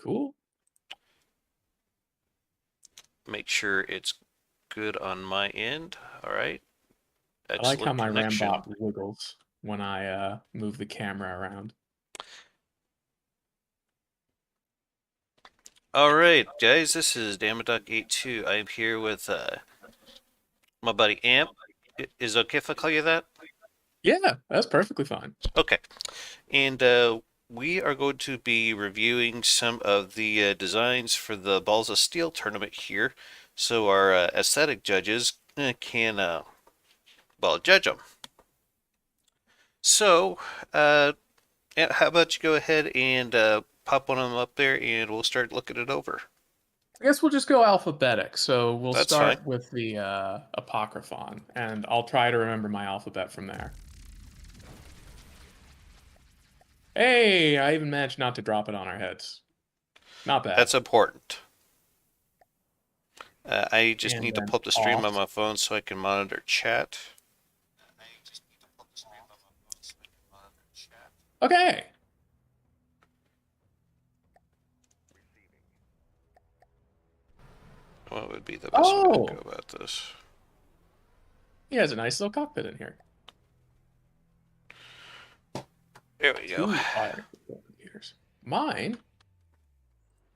Cool. Make sure it's good on my end. All right. I like how Excellent my connection. Rambot wiggles when I move the camera around. All right, guys. This is Damaddok82. I'm here with my buddy Amp. Is it okay if I call you that? Yeah, that's perfectly fine. Okay. And we are going to be reviewing some of the designs for the Balls of Steel tournament here, so our aesthetic judges can, well, judge them. So, how about you go ahead and pop one of them up there, and we'll start looking it over. I guess we'll just go alphabetic. So we'll That's fine. start with the Apocryphon, and I'll try to remember my alphabet from there. Hey, I even managed not to drop it on our heads. Not bad. That's important. I just And need to then pull up the stream on off. my phone so I can monitor chat. Okay. What would be the best way to go Oh, about this? he has a nice little cockpit in here. There we go. Two fire control computers. Mine?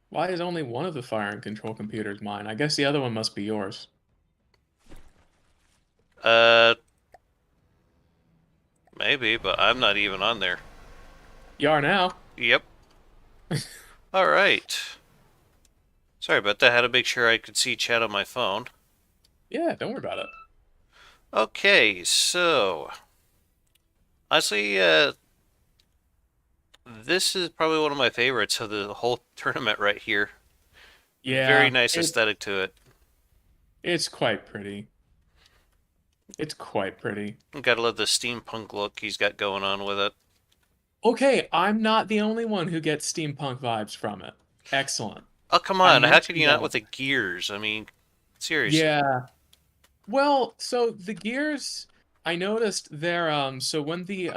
Why is only one of the fire and control computers mine? I guess the other one must be yours. Uh, Maybe, but I'm not even on there. You are now. Yep. All right. Sorry about that. I had to make sure I could see chat on my phone. Yeah, don't worry about it. Okay, so honestly, this is probably one of my favorites of the whole tournament right here. Very Yeah, nice aesthetic to it. it's quite pretty. It's quite pretty. Gotta love the steampunk look he's got going on with it. Okay, I'm not the only one who gets steampunk vibes from it. Excellent. Oh, come I on. How could mentioned you not with that. the gears? I mean, seriously. Yeah. Well, so the gears, I noticed they're so when the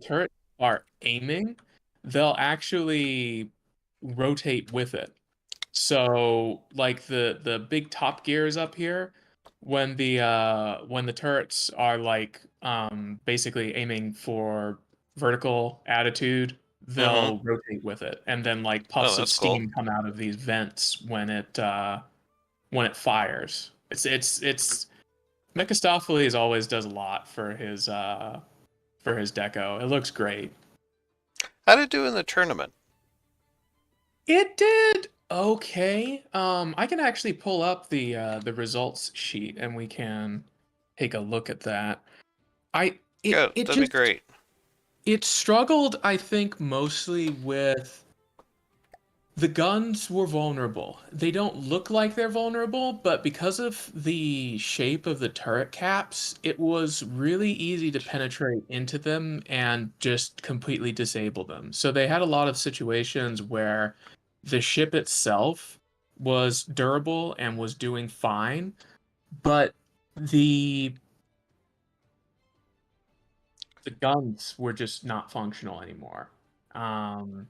turrets are aiming, they'll actually rotate with it. So like the big top gears up here, when the turrets are like basically aiming for vertical attitude, Mm-hmm. they'll rotate with it. And then like Oh, puffs of that's cool. steam come out of these vents when it fires. It's Mephistopheles always does a lot for his deco. It looks great. How'd it do in the tournament? It did okay. I can actually pull up the results sheet and we can take a look at that. I it Good. it That'd be just great. it struggled, I think, mostly with the guns were vulnerable. They don't look like they're vulnerable, but because of the shape of the turret caps, it was really easy to penetrate into them and just completely disable them. So they had a lot of situations where the ship itself was durable and was doing fine, but the the guns were just not functional anymore. Um,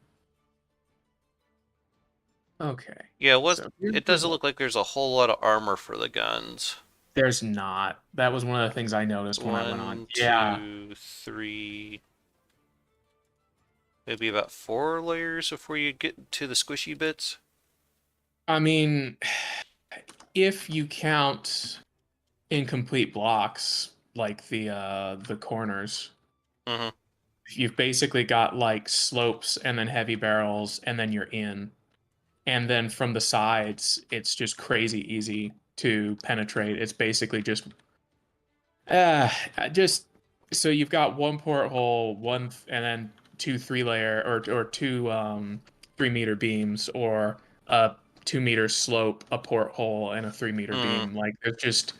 okay. Yeah, So here's it the doesn't result. look like there's a whole lot of armor for the guns. There's not. That was one of the things I noticed when I went on. One, Yeah. two, three, maybe about four layers before you get to the squishy bits. I mean, if you count incomplete blocks like the corners, Mm-hmm. you've basically got like slopes and then heavy barrels and then you're in. And then from the sides, it's just crazy easy to penetrate. It's basically uh just so you've got one porthole, and then two 3 layer or two 3 meter beams or a 2 meter slope, a porthole and a 3 meter Mm. beam. Like it's just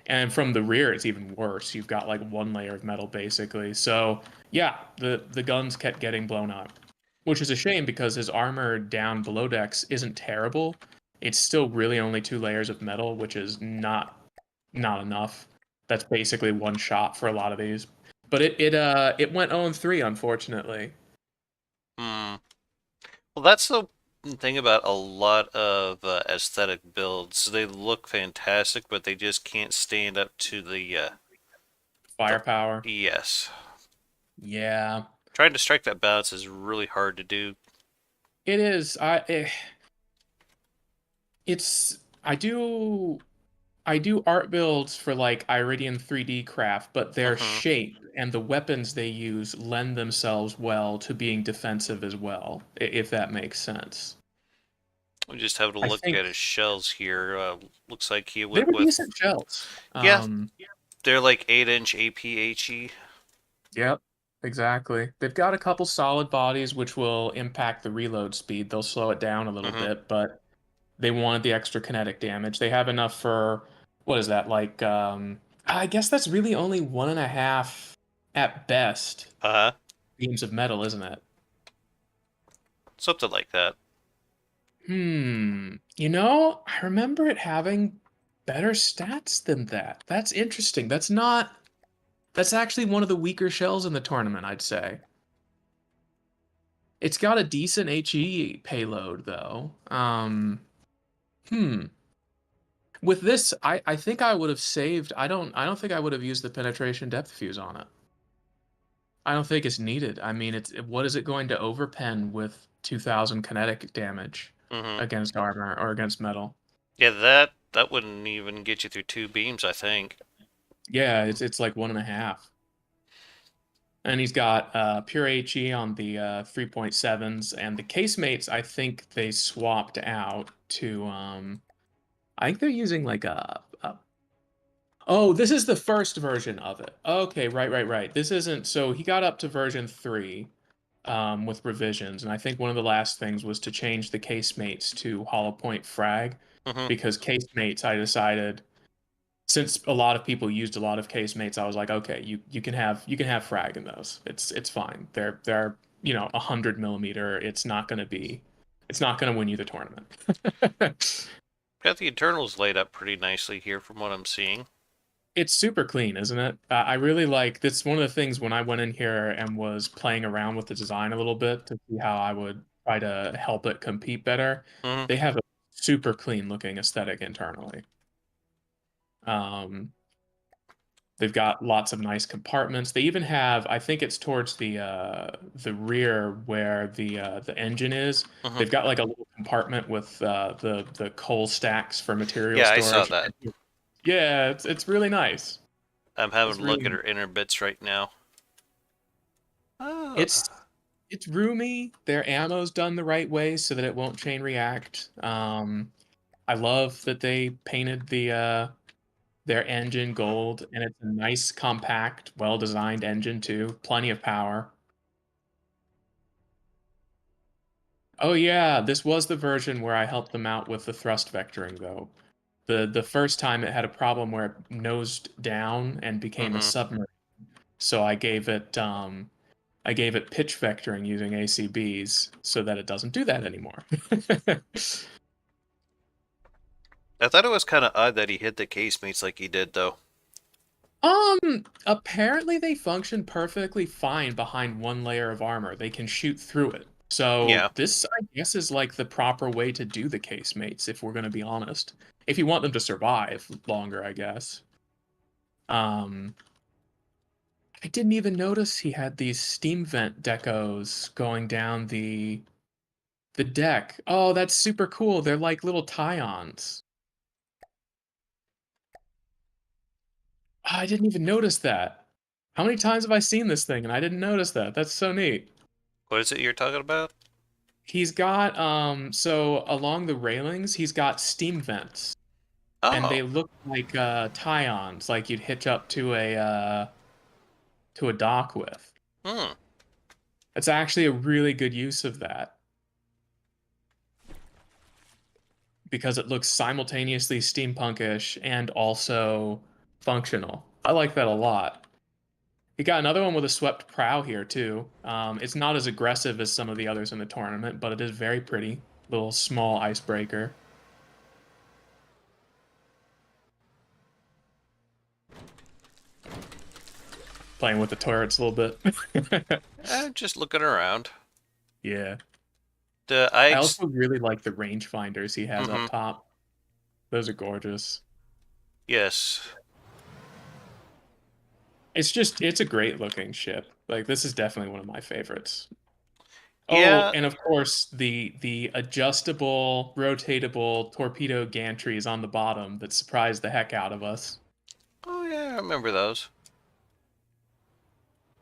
and from the rear it's even worse. You've got like one layer of metal basically. So yeah, the guns kept getting blown up. Which is a shame because his armor down below decks isn't terrible. It's still really only 2 layers of metal, which is not enough. That's basically one shot for a lot of these. But it went 0-3 unfortunately. Mm. Well, that's the thing about a lot of aesthetic builds. They look fantastic, but they just can't stand up to the Firepower. yes. Yeah, Trying to strike that balance is really hard to do. it is. It's I do art builds for like Iridian 3D craft, but their Mm-hmm. shape and the weapons they use lend themselves well to being defensive as well, if that makes sense. I'm just having a I look think at his shells here. Looks like he they went were with, decent shells. yeah, they're like 8-inch APHE. Yep, exactly. They've got a couple solid bodies which will impact the reload speed. They'll slow it down a little Mm-hmm. bit, but they wanted the extra kinetic damage. They have enough for what is that like? I guess that's really only 1.5 at best Uh-huh. beams of metal, isn't it? Something like that. I remember it having better stats than that. That's interesting. That's actually one of the weaker shells in the tournament, I'd say. It's got a decent HE payload though. Hmm. With this, I think I would have saved. I don't think I would have used the penetration depth fuse on it. I don't think it's needed. I mean, it's what is it going to overpen with 2,000 kinetic damage Mm-hmm. against armor or against metal? Yeah, that wouldn't even get you through 2 beams, I think. Yeah, it's like 1.5. And he's got pure HE on the 3.7s, and the casemates. I think they swapped out to. I think they're using like a. Oh, this is the first version of it. Okay, right. This isn't. So he got up to version 3 with revisions, and I think one of the last things was to change the casemates to hollow point frag, Mm-hmm. because casemates, I decided, since a lot of people used a lot of casemates, I was like, okay, you can have frag in those. It's fine. They're 100 millimeter. It's not gonna win you the tournament. Got the internals laid up pretty nicely here from what I'm seeing. It's super clean, isn't it? I really like this. One of the things when I went in here and was playing around with the design a little bit to see how I would try to help it compete better. Mm-hmm. They have a super clean looking aesthetic internally. Um, they've got lots of nice compartments. They even have, I think it's towards the rear where the engine is. Mm-hmm. They've got like a little compartment with the coal stacks for material Yeah, I saw storage. that. Yeah, it's really nice. I'm having It's a look really at her inner bits right now. it's Ah. it's roomy. Their ammo's done the right way so that it won't chain react. I love that they painted their engine gold, and it's a nice, compact, well-designed engine too. Plenty of power. Oh yeah, this was the version where I helped them out with the thrust vectoring though. The first time it had a problem where it nosed down and became a Mm-hmm. submarine. So I gave it pitch vectoring using ACBs so that it doesn't do that anymore. I thought it was kind of odd that he hit the casemates like he did, though. Apparently they function perfectly fine behind one layer of armor. They can shoot through it. So Yeah. this, I guess, is like the proper way to do the casemates, if we're going to be honest. If you want them to survive longer, I guess. Um, I didn't even notice he had these steam vent decos going down the deck. Oh, that's super cool. They're like little tie-ons. I didn't even notice that. How many times have I seen this thing and I didn't notice that? That's so neat. What is it you're talking about? He's got so along the railings, he's got steam vents, and they Oh. look like tie-ons, like you'd hitch up to a dock with. Hmm. It's actually a really good use of that because it looks simultaneously steampunkish and also functional. I like that a lot. You got another one with a swept prow here too. It's not as aggressive as some of the others in the tournament, but it is very pretty. Little small icebreaker. Playing with the turrets a little bit. Just looking around. Yeah. I I ex- also really like the rangefinders he has mm-hmm. up top. Those are gorgeous. Yes. It's a great looking ship. Like this is definitely one of my favorites. Oh, Yeah. and of course the adjustable, rotatable torpedo gantries on the bottom that surprised the heck out of us. Oh yeah, I remember those.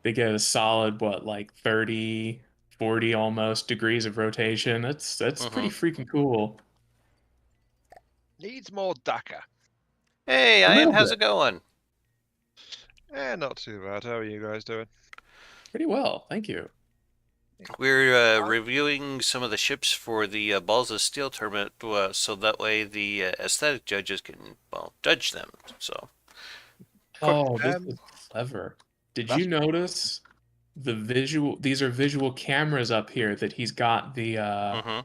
They get a solid what like 30, 40 almost degrees of rotation. That's pretty Mm-hmm. freaking cool. Needs more DACA. Hey, A Ian, little how's bit. it going? Not too bad. How are you guys doing? Pretty well. Thank you. We're reviewing some of the ships for the Balls of Steel tournament, so that way the aesthetic judges can, well, judge them. So, Quick, Oh, this is clever. Did you that's notice the visual? These are visual cameras up here that he's got the mm-hmm.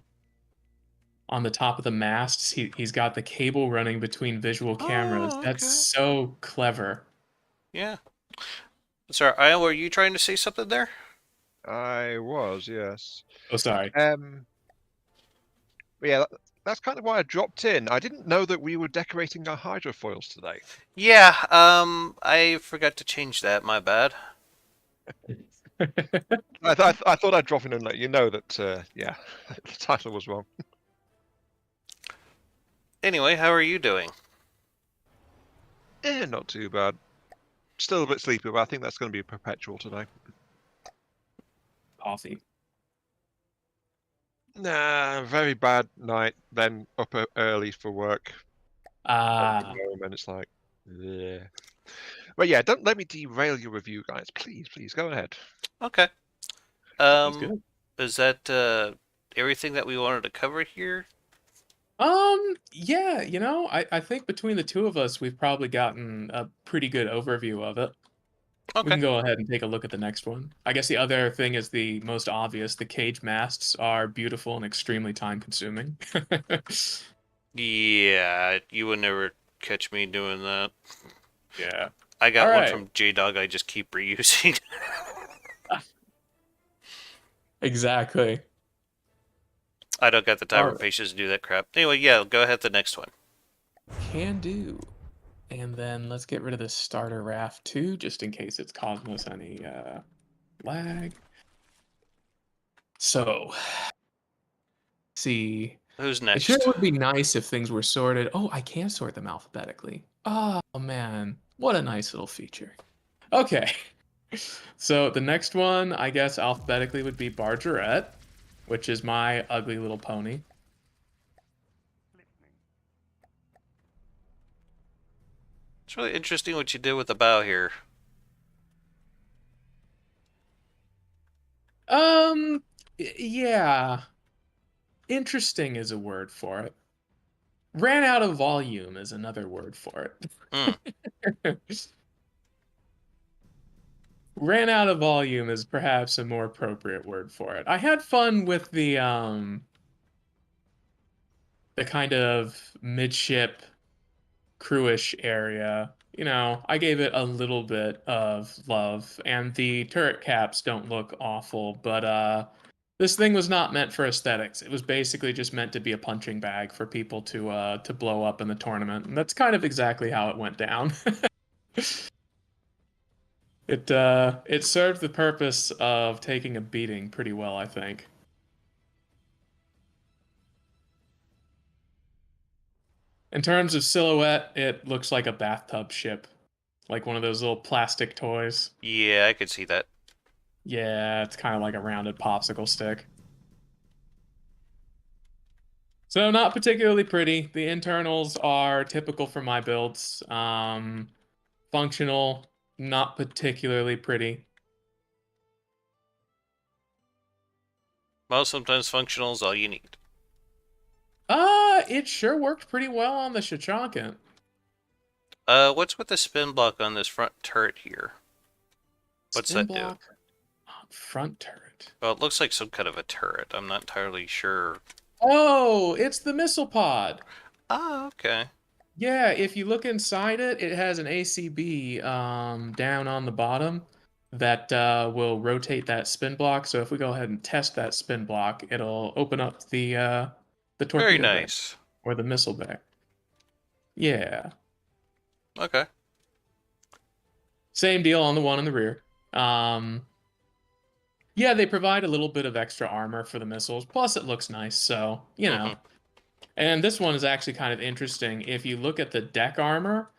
on the top of the masts. He's got the cable running between visual cameras. Oh, That's okay. so clever. Yeah. Sorry, Ian, were you trying to say something there? I was, yes. Oh, sorry. But yeah, that's kind of why I dropped in. I didn't know that we were decorating our hydrofoils today. Yeah, I forgot to change that, my bad. I thought I'd drop in and let you know that, yeah, the title was wrong. Anyway, how are you doing? Not too bad. Still a bit sleepy, but I think that's going to be perpetual today. Coffee. Nah, very bad night. Then up early for work. Ah, Home, and it's like, yeah. But yeah, don't let me derail your review, guys. Please, please go ahead. Okay. sounds Um, good. is that everything that we wanted to cover here? Yeah, I think between the two of us, we've probably gotten a pretty good overview of it. We Okay. can go ahead and take a look at the next one. I guess the other thing is the most obvious. The cage masts are beautiful and extremely time consuming. Yeah, you would never catch me doing that. Yeah. I All got one right. from J-Dog I just keep reusing. Exactly. I don't got the time All or right. patience to do that crap. Anyway, yeah, go ahead to the next one. Can do. And then let's get rid of this starter raft too, just in case it's causing us any lag. So, see, Who's it sure next? would be nice if things were sorted. Oh, I can sort them alphabetically. Oh man, what a nice little feature. Okay. So the next one, I guess alphabetically would be Bargerette, which is my ugly little pony. It's really interesting what you did with the bow here. Um, yeah, interesting is a word for it. Ran out of volume is another word for Hmm. it. Ran out of volume is perhaps a more appropriate word for it. I had fun with the kind of midship crewish area. I gave it a little bit of love, and the turret caps don't look awful, but this thing was not meant for aesthetics. It was basically just meant to be a punching bag for people to blow up in the tournament, and that's kind of exactly how it went down. It served the purpose of taking a beating pretty well, I think. In terms of silhouette, it looks like a bathtub ship, like one of those little plastic toys. Yeah, I could see that. Yeah, it's kind of like a rounded popsicle stick. So not particularly pretty. The internals are typical for my builds. Functional, not particularly pretty. Well, sometimes functional is all you need. It sure worked pretty well on the Shachankan. What's with the spin block on this front turret here? What's Spin that do? block on front turret. Well, it looks like some kind of a turret. I'm not entirely sure. Oh, it's the missile pod. Ah, okay. Yeah, if you look inside it, it has an ACB down on the bottom. that will rotate that spin block. So if we go ahead and test that spin block, it'll open up the Very torpedo bay nice. or the missile bay. Yeah. Okay. Same deal on the one in the rear. Yeah, they provide a little bit of extra armor for the missiles. Plus, it looks nice, so, you know. And this one is actually kind of interesting. If you look at the deck armor,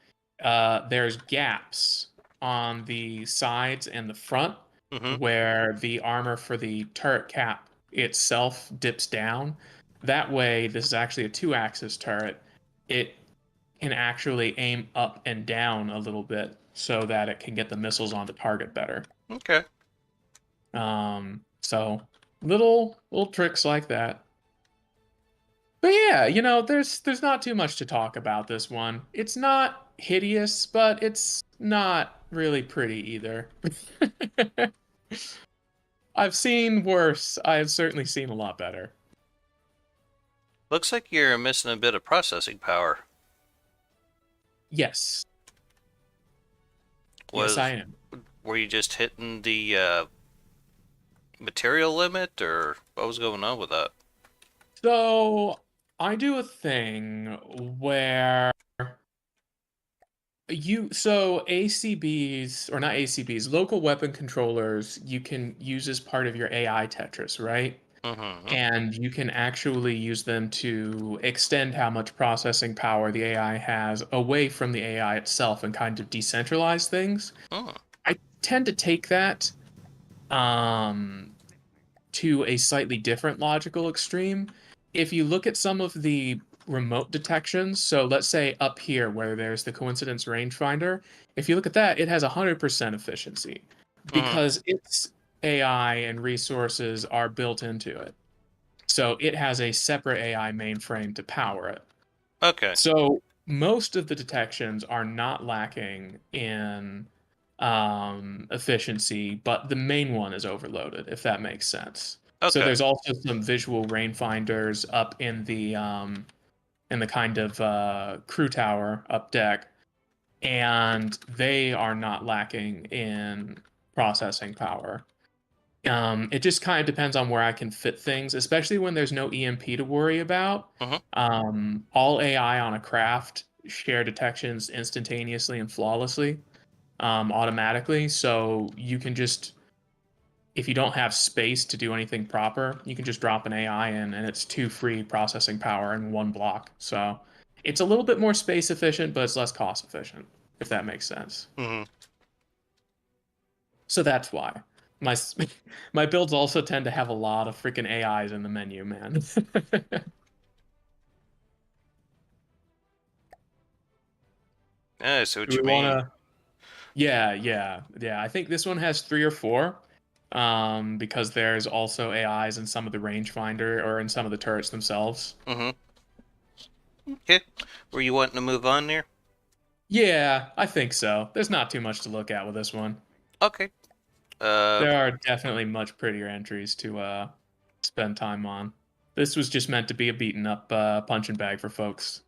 there's gaps on the sides and the front where the armor for the turret cap itself dips down. That way, this is actually a 2-axis turret. It can actually aim up and down a little bit so that it can get the missiles onto target better. Okay. So little tricks like that. But yeah, you know, there's not too much to talk about this one. It's not hideous, but it's not really pretty either. I've seen worse. I have certainly seen a lot better. Looks like you're missing a bit of processing power. Yes. Was, yes, I am. Were you just hitting the material limit, or what was going on with that? So I do a thing where so ACBs, or not ACBs, local weapon controllers, you can use as part of your AI Tetris, right? And you can actually use them to extend how much processing power the AI has away from the AI itself and kind of decentralize things. I tend to take that to a slightly different logical extreme. If you look at some of the remote detections, so let's say up here where there's the coincidence rangefinder, if you look at that, it has 100% efficiency because its AI and resources are built into it. So it has a separate AI mainframe to power it. Okay. So most of the detections are not lacking in efficiency, but the main one is overloaded, if that makes sense. Okay. So there's also some visual rangefinders up in the kind of crew tower up deck, and they are not lacking in processing power. It just kind of depends on where I can fit things, especially when there's no EMP to worry about. All AI on a craft share detections instantaneously and flawlessly, automatically. So you can just, if you don't have space to do anything proper, you can just drop an AI in and it's 2 free processing power in 1 block. So it's a little bit more space efficient, but it's less cost efficient, if that makes sense. So that's why. My my builds also tend to have a lot of freaking AIs in the menu, man. Yeah, I see what Do you we mean. wanna? Yeah. I think this one has 3 or 4, because there's also AIs in some of the rangefinder or in some of the turrets themselves. Okay. Were you wanting to move on there? Yeah, I think so. There's not too much to look at with this one. Okay. There are definitely much prettier entries to spend time on. This was just meant to be a beaten up punching bag for folks.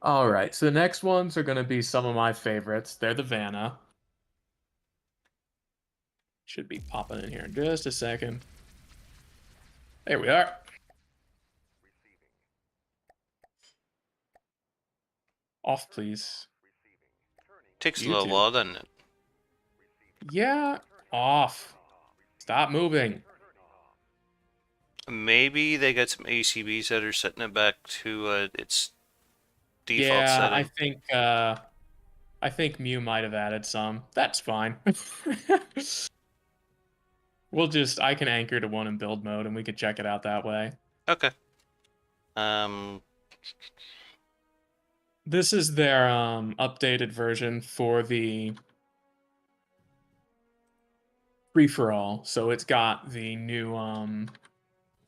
All right, so the next ones are going to be some of my favorites. They're the Vanna. Should be popping in here in just a second. There we are. Off, please. Takes a You little too. while, doesn't it? Yeah, off. Stop moving. Maybe they got some ACBs that are setting it back to its default Yeah, setting. I think Mew might have added some. That's fine. I can anchor to one in build mode and we could check it out that way. Okay. This is their updated version for the free for all. So it's got the new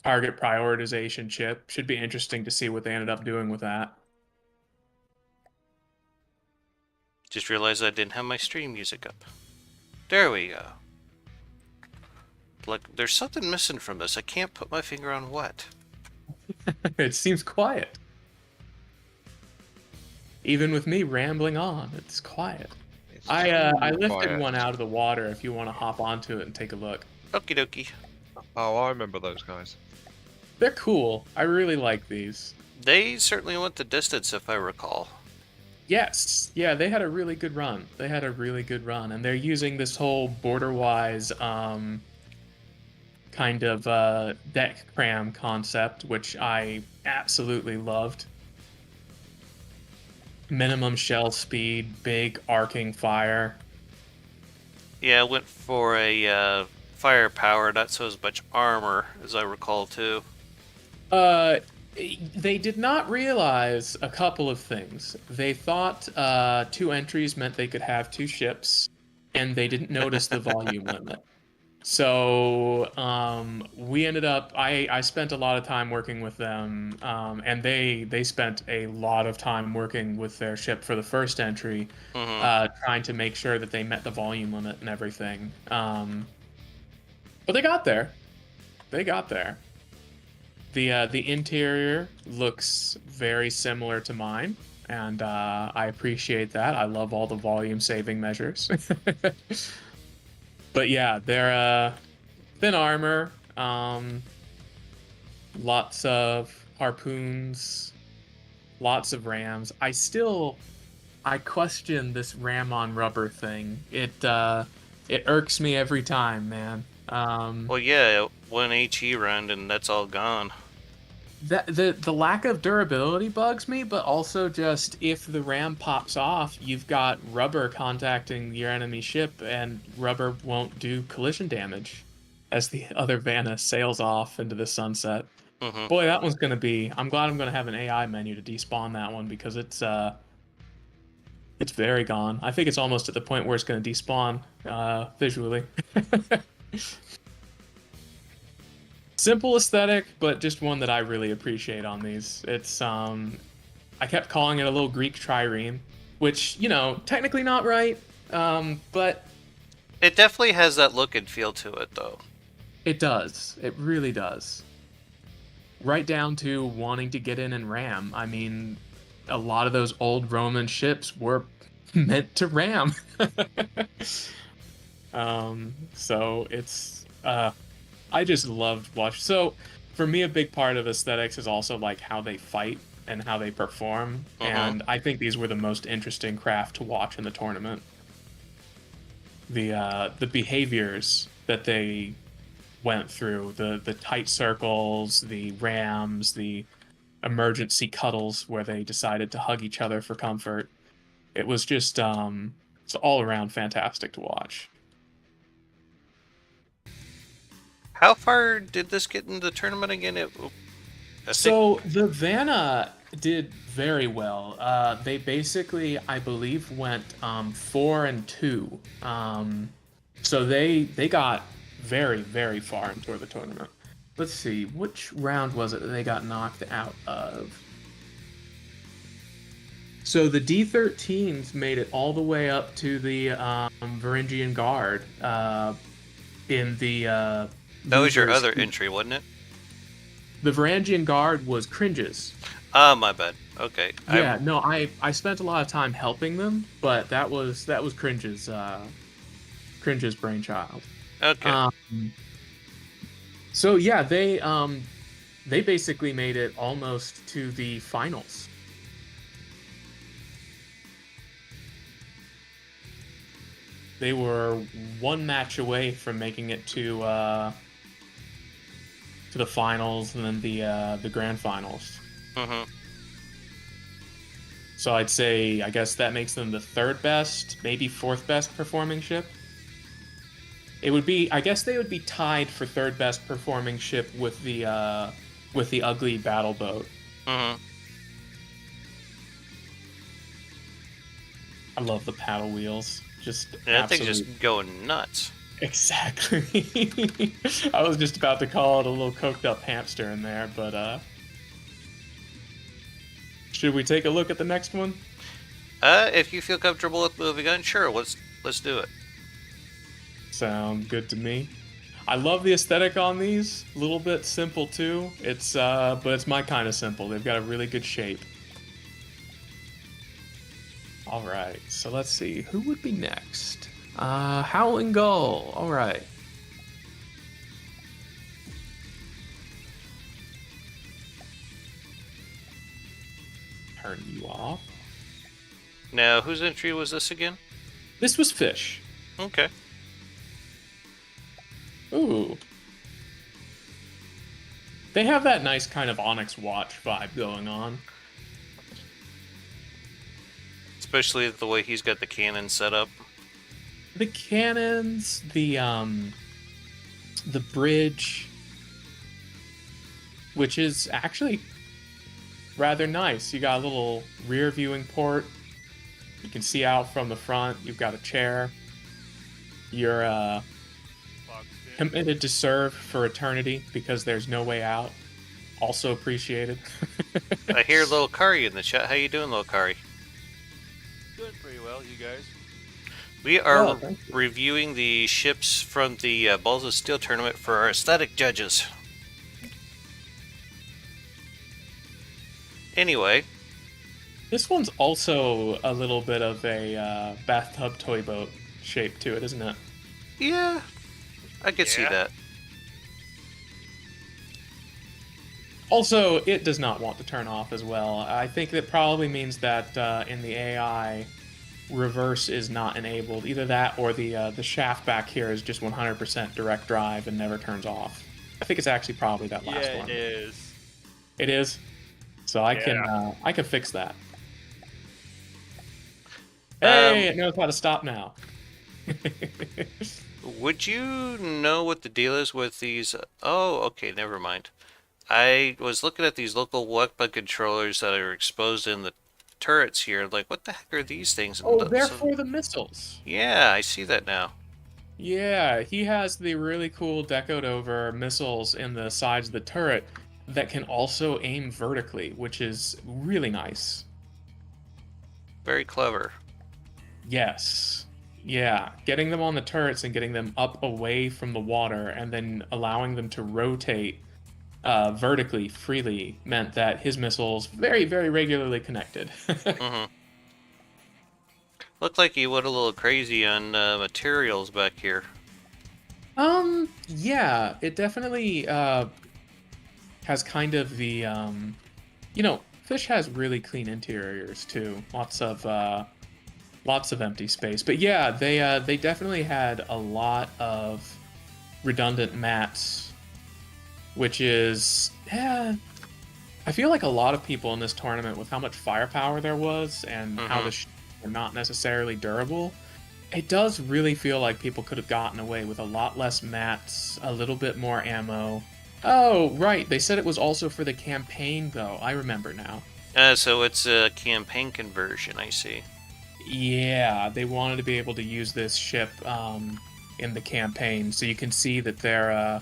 target prioritization chip. Should be interesting to see what they ended up doing with that. Just realized I didn't have my stream music up. There we go. Like, there's something missing from this. I can't put my finger on what. It seems quiet. Even with me rambling on, it's quiet. I Ooh, lifted fire. one out of the water if you want to hop onto it and take a look. Okie dokie. Oh, I remember those guys. They're cool. I really like these. They certainly went the distance, if I recall. Yes. Yeah, they had a really good run. They had a really good run. And they're using this whole border-wise kind of deck cram concept, which I absolutely loved. Minimum shell speed, big arcing fire. Yeah, I went for a firepower, not so as much armor, as I recall, too. They did not realize a couple of things. They thought 2 entries meant they could have 2 ships, and they didn't notice the volume limit. So we ended up. I spent a lot of time working with them, and they spent a lot of time working with their ship for the first entry, trying to make sure that they met the volume limit and everything. But they got there. They got there. The interior looks very similar to mine, and I appreciate that. I love all the volume saving measures. But yeah, they're thin armor, lots of harpoons, lots of rams. I question this ram on rubber thing. It irks me every time, man. Well, yeah, one HE round and that's all gone. The lack of durability bugs me, but also just if the ram pops off, you've got rubber contacting your enemy ship, and rubber won't do collision damage as the other Vanna sails off into the sunset. Boy, that one's gonna be. I'm glad I'm gonna have an AI menu to despawn that one because it's very gone. I think it's almost at the point where it's gonna despawn visually. Simple aesthetic, but just one that I really appreciate on these. It's I kept calling it a little Greek trireme, which, you know, technically not right, but It definitely has that look and feel to it, though. it does. It really does. Right down to wanting to get in and ram. I mean, a lot of those old Roman ships were meant to ram. So it's I just loved watching. So for me, a big part of aesthetics is also like how they fight and how they perform. And I think these were the most interesting craft to watch in the tournament. The behaviors that they went through, the tight circles, the rams, the emergency cuddles where they decided to hug each other for comfort. It was just it's all around fantastic to watch. How far did this get in the tournament again? So the Vanna did very well. They basically, I believe, went 4-2. So they got very, very far into the tournament. Let's see, which round was it that they got knocked out of? So the D13s made it all the way up to the Varangian Guard in the. That was your other entry, wasn't it? The Varangian Guard was Cringe's. Ah, my bad. Okay. Yeah, no, I spent a lot of time helping them, but that was Cringe's brainchild. Okay. So yeah, they basically made it almost to the finals. They were one match away from making it to the finals and then the grand finals. So I'd say, I guess that makes them the third best, maybe fourth best performing ship. It would be, I guess they would be tied for third best performing ship with the ugly battle boat. I love the paddle wheels. That thing's just going nuts. Exactly. I was just about to call it a little coked up hamster in there, but should we take a look at the next one? If you feel comfortable with moving on, sure, let's do it. Sound good to me. I love the aesthetic on these. A little bit simple too. It's but it's my kind of simple. They've got a really good shape. All right, so let's see. Who would be next? Howling Gull. All right. Turn you off. Now, whose entry was this again? This was Fish. Okay. Ooh. They have that nice kind of Onyx Watch vibe going on. Especially the way he's got the cannon set up. The cannons, the bridge, which is actually rather nice. You got a little rear viewing port. You can see out from the front. You've got a chair. You're committed to serve for eternity because there's no way out. Also appreciated. I hear Lil Kari in the chat. How you doing, Lil Kari? Doing pretty well, you guys. We are Well, thank you. reviewing the ships from the Balls of Steel tournament for our aesthetic judges. Anyway, This one's also a little bit of a bathtub toy boat shape to it, isn't it? yeah, I could see Yeah. that. Also, it does not want to turn off as well. I think that probably means that in the AI, reverse is not enabled. Either that or the shaft back here is just 100% direct drive and never turns off. I think it's actually probably that last Yeah, one. it is. It is. So I can fix that. Hey, it knows how to stop now. Would you know what the deal is with these? Oh, okay, never mind. I was looking at these local weapon controllers that are exposed in the turrets here. Like, what the heck are these things? And Oh, they're so- for the missiles. yeah, I see that now. Yeah, he has the really cool decoed over missiles in the sides of the turret that can also aim vertically, which is really nice. Very clever. Yes. Yeah, getting them on the turrets and getting them up away from the water and then allowing them to rotate vertically freely meant that his missiles very, very regularly connected. Mm-hmm. Looked like he went a little crazy on materials back here. Yeah, it definitely has kind of the Fish has really clean interiors too. Lots of empty space. But yeah, they definitely had a lot of redundant mats, which is I feel like a lot of people in this tournament, with how much firepower there was and how the ships were not necessarily durable, it does really feel like people could have gotten away with a lot less mats, a little bit more ammo. Oh, right. They said it was also for the campaign, though. I remember now. So it's a campaign conversion, I see. Yeah, they wanted to be able to use this ship in the campaign, so you can see that their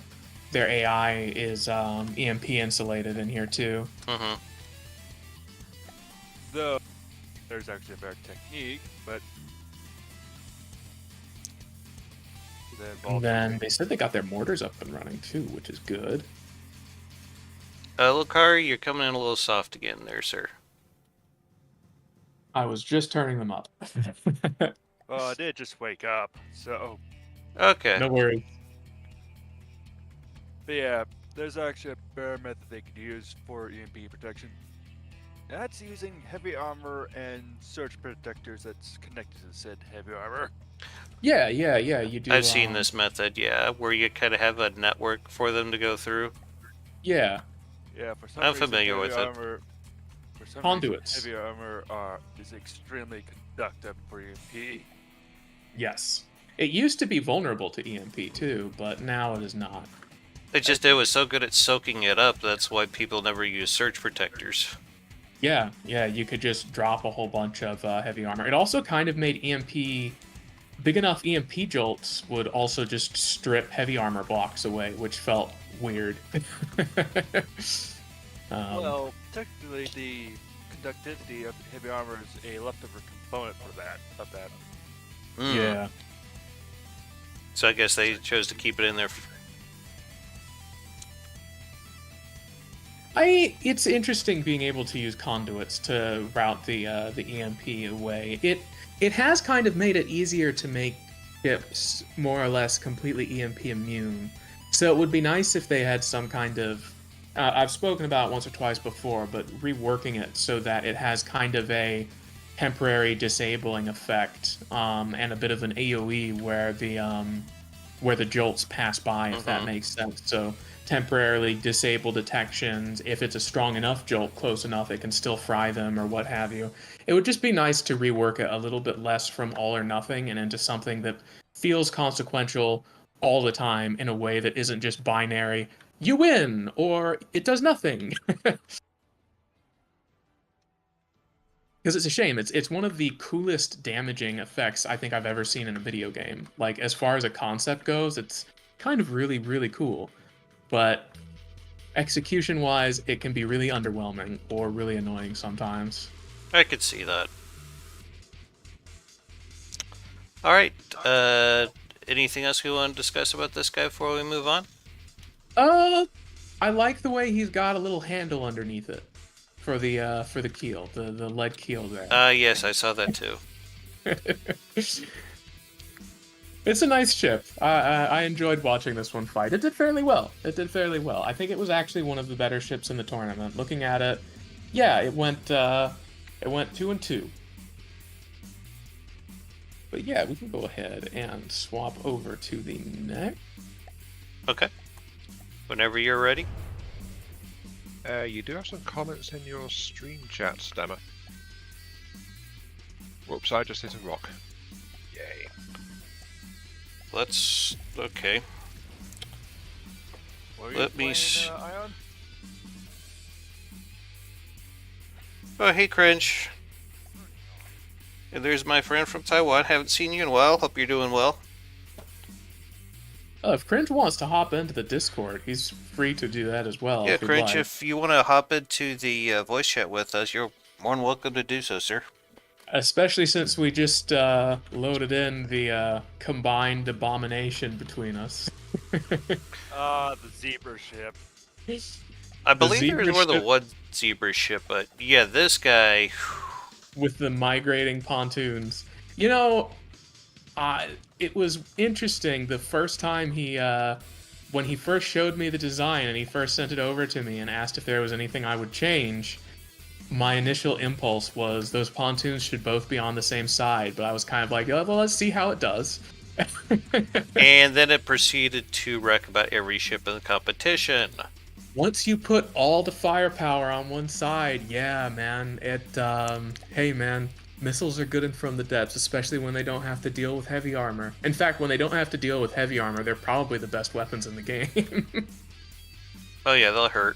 AI is EMP insulated in here too. Mm-hmm. Though, there's actually a better technique, but... And then they said they got their mortars up and running too, which is good. Lokari, you're coming in a little soft again there, sir. I was just turning them up. Well, I did just wake up, so... Okay. No worries. But yeah, there's actually a better method they could use for EMP protection. That's using heavy armor and surge protectors that's connected to said heavy armor. Yeah, you do. I've seen this method, yeah, where you kind of have a network for them to go through. Yeah, Yeah, for some I'm reason, familiar heavy with it. armor, For some Conduits. reason, heavy armor is extremely conductive for EMP. yes. It used to be vulnerable to EMP too, but now it is not. It was so good at soaking it up, that's why people never use surge protectors. Yeah, you could just drop a whole bunch of heavy armor. It also kind of made EMP... Big enough EMP jolts would also just strip heavy armor blocks away, which felt weird. Well, technically, the conductivity of heavy armor is a leftover component for that. Mm. Yeah. So I guess they chose to keep it in there. It's interesting being able to use conduits to route the EMP away. It has kind of made it easier to make ships more or less completely EMP immune. So it would be nice if they had some kind of I've spoken about it once or twice before, but reworking it so that it has kind of a temporary disabling effect, and a bit of an AoE where the jolts pass by, if that makes sense. So temporarily disable detections. If it's a strong enough jolt close enough, it can still fry them or what have you. It would just be nice to rework it a little bit less from all or nothing and into something that feels consequential all the time in a way that isn't just binary. You win or it does nothing. Because it's a shame. It's one of the coolest damaging effects I think I've ever seen in a video game. Like, as far as a concept goes, it's kind of really, really cool. But execution-wise, it can be really underwhelming or really annoying sometimes. I could see that. All right. Anything else we want to discuss about this guy before we move on? I like the way he's got a little handle underneath it for the keel, the lead keel there. Yes, I saw that too. It's a nice ship. I enjoyed watching this one fight. It did fairly well. I think it was actually one of the better ships in the tournament. Looking at it, yeah, it went 2-2. But yeah, we can go ahead and swap over to the next. Okay. Whenever you're ready. You do have some comments in your stream chat, Stammer. Whoops, I just hit a rock. Yay. Okay. Let me Ion? Oh, hey, Cringe. And there's my friend from Taiwan. Haven't seen you in a while. Hope you're doing well. If Cringe wants to hop into the Discord, he's free to do that as well. Yeah, if he'd Cringe, like. if you want to hop into the voice chat with us, you're more than welcome to do so, sir. Especially since we just loaded in the combined abomination between us. The zebra ship. I believe there zebra is more than ship? one zebra ship, but yeah, this guy... With the migrating pontoons. You know, it was interesting the first time when he first showed me the design and he first sent it over to me and asked if there was anything I would change. My initial impulse was those pontoons should both be on the same side, but I was kind of like, oh, well, let's see how it does. And then it proceeded to wreck about every ship in the competition. Once you put all the firepower on one side, yeah, man, hey, man, missiles are good and from the depths, especially when they don't have to deal with heavy armor. In fact, when they don't have to deal with heavy armor, they're probably the best weapons in the game. Oh yeah, they'll hurt.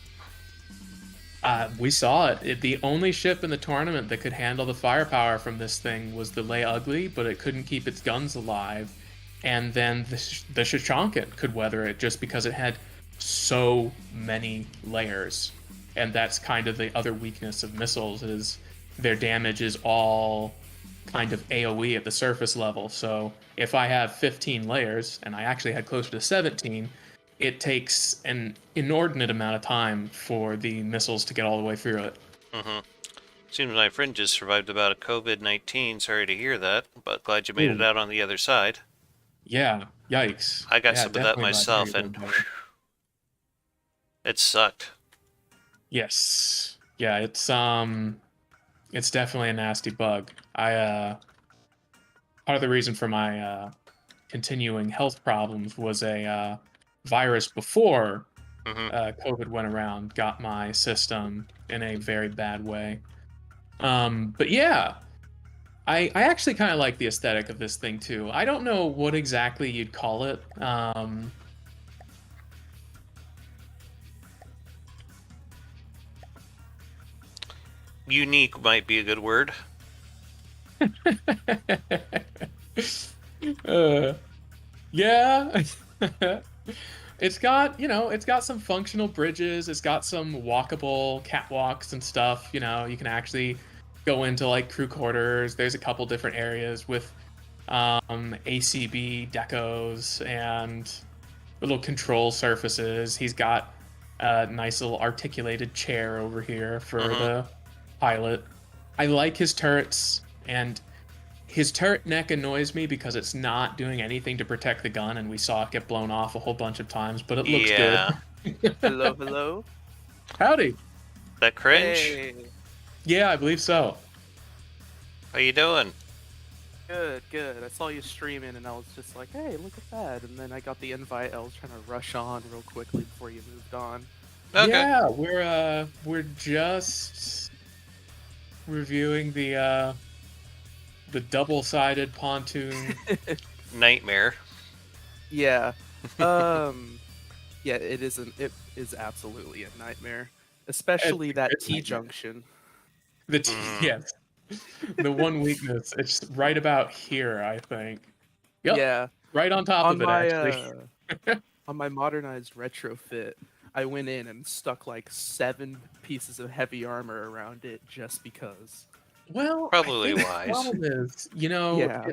We saw it. The only ship in the tournament that could handle the firepower from this thing was the Lei Ugly, but it couldn't keep its guns alive. And then the Shashankan could weather it just because it had so many layers. And that's kind of the other weakness of missiles, is their damage is all kind of AoE at the surface level. So if I have 15 layers, and I actually had closer to 17, it takes an inordinate amount of time for the missiles to get all the way through it. Seems my friend just survived about a COVID-19. Sorry to hear that, but glad you made it out on the other side. Yeah, yikes. I got Yeah, some of that definitely myself, glad and you're doing better. it sucked. Yes. Yeah, it's definitely a nasty bug. Part of the reason for my continuing health problems was a virus before COVID went around, got my system in a very bad way. But yeah, I actually kind of like the aesthetic of this thing too. I don't know what exactly you'd call it. Unique might be a good word. Yeah. It's got some functional bridges. It's got some walkable catwalks and stuff. You can actually go into like crew quarters. There's a couple different areas with ACB decos and little control surfaces. He's got Nice little articulated chair over here for Mhm. the pilot. I like his turrets, and his turret neck annoys me because it's not doing anything to protect the gun, and we saw it get blown off a whole bunch of times, but it looks Yeah. good. Hello, hello. Howdy. That cringe? Hey, Yeah, I believe so. How you doing? good, good. I saw you streaming, and I was just like, hey, look at that. And then I got the invite. I was trying to rush on real quickly before you moved on. Okay. Yeah, we're just reviewing the double-sided pontoon. Nightmare. Yeah. Yeah, it is absolutely a nightmare, especially that it's a T nightmare. junction. Yes, the one weakness. It's right about here, I think. Yep, Yeah. right on top On of it, my actually. on my modernized retrofit, I went in and stuck like 7 pieces of heavy armor around it just because. Well, Probably I think wise. the problem is, Yeah.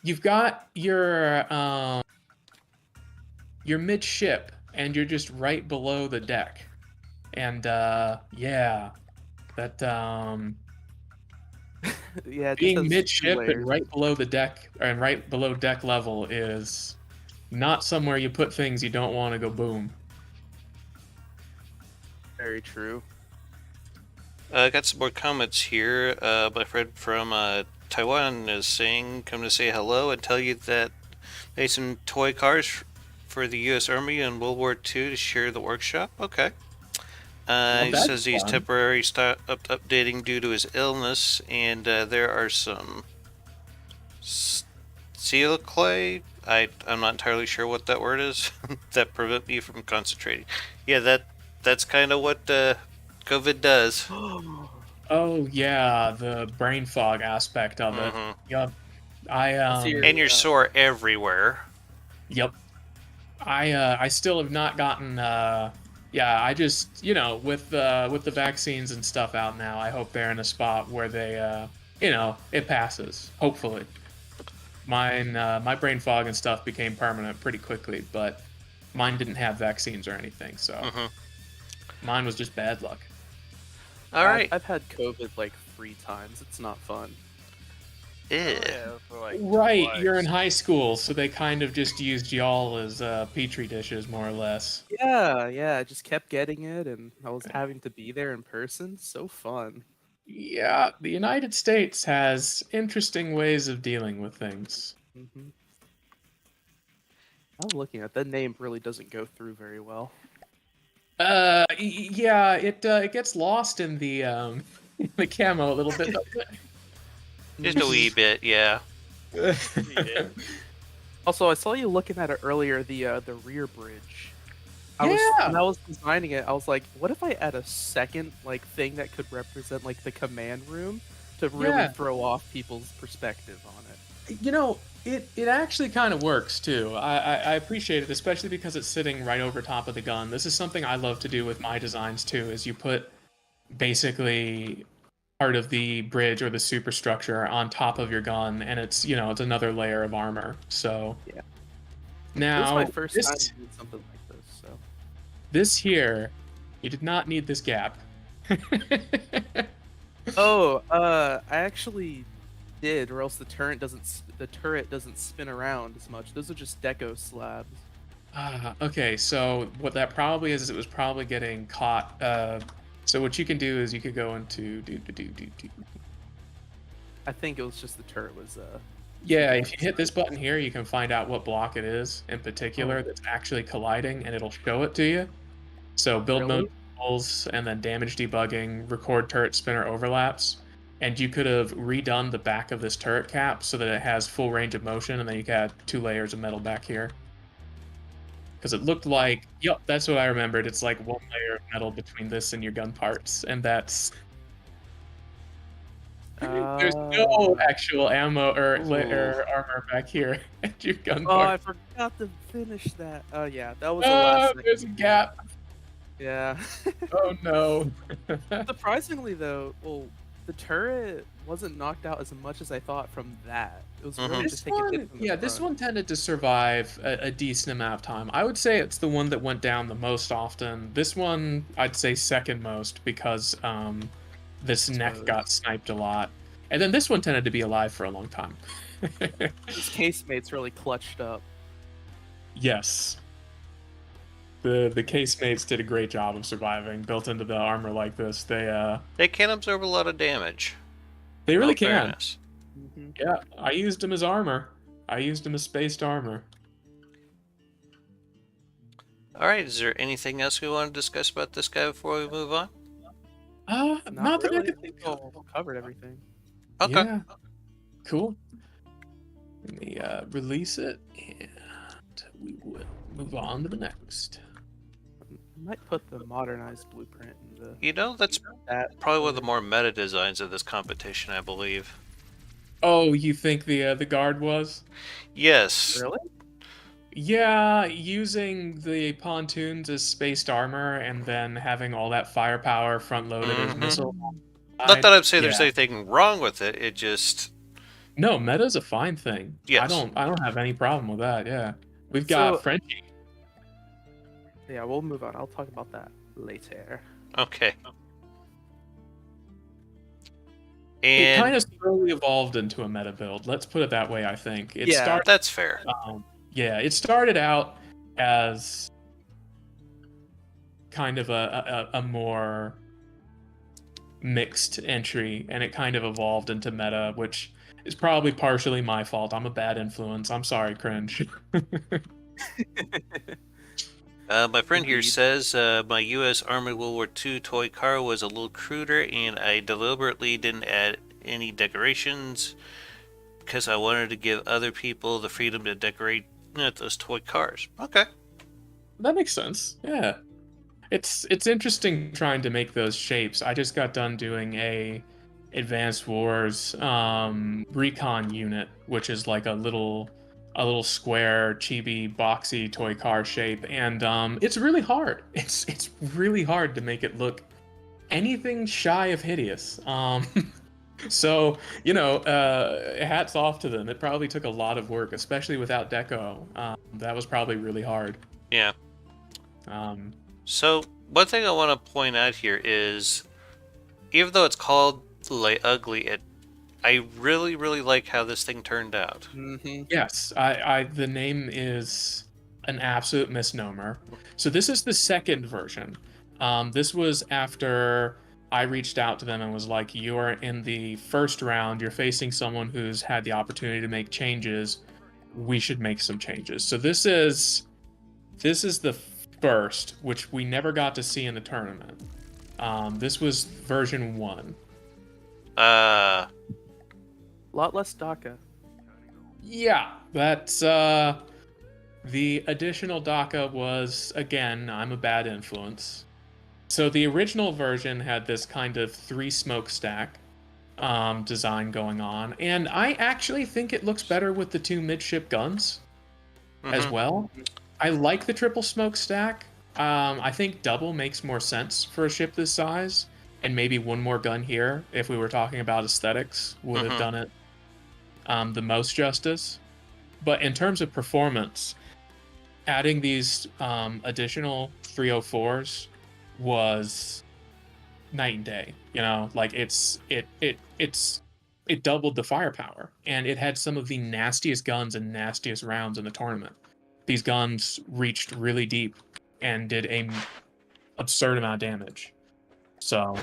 you've got your midship, and you're just right below the deck, and yeah, that Yeah, it just being has 2 midship and layers. right below the deck and right below deck level is not somewhere you put things you don't want to go boom. Very true. I got some more comments here. My friend from Taiwan is saying, come to say hello and tell you that they made some toy cars for the U.S. Army in World War II to share the workshop. Okay. He that's says he's fun. temporarily updating due to his illness, and there are some seal clay. I'm not entirely sure what that word is that prevent me from concentrating. Yeah, that's kind of what COVID does. Oh yeah, the brain fog aspect of it. Mhm. Yep. see your- And you're sore everywhere. Yep. I still have not gotten yeah, I just, with the vaccines and stuff out now, I hope they're in a spot where they it passes, hopefully. My brain fog and stuff became permanent pretty quickly, but mine didn't have vaccines or anything, so Mhm. mine was just bad luck. All right. I've had COVID like 3 times. It's not fun. Ew. Yeah, for like Right, twice. you're in high school, so they kind of just used y'all as petri dishes, more or less. Yeah, I just kept getting it, and I was having to be there in person. So fun. Yeah, the United States has interesting ways of dealing with things. Hmm. I was looking at that name really doesn't go through very well. Yeah, it gets lost in the the camo a little bit, Just a wee bit, yeah. doesn't it? Also, I saw you looking at it earlier, the rear bridge. When I was designing it, I was like, what if I add a second like thing that could represent like the command room to really Yeah. throw off people's perspective on it? It actually kind of works too. I appreciate it, especially because it's sitting right over top of the gun. This is something I love to do with my designs too, is you put basically part of the bridge or the superstructure on top of your gun, and it's another layer of armor. So Yeah. now This is my first time this doing something like this, so. this here, you did not need this gap. Oh, I actually did, or else the turret doesn't spin around as much. Those are just deco slabs. Okay, so what that probably is it was probably getting caught. So what you can do is you could go into do. I think it was just the turret was Yeah, if you hit this button here, you can find out what block it is in particular that's actually colliding, and it'll show it to you. So build mode tools, and then damage debugging, record turret spinner overlaps, and you could have redone the back of this turret cap so that it has full range of motion, and then you could add 2 layers of metal back here. Because it looked like, yep, that's what I remembered. It's like 1 layer of metal between this and your gun parts, and that's there's no actual ammo or armor back here at your gun Oh, I parts. forgot to finish that. Oh yeah, that was the last thing. There's a gap. Yeah. Oh no. Surprisingly though, well, the turret wasn't knocked out as much as I thought from that. It was really Mhm. just taking hits from the Yeah, this front. one tended to survive a decent amount of time. I would say it's the one that went down the most often. This one, I'd say second most because this neck Exposed. got sniped a lot. And then this one tended to be alive for a long time. This casemate's really clutched up. Yes. The casemates did a great job of surviving, built into the armor like this. They can absorb a lot of damage. They in all really can. fairness. Mm-hmm. Yeah, I used them as armor. I used them as spaced armor. All right, is there anything else we want to discuss about this guy before we move on? Not that I really. could think of. Covered everything. Okay. Yeah. Cool. Let me release it, and we will move on to the next. I might put the modernized blueprint in the. You know, that's That probably one of the more meta designs of this competition, I believe. Oh, you think the guard was? Yes. Really? Yeah, using the pontoons as spaced armor and then having all that firepower front loaded as Mhm. missile. Not that I'm saying there's Yeah. anything wrong with it. It just No, meta's a fine thing. Yes. I don't have any problem with that. Yeah, we've got So- Frenchie. Yeah, we'll move on. I'll talk about that later. okay. It And kind of slowly evolved into a meta build. Let's put it that way. I think it Yeah. started. that's fair. Yeah, it started out as kind of a more mixed entry, and it kind of evolved into meta, which is probably partially my fault. I'm a bad influence. I'm sorry, cringe. My friend here Indeed. says my U.S. Armored World War II toy car was a little cruder, and I deliberately didn't add any decorations because I wanted to give other people the freedom to decorate those toy cars. Okay. That makes sense. Yeah. It's interesting trying to make those shapes. I just got done doing a Advanced Wars recon unit, which is like a little square chibi boxy toy car shape, and it's really hard. It's really hard to make it look anything shy of hideous. So, hats off to them. It probably took a lot of work, especially without deco. That was probably really hard. Yeah. Um, So one thing I want to point out here is, even though it's called like ugly, I really like how this thing turned out. Mm-hmm. Yes, the name is an absolute misnomer. So this is the second version. This was after I reached out to them and was like, "You're in the first round. You're facing someone who's had the opportunity to make changes. We should make some changes." So this is the first, which we never got to see in the tournament. This was version 1. Uh, A lot less DACA. Yeah, that's the additional DACA was, again, I'm a bad influence. So the original version had this kind of 3 smokestack design going on, and I actually think it looks better with the 2 midship guns as mhm. well. I like the triple smokestack. I think double makes more sense for a ship this size, and maybe 1 more gun here, if we were talking about aesthetics, would have Mhm. done it the most justice. But in terms of performance, adding these additional 304s was night and day. Like it doubled the firepower, and it had some of the nastiest guns and nastiest rounds in the tournament. These guns reached really deep and did a absurd amount of damage. So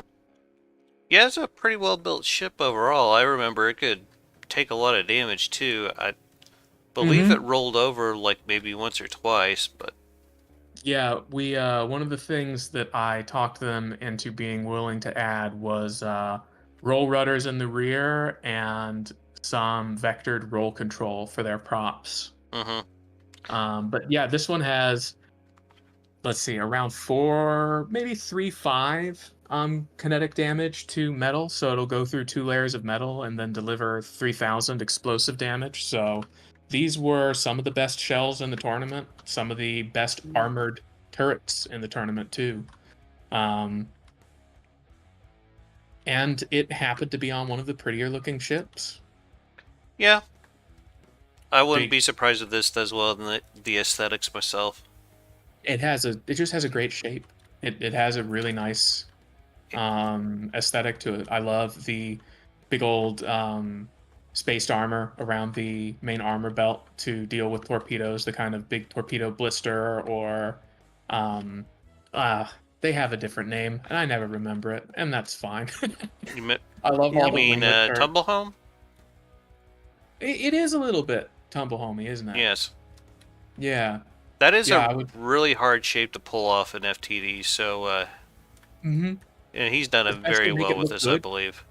Yeah, it's a pretty well built ship overall. I remember it could take a lot of damage too. I believe Mhm. it rolled over like maybe once or twice, but yeah, we one of the things that I talked them into being willing to add was roll rudders in the rear and some vectored roll control for their props. mhm. But yeah, this one has, let's see, around 4, maybe 3, 5 kinetic damage to metal. So it'll go through 2 layers of metal and then deliver 3,000 explosive damage. So these were some of the best shells in the tournament, some of the best armored turrets in the tournament too. and it happened to be on one of the prettier looking ships. Yeah, I wouldn't Big. be surprised if this does well in the aesthetics myself. It just has a great shape. It has a really nice aesthetic to it. I love the big old spaced armor around the main armor belt to deal with torpedoes, the kind of big torpedo blister, or um, they have a different name and I never remember it, and that's fine. I love all You the mean winglet turrets. Tumblehome? It is a little bit tumblehomey, isn't it? Yes. Yeah. That is Yeah, a really hard shape to pull off in FTD, so Mm-hmm. and he's done it Especially very make well it with look this, I good. believe.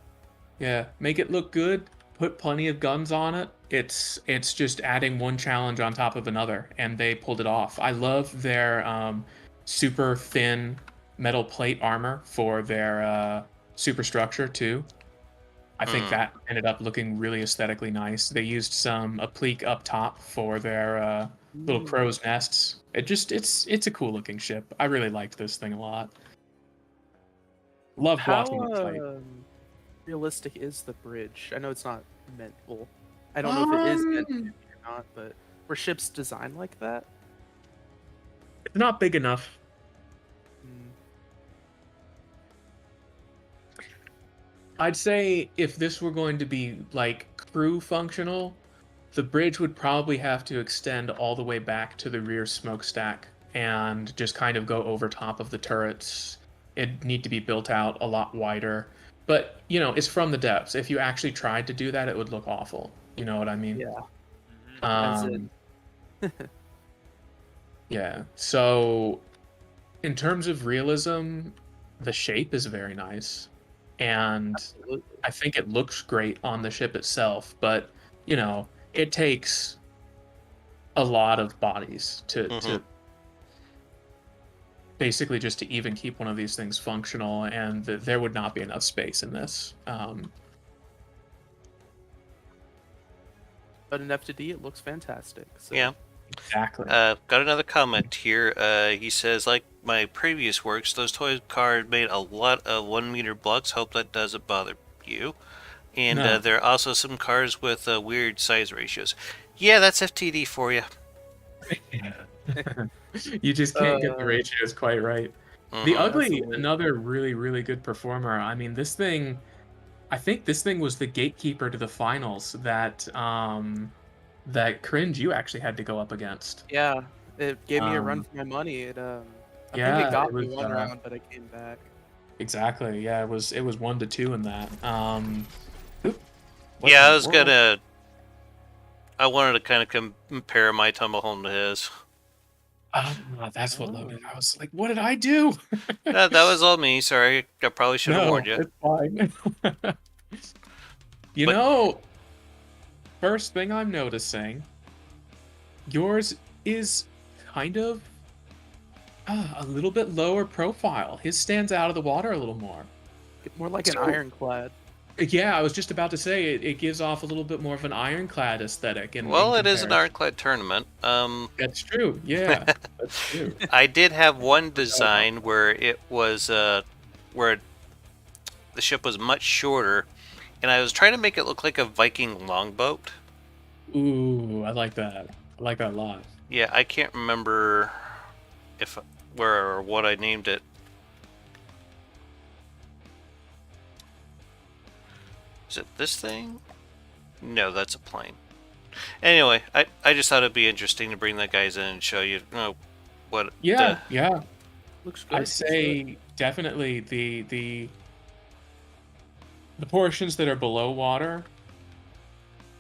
Yeah, make it look good. Put plenty of guns on it. It's just adding one challenge on top of another, and they pulled it off. I love their super thin metal plate armor for their superstructure too. I think that ended up looking really aesthetically nice. They used some applique up top for their little crow's nests. It's a cool looking ship. I really liked this thing a lot. Loved How watching it fight. realistic is the bridge? I know it's not meant. Well, I don't know if it is meant to be or not, but were ships designed like that? It's not big enough. Mm, I'd say if this were going to be like crew functional, the bridge would probably have to extend all the way back to the rear smokestack and just kind of go over top of the turrets. It'd need to be built out a lot wider. But, you know, it's from the depths. If you actually tried to do that, it would look awful. You know what I mean? yeah. Mhm. As in- Yeah. So, in terms of realism, the shape is very nice. And Absolutely. I think it looks great on the ship itself, but you know, it takes a lot of bodies to basically just to even keep one of these things functional, and there would not be enough space in this. But in FTD, it looks fantastic. So. Yeah. Exactly. Got another comment here. He says, like my previous works, those toy cars made a lot of 1 meter blocks. Hope that doesn't bother you. And No. there are also some cars with weird size ratios. Yeah, that's FTD for you. You just can't get the ratios quite right. The Ugly, Absolutely. another really, really good performer. I mean, this thing, I think this thing was the gatekeeper to the finals that that Cringe you actually had to go up against. Yeah, it gave me a run Um, for my money. I think yeah, it got it me was, one round, but I came back. Exactly. Yeah, it was 1-2 in that. Oop, what Yeah, in I the was world? gonna. I wanted to kind of compare my Tumblehome to his. That's what loaded. I was like, what did I do? That was all me. Sorry, I probably should have No, warned you. it's fine. You But- know, first thing I'm noticing, yours is kind of a little bit lower profile. His stands out of the water a little more. More like an So- ironclad. Yeah, I was just about to say it gives off a little bit more of an ironclad aesthetic. Well, in it is an comparison. Ironclad tournament. That's true. Yeah, that's true. I did have one design where it was where the ship was much shorter, and I was trying to make it look like a Viking longboat. Ooh, I like that. I like that a lot. Yeah, I can't remember if where or what I named it. Is it this thing? No, that's a plane. Anyway, I just thought it'd be interesting to bring that guys in and show you, what. Yeah, yeah. Looks good. I'd say definitely the portions that are below water,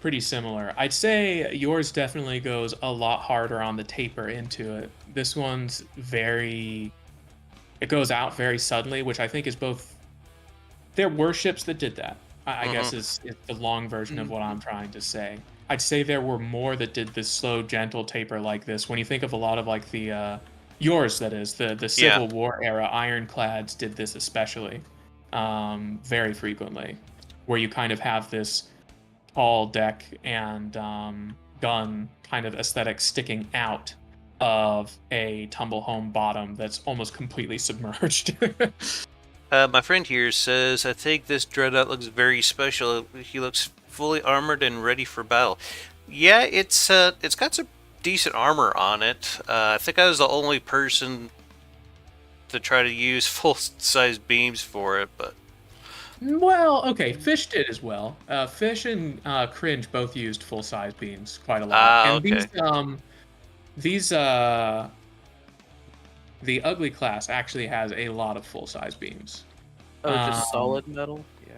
pretty similar. I'd say yours definitely goes a lot harder on the taper into it. This one's it goes out very suddenly, which I think is both. There were ships that did that. I guess is the long version of what I'm trying to say. I'd say there were more that did this slow, gentle taper like this. When you think of a lot of like the yours, that is the Civil War era ironclads did this especially very frequently, where you kind of have this tall deck and gun kind of aesthetic sticking out of a tumble home bottom that's almost completely submerged. My friend here says, I think this Dreadnought looks very special. He looks fully armored and ready for battle. Yeah, it's got some decent armor on it. I think I was the only person to try to use full-size beams for it, but... Well, okay, Fish did as well. Fish and Cringe both used full-size beams quite a lot. And okay. the ugly class actually has a lot of full-size beams. Oh, just solid metal? Yeah.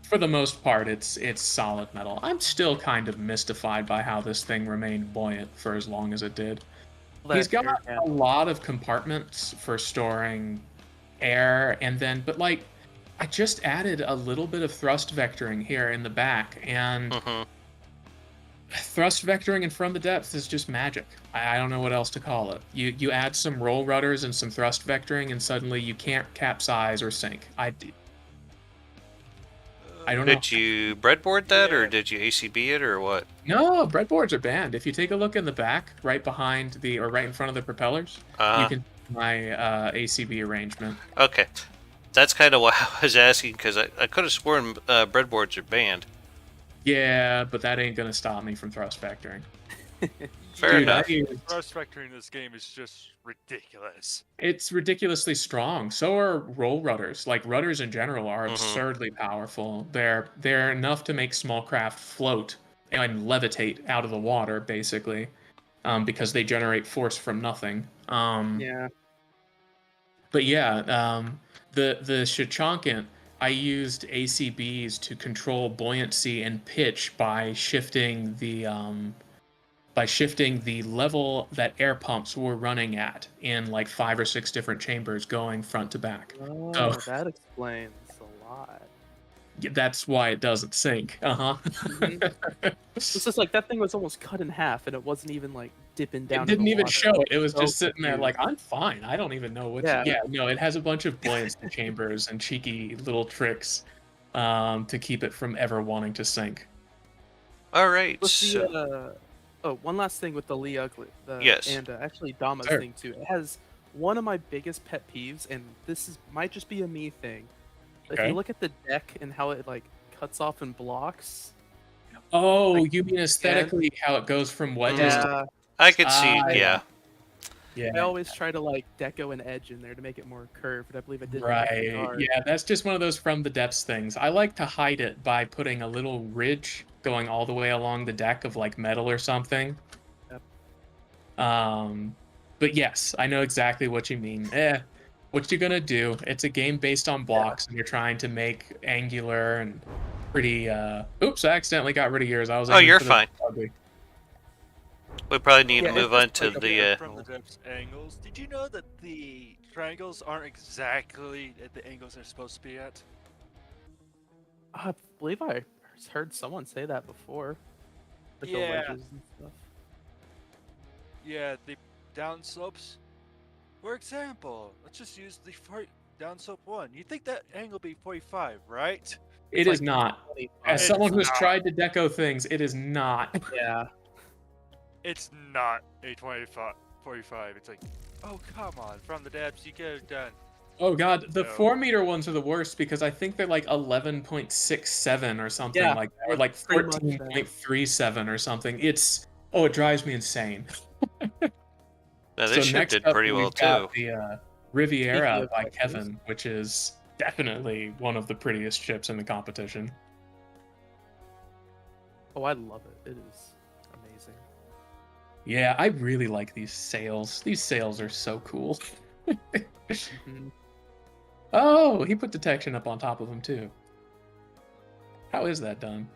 For the most part, it's solid metal. I'm still kind of mystified by how this thing remained buoyant for as long as it did. He's got a lot of compartments for storing air, but like, I just added a little bit of thrust vectoring here in the back, and thrust vectoring and from the depths is just magic. I don't know what else to call it. You add some roll rudders and some thrust vectoring, and suddenly you can't capsize or sink. I don't know. Did you breadboard that, or did you ACB it, or what? No, breadboards are banned. If you take a look in the back, right behind right in front of the propellers, you can see my ACB arrangement. Okay. That's kind of why I was asking, because I could have sworn breadboards are banned. Yeah, but that ain't gonna stop me from thrust vectoring. Fair enough. Thrust vectoring in this game is just ridiculous. It's ridiculously strong. So are roll rudders. Like, rudders in general are absurdly powerful. They're enough to make small craft float and levitate out of the water, basically, because they generate force from nothing. Yeah. But yeah, the Shichankan, I used ACBs to control buoyancy and pitch by shifting the level that air pumps were running at in like 5 or 6 different chambers going front to back. Oh, that explains a lot. That's why it doesn't sink. It's just like that thing was almost cut in half, and it wasn't even like dipping down. It didn't even water. show it. It was So just sitting there confused. like, I'm fine. I don't even know what. No, it has a bunch of buoyancy chambers and cheeky little tricks to keep it from ever wanting to sink. All right. One last thing with the Lee Ugly. Yes. And actually Dama's thing too. It has one of my biggest pet peeves, and might just be a me thing. If you look at the deck and how it like cuts off and blocks. Oh, you mean aesthetically how it goes from wedges? Yeah. I could see, Yeah. I always try to like deco an edge in there to make it more curved, but I believe I did. Right. Yeah, that's just one of those from the depths things. I like to hide it by putting a little ridge going all the way along the deck of like metal or something. Yep. But yes, I know exactly what you mean. What you gonna do? It's a game based on blocks, and you're trying to make angular and pretty. Oops! I accidentally got rid of yours. I was. Oh, you're for the fine. ugly. We probably need to move on to From the depths angles. Did you know that the triangles aren't exactly at the angles they're supposed to be at? I believe I heard someone say that before. With the Yeah. wedges and stuff. Yeah, the down slopes. For example, let's just use the down slope 1. You think that angle be 45, right? It is not. 25. As someone who's not. tried to deco things, it is not. Yeah. It's not a 45. It's like, oh, come on. From the depths, you could have done. Oh god, the No. 4-meter ones are the worst because I think they're like 11.67 or something Yeah, like that, or like pretty much that. 14.37 or something. It drives me insane. Now, this ship next did up, pretty well we've got too. the Riviera Speaking of by wedges. Kevin, which is definitely one of the prettiest ships in the competition. Oh, I love it. It is amazing. Yeah, I really like these sails. These sails are so cool. Mhm. Oh, he put detection up on top of them too. How is that done?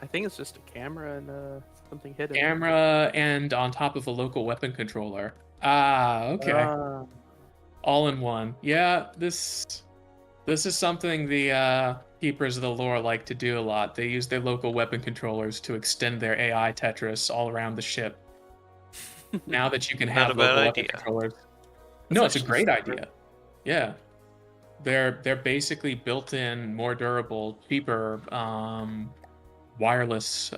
I think it's just a camera and something hidden. Camera and on top of a local weapon controller. Ah, okay. All in one. Yeah, this is something the keepers of the lore like to do a lot. They use their local weapon controllers to extend their AI Tetris all around the ship. Now that you can Not have a bad local weapon idea. controllers. No, it's a actually great smart. idea. Yeah. They're basically built-in, more durable, cheaper wireless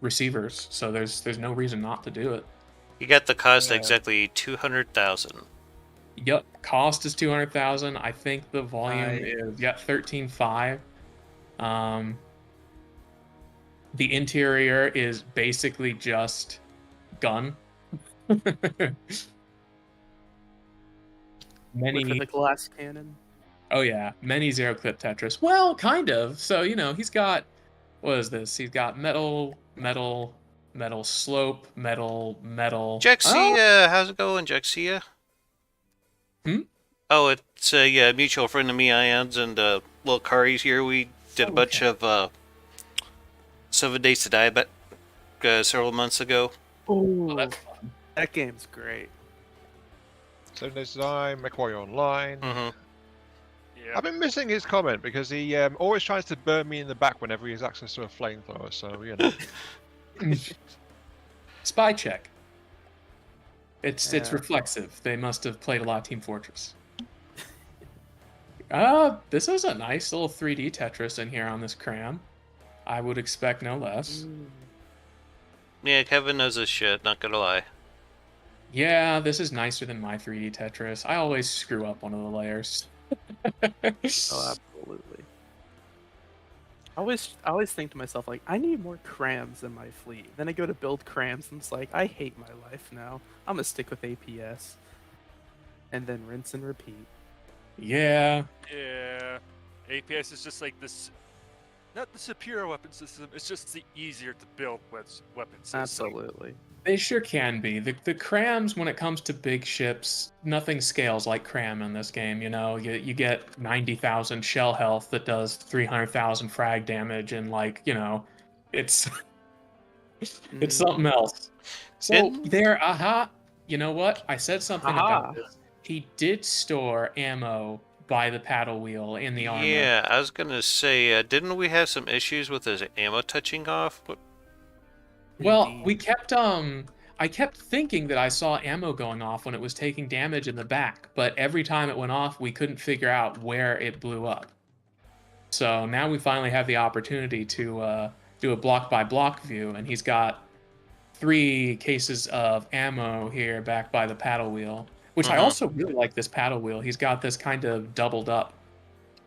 receivers. So there's no reason not to do it. You got the cost Yeah. exactly 200,000. Yep, cost is 200,000. I think the volume Nice. is 13.5. The interior is basically just gun. With Many, the glass cannon. oh yeah, many zero clip Tetris. Well, kind of. So, he's got, what is this? He's got metal, metal, metal slope, metal, metal. Oh, Jexia, how's it going, Jexia? Hmm? Oh, it's yeah, a mutual friend of me, Ions, and little Kari's here. We did a bunch okay. of 7 Days to Die back several months ago. Oh, That's fun. that game's great. 7 Days to Die, MechWarrior Online. Mm-hmm. Yeah. I've been missing his comment because he always tries to burn me in the back whenever he has access to a flamethrower. So Spy check. It's Yeah. reflexive. They must have played a lot of Team Fortress. This is a nice little 3D Tetris in here on this cram. I would expect no less. Mm. Yeah, Kevin knows his shit, not gonna lie. Yeah, this is nicer than my 3D Tetris. I always screw up one of the layers. Oh, absolutely. I always think to myself, like, I need more crams in my fleet. Then I go to build crams, and it's like, I hate my life now. I'm gonna stick with APS. And then rinse and repeat. Yeah. Yeah. APS is just like this. Not the superior weapon system. It's just the easier to build weapon system. Absolutely. They sure can be. The crams, when it comes to big ships, nothing scales like cram in this game. You get 90,000 shell health that does 300,000 frag damage, and it's it's something else. So you know what? I said something Aha. about this. He did store ammo by the paddle wheel in the armor. Yeah, I was gonna say, didn't we have some issues with his ammo touching off? Well, Indeed. we kept I kept thinking that I saw ammo going off when it was taking damage in the back, but every time it went off, we couldn't figure out where it blew up. So now we finally have the opportunity to do a block by block view, and he's got 3 cases of ammo here back by the paddle wheel, which I Mhm. also really like this paddle wheel. He's got this kind of doubled up,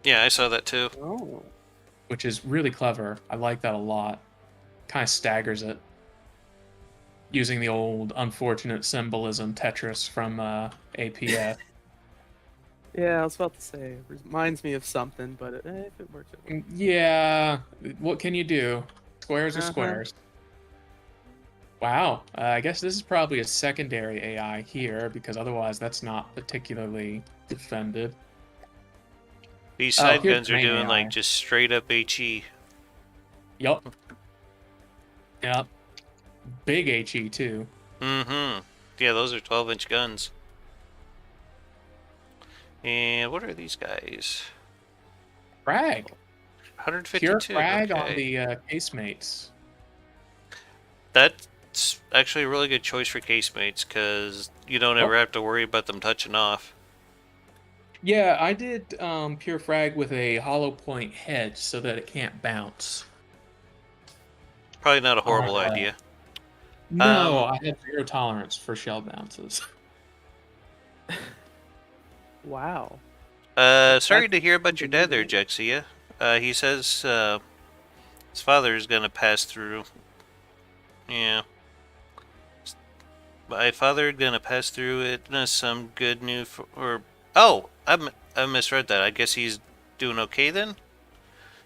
Yeah, I saw that too. Oh. which is really clever. I like that a lot. Kind of staggers it. Using the old unfortunate symbolism Tetris from APS. Yeah, I was about to say, it reminds me of something, but if it works, it works. Yeah, what can you do? Squares are Uh-huh. squares. Wow, I guess this is probably a secondary AI here, because otherwise that's not particularly defended. These side here's guns the are main doing AI. like just straight up HE. Yup. Yep. Big HE too. Mm-hmm. Yeah, those are 12-inch guns. And what are these guys? Frag. 152. Pure frag on okay. the casemates. That's actually a really good choice for casemates, because you don't ever have to worry about them touching off. Yeah, I did pure frag with a hollow point head so that it can't bounce. Probably not a horrible Alright. idea. No, I had 0 tolerance for shell bounces. Wow. Sorry to hear about your dad there, Jexia. He says his father is gonna pass through. Yeah. My father gonna pass through it. Some good news for. Oh, I misread that. I guess he's doing okay then.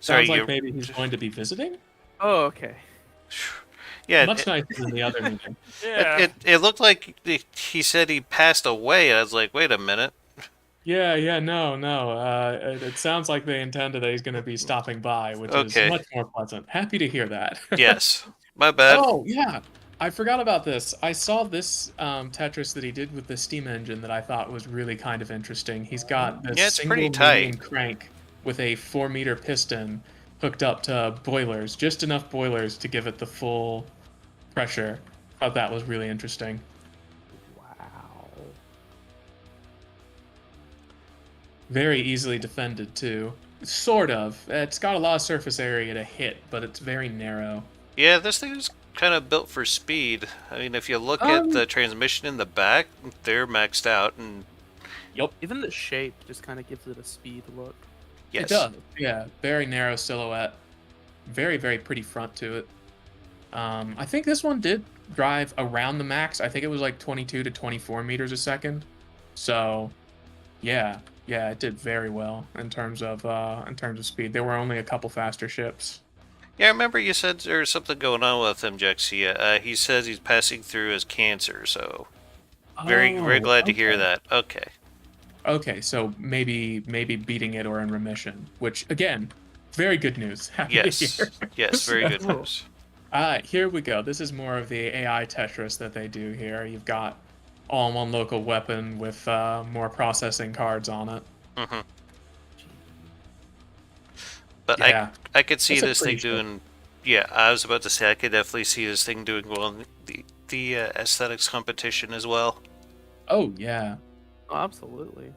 Sorry, Sounds like maybe he's going to be visiting. Oh, okay. Yeah. Much nicer than the other meeting. Yeah. It looked like he said he passed away. I was like, wait a minute. Yeah, no. It sounds like they intended that he's going to be stopping by, which Okay. is much more pleasant. Happy to hear that. Yes. My bad. Oh, yeah. I forgot about this. I saw this Tetris that he did with the steam engine that I thought was really kind of interesting. He's got this Yeah, it's single pretty tight. medium crank with a 4-meter piston hooked up to boilers, just enough boilers to give it the full pressure. Thought that was really interesting. Wow. Very easily defended too. Sort of. It's got a lot of surface area to hit, but it's very narrow. Yeah, this thing is kind of built for speed. I mean, if you look at the transmission in the back, they're maxed out, and Yep. Even the shape just kind of gives it a speed look. Yes. It does. Yeah, very narrow silhouette. Very, very pretty front to it. I think this one did drive around the max. I think it was like 22 to 24 meters a second. So, yeah, it did very well in terms of speed. There were only a couple faster ships. Yeah, I remember you said there's something going on with him, Jexia. He says he's passing through his cancer, so very, very Oh, glad to hear okay. that. Okay. Okay, so maybe beating it or in remission, which again, very good news. Happy to Yes. hear. Yes, very good Cool. news. Here we go. This is more of the AI Tetris that they do here. You've got all-in-one local weapon with more processing cards on it. Hmm. But Yeah, I could see That's a this thing pretty ship. doing. Yeah, I was about to say I could definitely see this thing doing well in the aesthetics competition as well. Oh yeah, Oh, absolutely.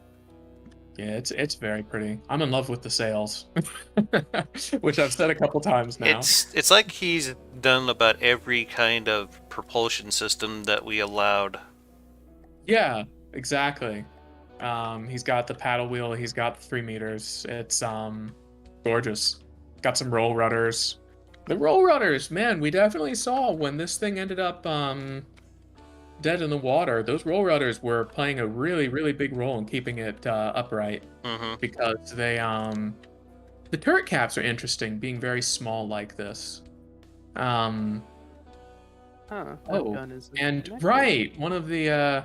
yeah. It's very pretty. I'm in love with the sails, which I've said a couple times now. It's like he's done about every kind of propulsion system that we allowed. Yeah, exactly. He's got the paddle wheel. He's got the 3 meters. It's gorgeous. Got some roll rudders. The roll rudders, man, we definitely saw when this thing ended up dead in the water. Those roll rudders were playing a really, really big role in keeping it upright Hmm. because they the turret caps are interesting, being very small like this. Um, Huh. That oh, gun is and connected. right, one of the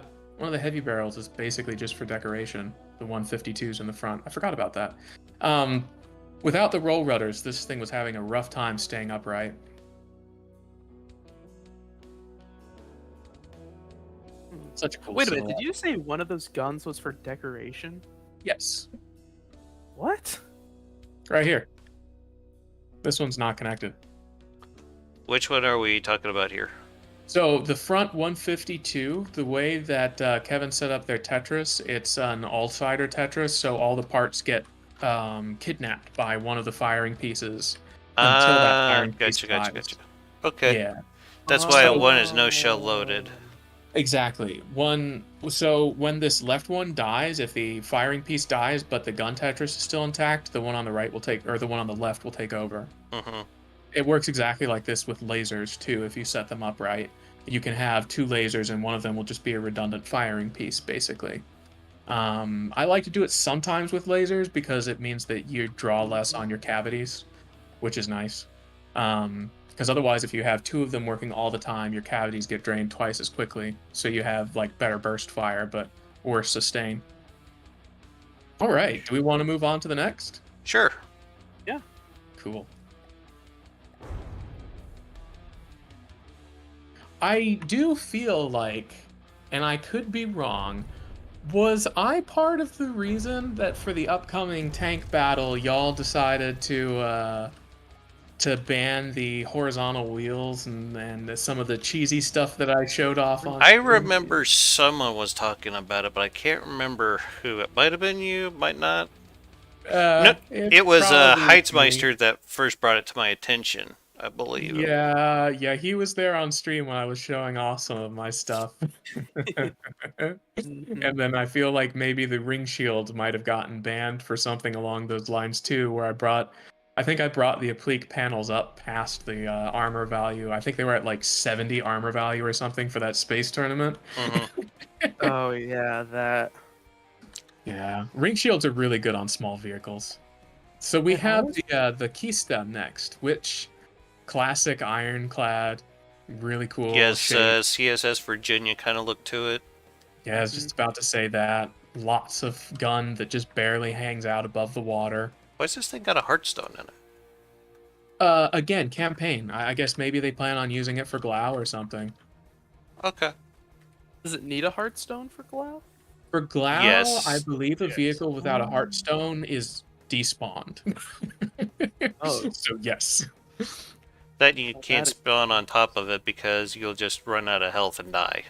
heavy barrels is basically just for decoration. The 152s in the front. I forgot about that. Without the roll rudders, this thing was having a rough time staying upright. Hmm. Such a cool Wait a minute. silhouette. Did you say one of those guns was for decoration? Yes, What? right here. This one's not connected. Which one are we talking about here? So the front 152, the way that Kevin set up their Tetris, it's an all-sider Tetris, so all the parts get kidnapped by one of the firing pieces until that firing piece Gotcha. Okay. Yeah, That's why So- one is no shell loaded. exactly. So when this left one dies, if the firing piece dies but the gun Tetris is still intact, the one on the right will take, or the one on the left will take over. Hmm. It works exactly like this with lasers too. If you set them up right, you can have 2 lasers and one of them will just be a redundant firing piece, basically. I like to do it sometimes with lasers because it means that you draw less on your cavities, which is nice. Because otherwise, if you have 2 of them working all the time, your cavities get drained twice as quickly. So you have like better burst fire, but worse sustain. All right, do we want to move on to the next? Sure. Cool. I do feel like, and I could be wrong, was I part of the reason that for the upcoming tank battle, y'all decided to ban the horizontal wheels and some of the cheesy stuff that I showed off on? I stream? remember someone was talking about it, but I can't remember who. It might have been you, might not. No, It's it was probably me. Heitzmeister that first brought it to my attention, I believe. Yeah, he was there on stream when I was showing off some of my stuff. Mhm. And then I feel like maybe the ring shield might have gotten banned for something along those lines too, where I think I brought the applique panels up past the armor value. I think they were at like 70 armor value or something for that space tournament. Hmm. Oh yeah, that. Yeah, ring shields are really good on small vehicles. So we Yeah, have how the Kista next, which classic ironclad, really cool Yes, shape. CSS Virginia kind of look to it. Yeah, I was just about to say that. Lots of gun that just barely hangs out above the water. Why's this thing got a Hearthstone in it? Again, campaign. I guess maybe they plan on using it for Glau or something. Okay. Does it need a Hearthstone for Glau? For Glau, Yes. I believe a Yes. vehicle without a Heartstone is despawned. Oh. So yes. That you Well, can't that- spawn on top of it because you'll just run out of health and die.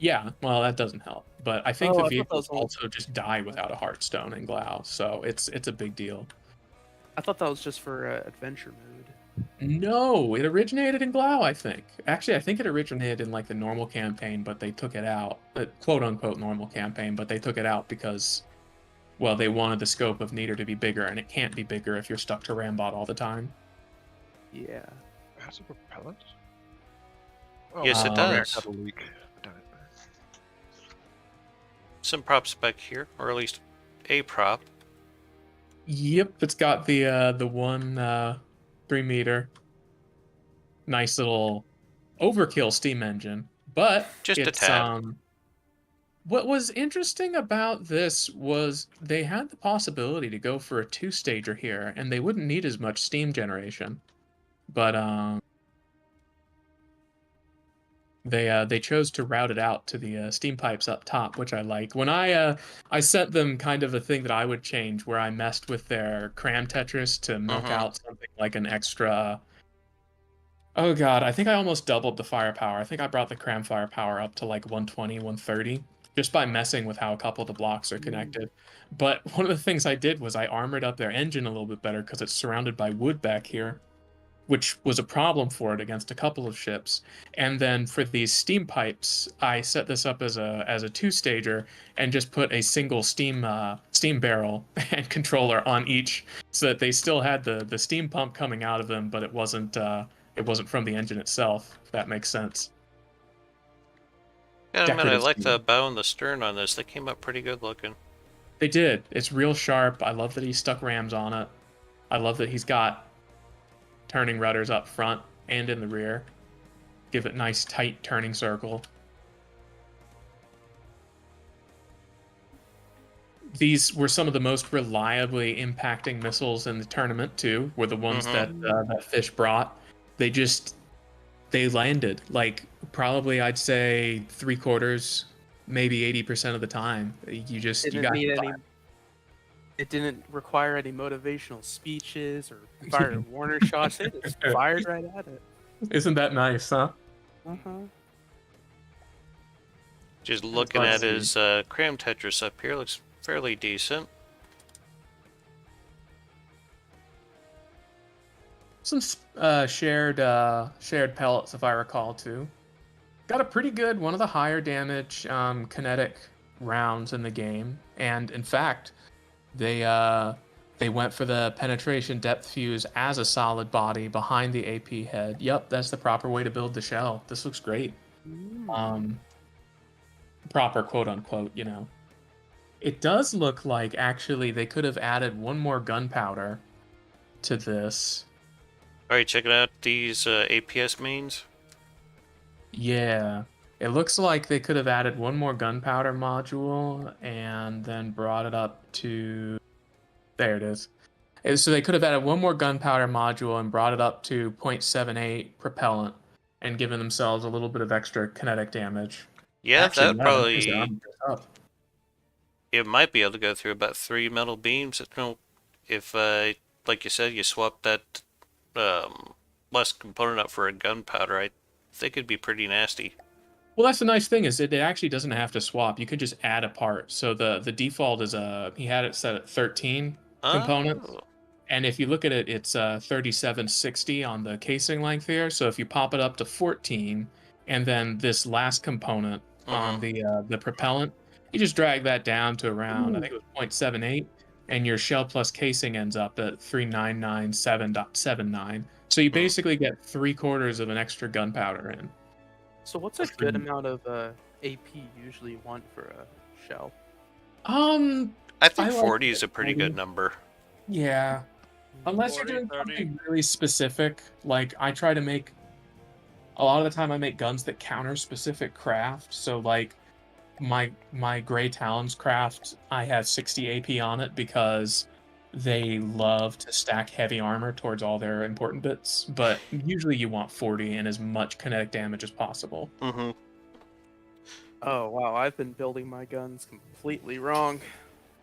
Yeah, well, that doesn't help. But I think Oh, I the thought that vehicles was all- also just die without a Heartstone in Glau, so it's a big deal. I thought that was just for adventure mode. No, it originated in Glau, I think. Actually, I think it originated in like the normal campaign, but they took it out. The quote unquote normal campaign, but they took it out because, well, they wanted the scope of Neater to be bigger, and it can't be bigger if you're stuck to Rambot all the time. Yeah. Has a propellant? Oh, Yes, it sorry, I does. had a leak. Damn it. Some props back here, or at least a prop. Yep, it's got the one 3 meter, nice little overkill steam engine, but Just a it's tad. What was interesting about this was they had the possibility to go for a two-stager here, and they wouldn't need as much steam generation. But they chose to route it out to the steam pipes up top, which I like. When I sent them kind of a thing that I would change, where I messed with their cram Tetris to milk out something like an extra. Oh god, I think I almost doubled the firepower. I think I brought the cram firepower up to like 120, 130, just by messing with how a couple of the blocks are connected. But one of the things I did was I armored up their engine a little bit better because it's surrounded by wood back here, which was a problem for it against a couple of ships. And then for these steam pipes, I set this up as a two-stager and just put a single steam barrel and controller on each, so that they still had the steam pump coming out of them, but it wasn't from the engine itself. If that makes sense. Yeah, I mean, I Decorative like the steam. bow and the stern on this. They came up pretty good looking. They did. It's real sharp. I love that he stuck rams on it. I love that he's got turning rudders up front and in the rear. Give it nice tight turning circle. These were some of the most reliably impacting missiles in the tournament too. Were the ones that that Fish brought. They landed like probably I'd say 3/4, maybe 80% of the time. You Didn't got need to any. It didn't require any motivational speeches or fired warner shots. They just fired right at it. Isn't that nice, huh? Just looking fun to at see. his cram Tetris up here, looks fairly decent. Some shared pellets, if I recall, too. Got a pretty good, one of the higher damage kinetic rounds in the game, and in fact, they went for the penetration depth fuse as a solid body behind the AP head. Yep, that's the proper way to build the shell. This looks great. Proper quote unquote, you know. It does look like actually they could have added one more gunpowder to this. Alright, checking out these APS mains. Yeah. It looks like they could have added one more gunpowder module and then brought it up to... There it is. So they could have added one more gunpowder module and brought it up to 0.78 propellant and given themselves a little bit of extra kinetic damage. Yeah, Actually, that probably... there's armor up. It might be able to go through about 3 metal beams. If, like you said, you swap that less component up for a gunpowder, I think it'd be pretty nasty. Well, that's the nice thing is it actually doesn't have to swap. You could just add a part. So the default is he had it set at 13 components. Oh. And if you look at it, it's 3760 on the casing length here. So if you pop it up to 14, and then this last component on the propellant, you just drag that down to around, I think it was 0.78, and your shell plus casing ends up at 3997.79. So you basically get 3/4 of an extra gunpowder in. So what's a good amount of AP usually want for a shell? I think I like 40 is a pretty 40. good number. Yeah. Unless 40, you're doing 30. something really specific, like I try to make, a lot of the time I make guns that counter specific craft. So like my Gray Talons craft, I have 60 AP on it because they love to stack heavy armor towards all their important bits. But usually you want 40 and as much kinetic damage as possible. Oh wow, I've been building my guns completely wrong.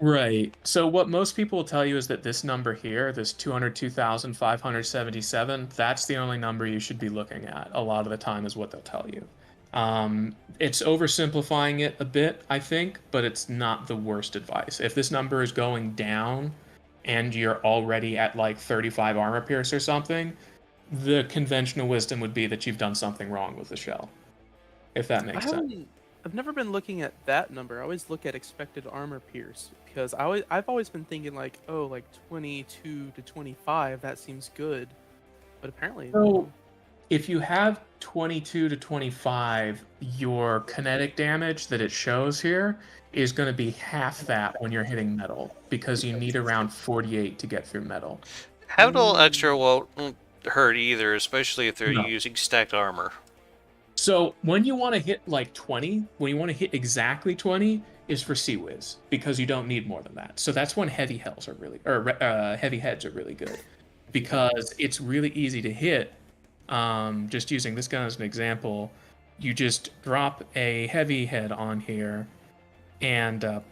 Right. So what most people will tell you is that this number here, this 202,577, that's the only number you should be looking at. A lot of the time is what they'll tell you. It's oversimplifying it a bit, I think, but it's not the worst advice. If this number is going down and you're already at like 35 armor pierce or something, the conventional wisdom would be that you've done something wrong with the shell, if that I makes sense. I've never been looking at that number. I always look at expected armor pierce because I've always been thinking like, oh, like 22 to 25. That seems good, but apparently, So if you have 22 to 25, your kinetic damage that it shows here is going to be half that when you're hitting metal, because you need around 48 to get through metal. Habitable extra won't hurt either, especially if they're No. using stacked armor. So when you want to hit like 20, when you want to hit exactly 20, is for Sea Whiz, because you don't need more than that. So that's when heavy heads are really good, because it's really easy to hit. Just using this gun as an example, you just drop a heavy head on here, and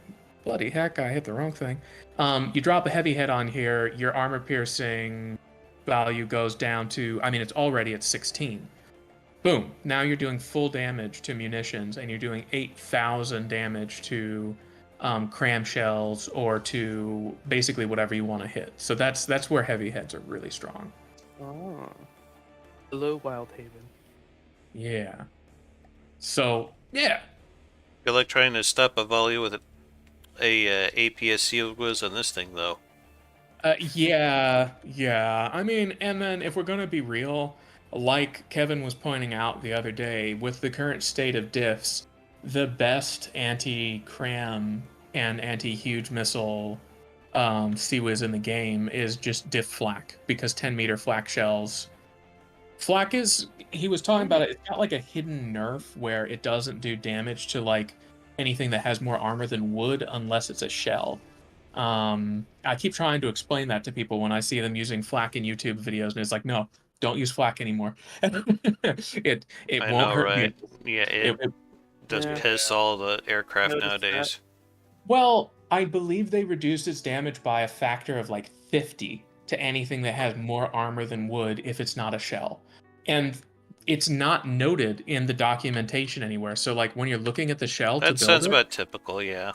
bloody heck, I hit the wrong thing. You drop a heavy head on here, your armor piercing value goes down to, I mean, it's already at 16. Boom. Now you're doing full damage to munitions, and you're doing 8,000 damage to cram shells, or to basically whatever you want to hit. So that's where heavy heads are really strong. oh, hello, Wildhaven. Yeah. So yeah. Good luck trying to stop a volley with a APS sealed whiz on this thing, though. Yeah. I mean, and then if we're gonna be real, like Kevin was pointing out the other day, with the current state of diffs, the best anti-cram and anti-huge missile CWIS in the game is just diff flak, because 10-meter flak shells. Flak is, he was talking about it, it's got like a hidden nerf where it doesn't do damage to like anything that has more armor than wood unless it's a shell. I keep trying to explain that to people when I see them using flak in YouTube videos, and it's like, no, don't use flak anymore. it I won't know, hurt right? me. Yeah, it does Yeah. piss all the aircraft Noticed nowadays. Well, I believe they reduced its damage by a factor of like 50 to anything that has more armor than wood if it's not a shell. And it's not noted in the documentation anywhere. So like when you're looking at the shell to That build sounds it, about typical, yeah.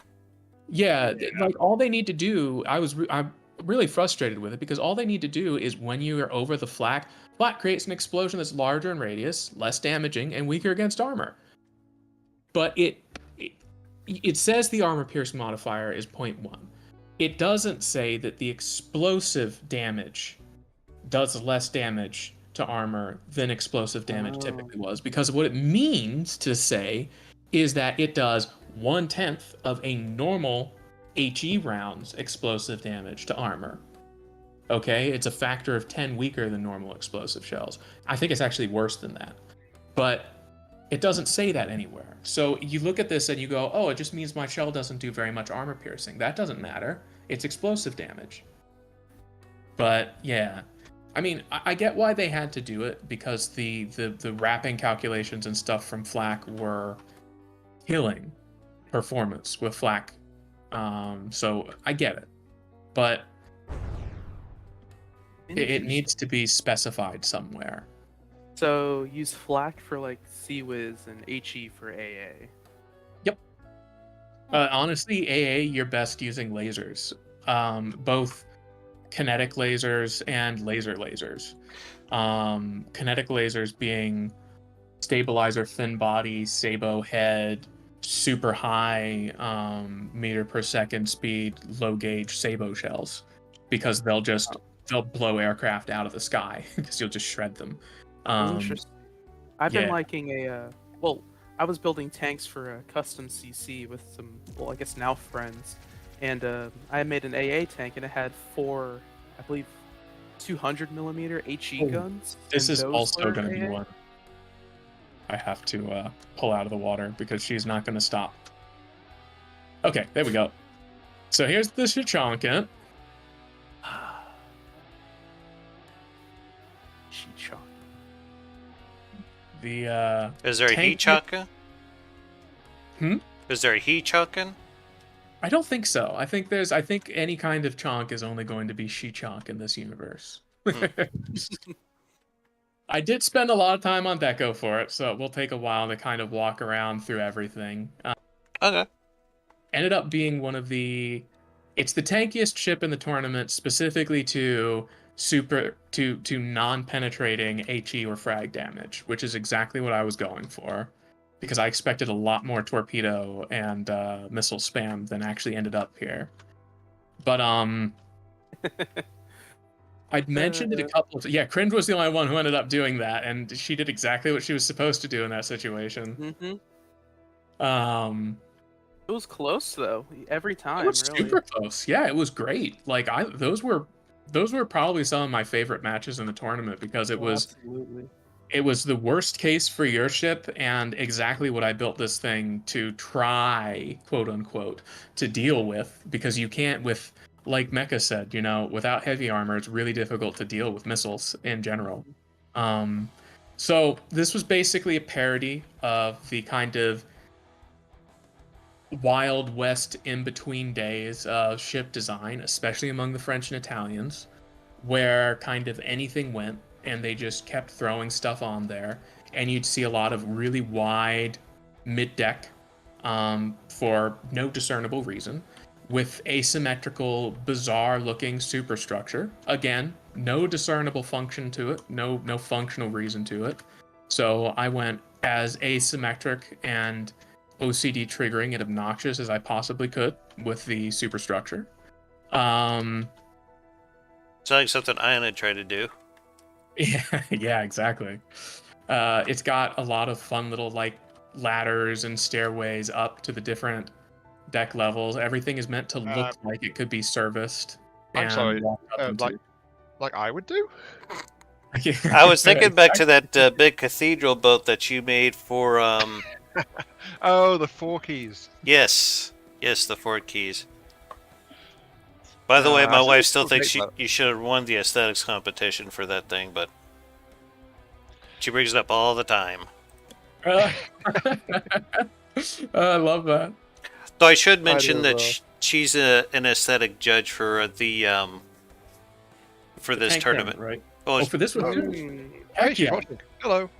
yeah, like all they need to do, I'm really frustrated with it, because all they need to do is when you are over the flak, flak creates an explosion that's larger in radius, less damaging, and weaker against armor. But it says the armor pierce modifier is 0.1. It doesn't say that the explosive damage does less damage to armor than explosive damage Oh. typically was, because what it means to say is that it does 1/10 of a normal HE round's explosive damage to armor. Okay, it's a factor of 10 weaker than normal explosive shells. I think it's actually worse than that. But it doesn't say that anywhere. So you look at this and you go, oh, it just means my shell doesn't do very much armor piercing. That doesn't matter. It's explosive damage. But yeah, I mean, I get why they had to do it, because the wrapping calculations and stuff from Flak were killing performance with Flak. So I get it. But it needs to be specified somewhere. So use flak for like CWIS and HE for AA. Honestly, AA, you're best using lasers. Both kinetic lasers and lasers. Kinetic lasers being stabilizer thin body, sabot head, super high meter per second speed, low gauge sabot shells, because they'll blow aircraft out of the sky because you'll just shred them. That's interesting. I've been yeah. liking well, I was building tanks for a custom CC with some, well, I guess now friends, and I made an AA tank, and it had 4, I believe, 200 millimeter HE guns. This and is those also were going to be AA. one I have to pull out of the water, because she's not going to stop. Okay, there we go. So here's the Shichanka. She-chon. The Is there a tank- heat chaka? Hmm? Is there a heat chucking? I don't think so. I think any kind of chonk is only going to be Shichank in this universe. I did spend a lot of time on Deco for it, so it will take a while to kind of walk around through everything. Okay. Ended up being it's the tankiest ship in the tournament, specifically to to non-penetrating HE or frag damage, which is exactly what I was going for, because I expected a lot more torpedo and missile spam than actually ended up here. But I'd mentioned it a couple of yeah, Cringe was the only one who ended up doing that, and she did exactly what she was supposed to do in that situation. It was close though, every time. It was really. super close. Yeah, it was great. Like those were probably some of my favorite matches in the tournament because it was Absolutely. it was the worst case for your ship and exactly what I built this thing to try, quote unquote, to deal with, because you can't with, like Mecha said, you know, without heavy armor, it's really difficult to deal with missiles in general. So this was basically a parody of the kind of Wild West in between days of ship design, especially among the French and Italians, where kind of anything went and they just kept throwing stuff on there. And you'd see a lot of really wide mid-deck for no discernible reason, with asymmetrical, bizarre-looking superstructure. Again, no discernible function to it, no functional reason to it. So I went as asymmetric and OCD triggering and obnoxious as I possibly could with the superstructure. Sounds like something I would try to do. Yeah, exactly. It's got a lot of fun little like ladders and stairways up to the different deck levels. Everything is meant to look like it could be serviced. I'm sorry, like I would do? I was thinking back to that big cathedral boat that you made for Oh, the 4 keys. Yes, the 4 keys. By the way, my wife still thinks you should have won the aesthetics competition for that thing, but she brings it up all the time. I love that. Though I should mention that she's an aesthetic judge for the for this tournament, right? Oh, for this one too. Hey, she's watching. Hello.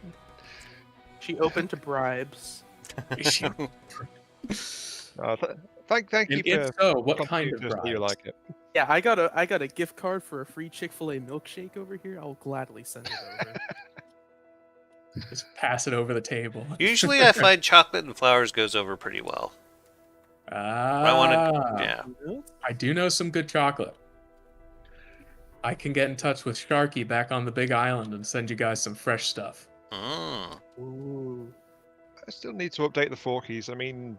She opened to bribes. Thank you. If so, what kind of do bribes? you like it? Yeah, I got a gift card for a free Chick-fil-A milkshake over here. I'll gladly send it over. Just pass it over the table. Usually, I find chocolate and flowers goes over pretty well. Yeah. I do know some good chocolate. I can get in touch with Sharky back on the Big Island and send you guys some fresh stuff. Ooh. I still need to update the 4 keys. I mean,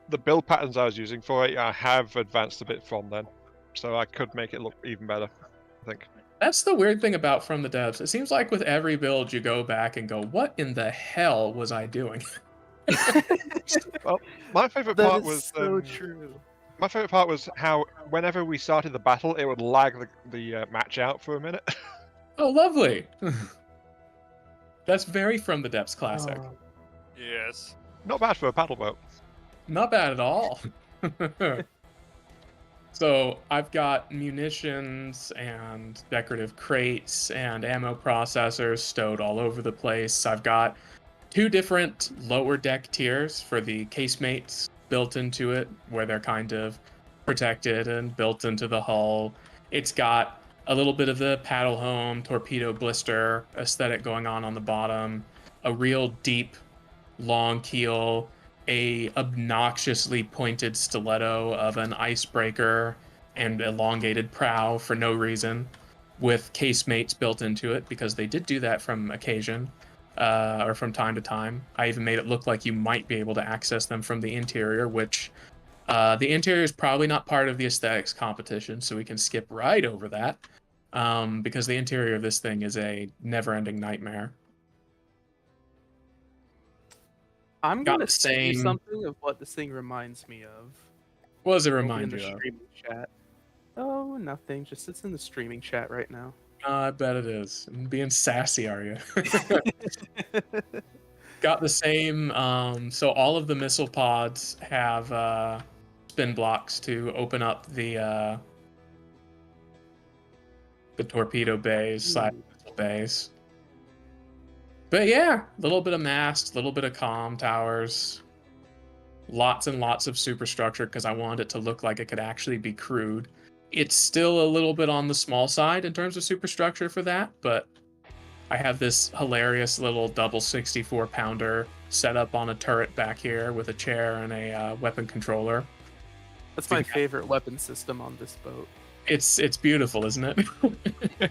the build patterns I was using for it, I have advanced a bit from then, so I could make it look even better, I think. That's the weird thing about From the Devs. It seems like with every build you go back and go, what in the hell was I doing? Well, my favorite part was so true. My favorite part was how whenever we started the battle, it would lag the match out for a minute. Oh, lovely. That's very From the Depths classic. Yes. Not bad for a paddle boat. Not bad at all. So I've got munitions and decorative crates and ammo processors stowed all over the place. I've got 2 different lower deck tiers for the casemates built into it, where they're kind of protected and built into the hull. It's got a little bit of the paddle home, torpedo blister aesthetic going on the bottom, a real deep, long keel, a obnoxiously pointed stiletto of an icebreaker, and elongated prow for no reason, with casemates built into it, because they did do that from occasion, or from time to time. I even made it look like you might be able to access them from the interior, which the interior is probably not part of the aesthetics competition, so we can skip right over that, because the interior of this thing is a never-ending nightmare. I'm gonna say something of what this thing reminds me of. What does it remind you of? Streaming chat. Oh, nothing. Just sits in the streaming chat right now. I bet it is. Being sassy, are you? Got the same. So all of the missile pods have spin blocks to open up the torpedo bays, side missile bays. But yeah, a little bit of mast, a little bit of comm towers, lots and lots of superstructure, because I wanted it to look like it could actually be crewed. It's still a little bit on the small side in terms of superstructure for that, but I have this hilarious little double 64-pounder set up on a turret back here with a chair and a weapon controller. That's my favorite weapon system on this boat. It's beautiful, isn't it?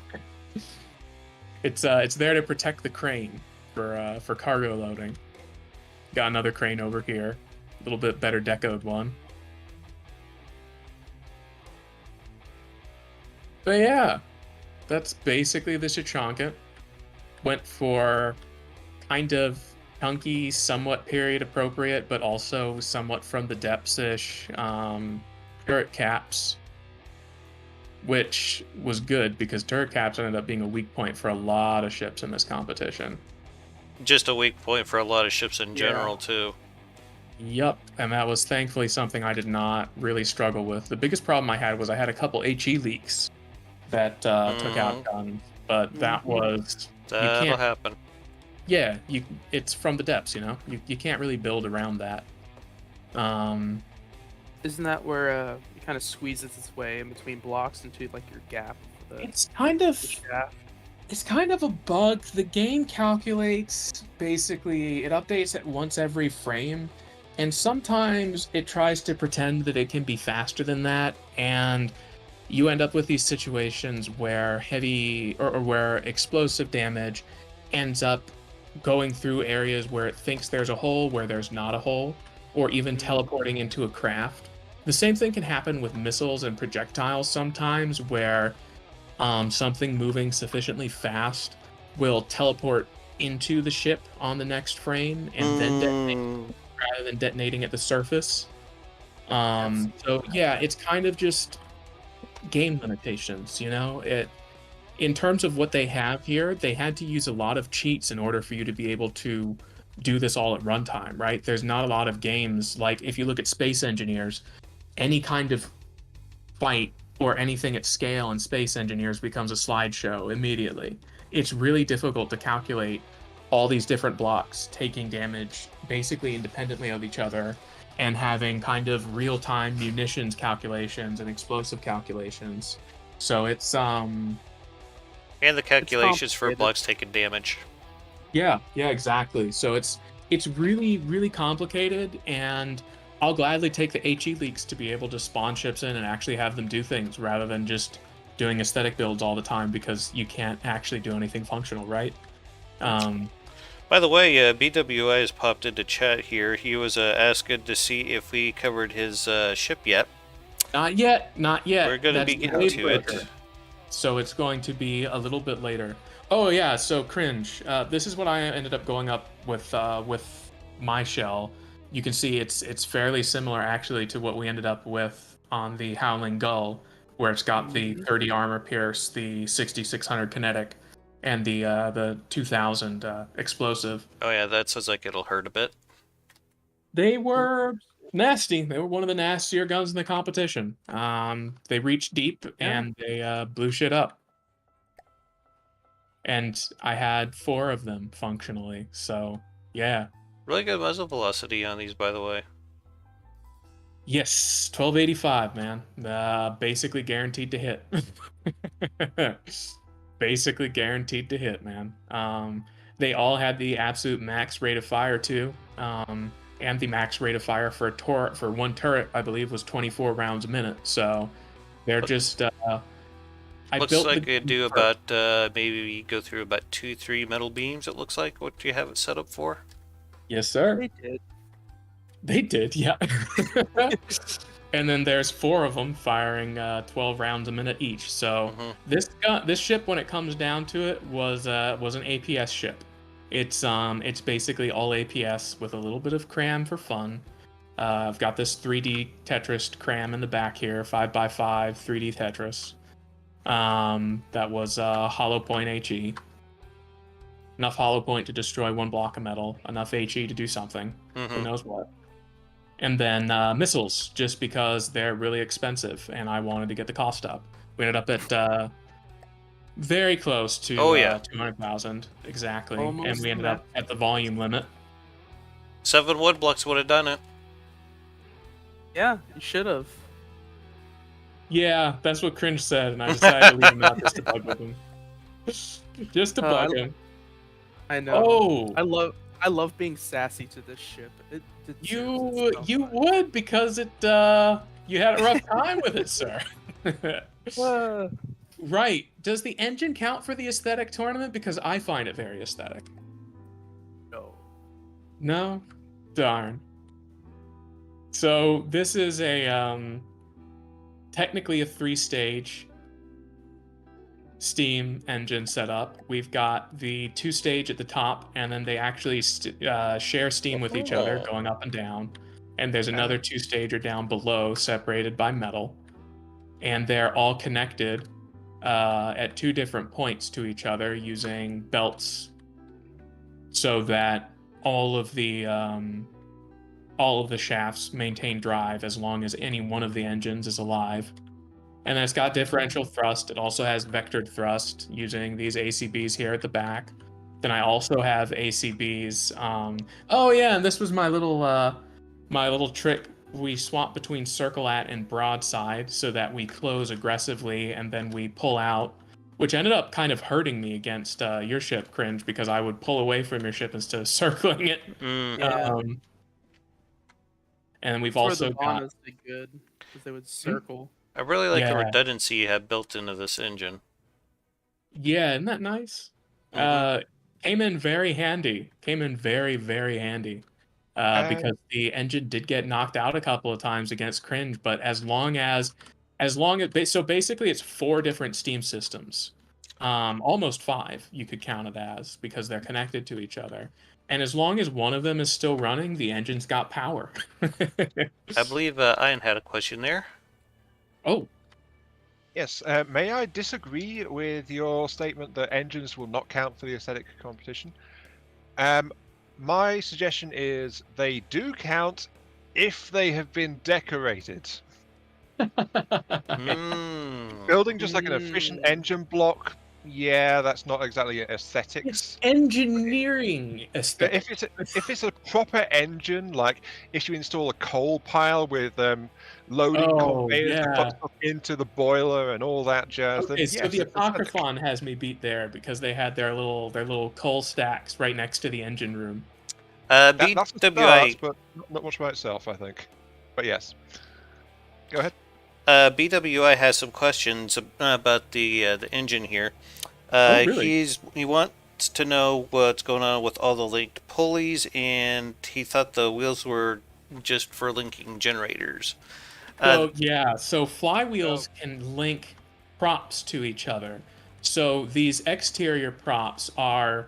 It's there to protect the crane for cargo loading. Got another crane over here, a little bit better decoed one. But yeah, that's basically the Chichanka. Went for kind of chunky, somewhat period appropriate, but also somewhat from the depths-ish turret caps, which was good because turret caps ended up being a weak point for a lot of ships in this competition. Just a weak point for a lot of ships in general, too. Yup, and that was thankfully something I did not really struggle with. The biggest problem I had was I had a couple HE leaks that took out guns, but that was... That'll happen. Yeah, it's from the depths, you know? You can't really build around that. Isn't that where it kind of squeezes its way in between blocks into like your gap? It's kind of a bug. The game calculates, basically, it updates it once every frame, and sometimes it tries to pretend that it can be faster than that, and you end up with these situations where heavy or where explosive damage ends up going through areas where it thinks there's a hole where there's not a hole, or even teleporting into a craft. The same thing can happen with missiles and projectiles sometimes, where something moving sufficiently fast will teleport into the ship on the next frame and then detonate rather than detonating at the surface. So yeah, it's kind of just game limitations, you know? In terms of what they have here, they had to use a lot of cheats in order for you to be able to do this all at runtime, right? There's not a lot of games, like if you look at Space Engineers, any kind of fight or anything at scale in Space Engineers becomes a slideshow immediately. It's really difficult to calculate all these different blocks taking damage basically independently of each other and having kind of real-time munitions calculations and explosive calculations. So it's and the calculations for blocks taking damage. Yeah, exactly. So it's really, really complicated, and I'll gladly take the HE leaks to be able to spawn ships in and actually have them do things rather than just doing aesthetic builds all the time because you can't actually do anything functional, right? By the way, BWI has popped into chat here. He was asking to see if we covered his ship yet. Not yet. We're going to be getting to it. So it's going to be a little bit later. Oh yeah, so cringe. This is what I ended up going up with my shell. You can see it's fairly similar actually to what we ended up with on the Howling Gull, where it's got the 30 armor pierce, the 6600 kinetic, and the 2000 explosive. Oh yeah, that sounds like it'll hurt a bit. They were nasty. They were one of the nastier guns in the competition. They reached deep and they blew shit up. And I had 4 of them functionally, so yeah. Really good muzzle velocity on these, by the way. Yes, 1285, man. Basically guaranteed to hit. Basically guaranteed to hit, man. They all had the absolute max rate of fire too, and the max rate of fire for one turret, I believe, was 24 rounds a minute. So they're just. Looks like they do about maybe go through about 2-3 metal beams. It looks like what you have it set up for. Yes, sir. They did, yeah. And then there's 4 of them firing 12 rounds a minute each. So this ship, when it comes down to it, was an APS ship. It's basically all APS with a little bit of cram for fun. I've got this 3D Tetris cram in the back here, 5x5 3D Tetris. That was hollow point HE. Enough hollow point to destroy 1 block of metal. Enough HE to do something. Who knows what. And then missiles, just because they're really expensive, and I wanted to get the cost up. We ended up at very close to 200,000 exactly, almost, and we ended up at the volume limit. 7 wood blocks would have done it. Yeah, you should have. Yeah, that's what Cringe said, and I decided to leave him out just to bug with him. Just to bug him. I know. Oh, I love being sassy to this ship. It deserves you it so you much. would because it you had a rough time with it, sir. Right. Does the engine count for the aesthetic tournament? Because I find it very aesthetic. No. No? Darn. So this is a technically a 3-stage Steam engine setup. We've got the 2-stage at the top, and then they actually share steam with each other, Oh. going up and down. And there's another 2-stager down below, separated by metal. And they're all connected at 2 different points to each other using belts, so that all of the shafts maintain drive as long as any one of the engines is alive. And then it's got differential thrust. It also has vectored thrust using these ACBs here at the back. Then I also have ACBs. Oh yeah, and this was my little trick. We swap between circle at and broadside so that we close aggressively and then we pull out, which ended up kind of hurting me against your ship, Cringe, because I would pull away from your ship instead of circling it. Yeah. And we've That's where also the got Vanas did good, because they would circle. I really like the Yeah. redundancy you have built into this engine. Yeah, isn't that nice? Mhm. Came in very handy. Came in very, very handy. Because the engine did get knocked out a couple of times against Cringe, but so basically it's 4 different Steam systems. Almost 5 you could count it as, because they're connected to each other. And as long as one of them is still running, the engine's got power. I believe Ian had a question there. Oh, Yes, may I disagree with your statement that engines will not count for the aesthetic competition? My suggestion is they do count if they have been decorated. Building just like an efficient engine block, yeah, that's not exactly aesthetics. it's engineering But aesthetic. if it's a proper engine, like if you install a coal pile with loading conveyors to put stuff into the boiler and all that jazz, Okay, then so yes, the it's aesthetic. Apocryphon has me beat there because they had their little coal stacks right next to the engine room. That's a start, BWI but not much by itself, I think. But yes, go ahead. BWI has some questions about the engine here. Oh, really? He wants to know what's going on with all the linked pulleys, and he thought the wheels were just for linking generators. So yeah, so flywheels can link props to each other. So these exterior props are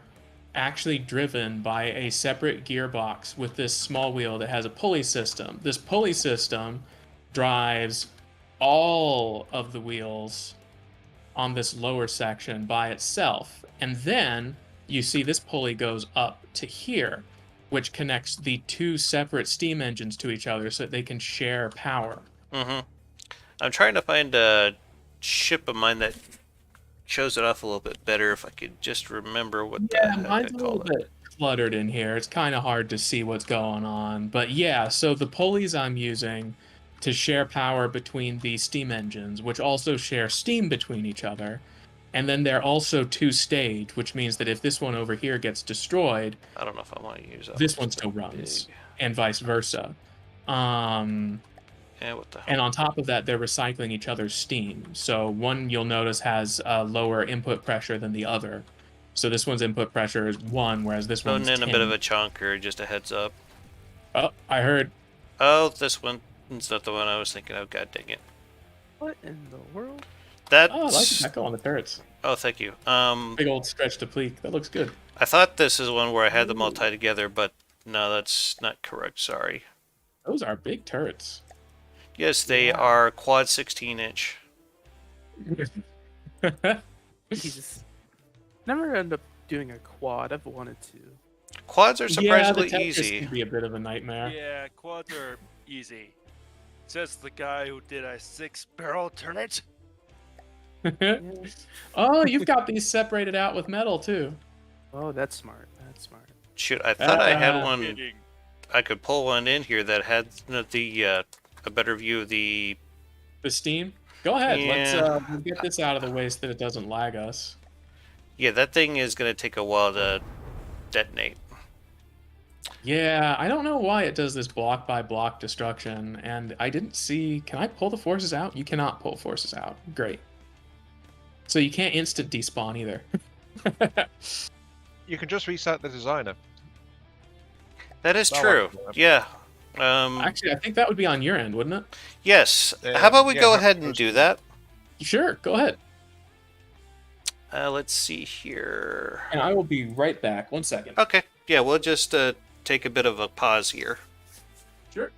actually driven by a separate gearbox with this small wheel that has a pulley system. This pulley system drives all of the wheels on this lower section by itself. And then you see this pulley goes up to here, which connects the 2 separate steam engines to each other so that they can share power. I'm trying to find a ship of mine that shows it off a little bit better if I could just remember what the heck Mine's I a call little it. bit cluttered in here. It's kind of hard to see what's going on. But yeah, so the pulleys I'm using to share power between the steam engines, which also share steam between each other. And then they're also 2-stage, which means that if this one over here gets destroyed, I don't know if I want to use that. this one still runs, and vice versa. Yeah, what the hell? And on top of that, they're recycling each other's steam. So one you'll notice has a lower input pressure than the other. So this one's input pressure is 1, whereas this one's Loading in 10. a bit of a chonker, just a heads up. Oh, I heard. Oh, this one. It's not the one I was thinking of. God dang it. What in the world? That's... Oh, I like the echo on the turrets. Oh, thank you. Big old stretch to pleek. That looks good. I thought this is one where I had them all tied together, but no, that's not correct. Sorry. Those are big turrets. Yes, they are quad 16-inch. Jesus. Never end up doing a quad. I've wanted to. Quads are surprisingly the Tetris easy. can be a bit of a nightmare. Yeah, quads are easy. Says the guy who did a 6-barrel turret. Oh, you've got these separated out with metal too. Oh, that's smart. That's smart. Shoot, I thought I had one. Kidding. I could pull one in here that had the a better view of the The steam. Go ahead. Yeah. Let's get this out of the way so that it doesn't lag us. Yeah, that thing is going to take a while to detonate. Yeah, I don't know why it does this block by block destruction, and I didn't see. Can I pull the forces out? You cannot pull forces out. Great. So you can't instant despawn either. You can just reset the designer. That is That true. works, Yeah. Actually, I think that would be on your end, wouldn't it? Yes. How about we yeah, go that ahead and goes- do that? Sure, go ahead. Let's see here. And I will be right back. 1 second. Okay. Yeah, we'll just take a bit of a pause here. Sure.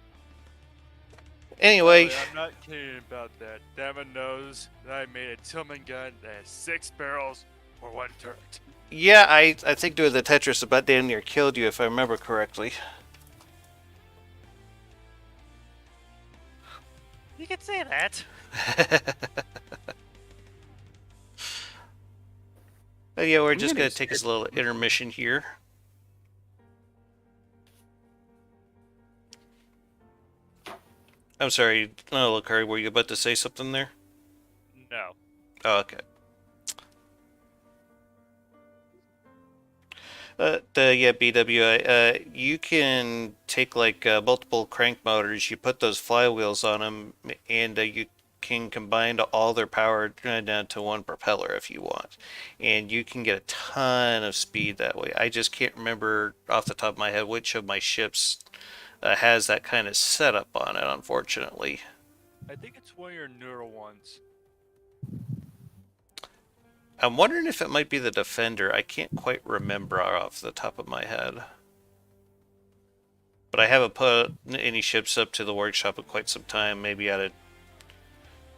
Anyway, I'm not kidding about that. Damon knows that I made a Tillman gun that has 6 barrels for 1 turret. yeah, I think doing the Tetris about damn near killed you, if I remember correctly. You can say that. Yeah, we're just I'm going gonna to take us skip- a little intermission here. I'm sorry. Oh, look, Harry, were you about to say something there? No. Oh, okay. Yeah, BW, you can take like multiple crank motors, you put those flywheels on them, and you can combine all their power down to one propeller if you want. And you can get a ton of speed that way. I just can't remember off the top of my head which of my ships has that kind of setup on it, unfortunately. I think it's one of your newer ones. I'm wondering if it might be the Defender. I can't quite remember off the top of my head. But I haven't put any ships up to the workshop in quite some time. Maybe I ought to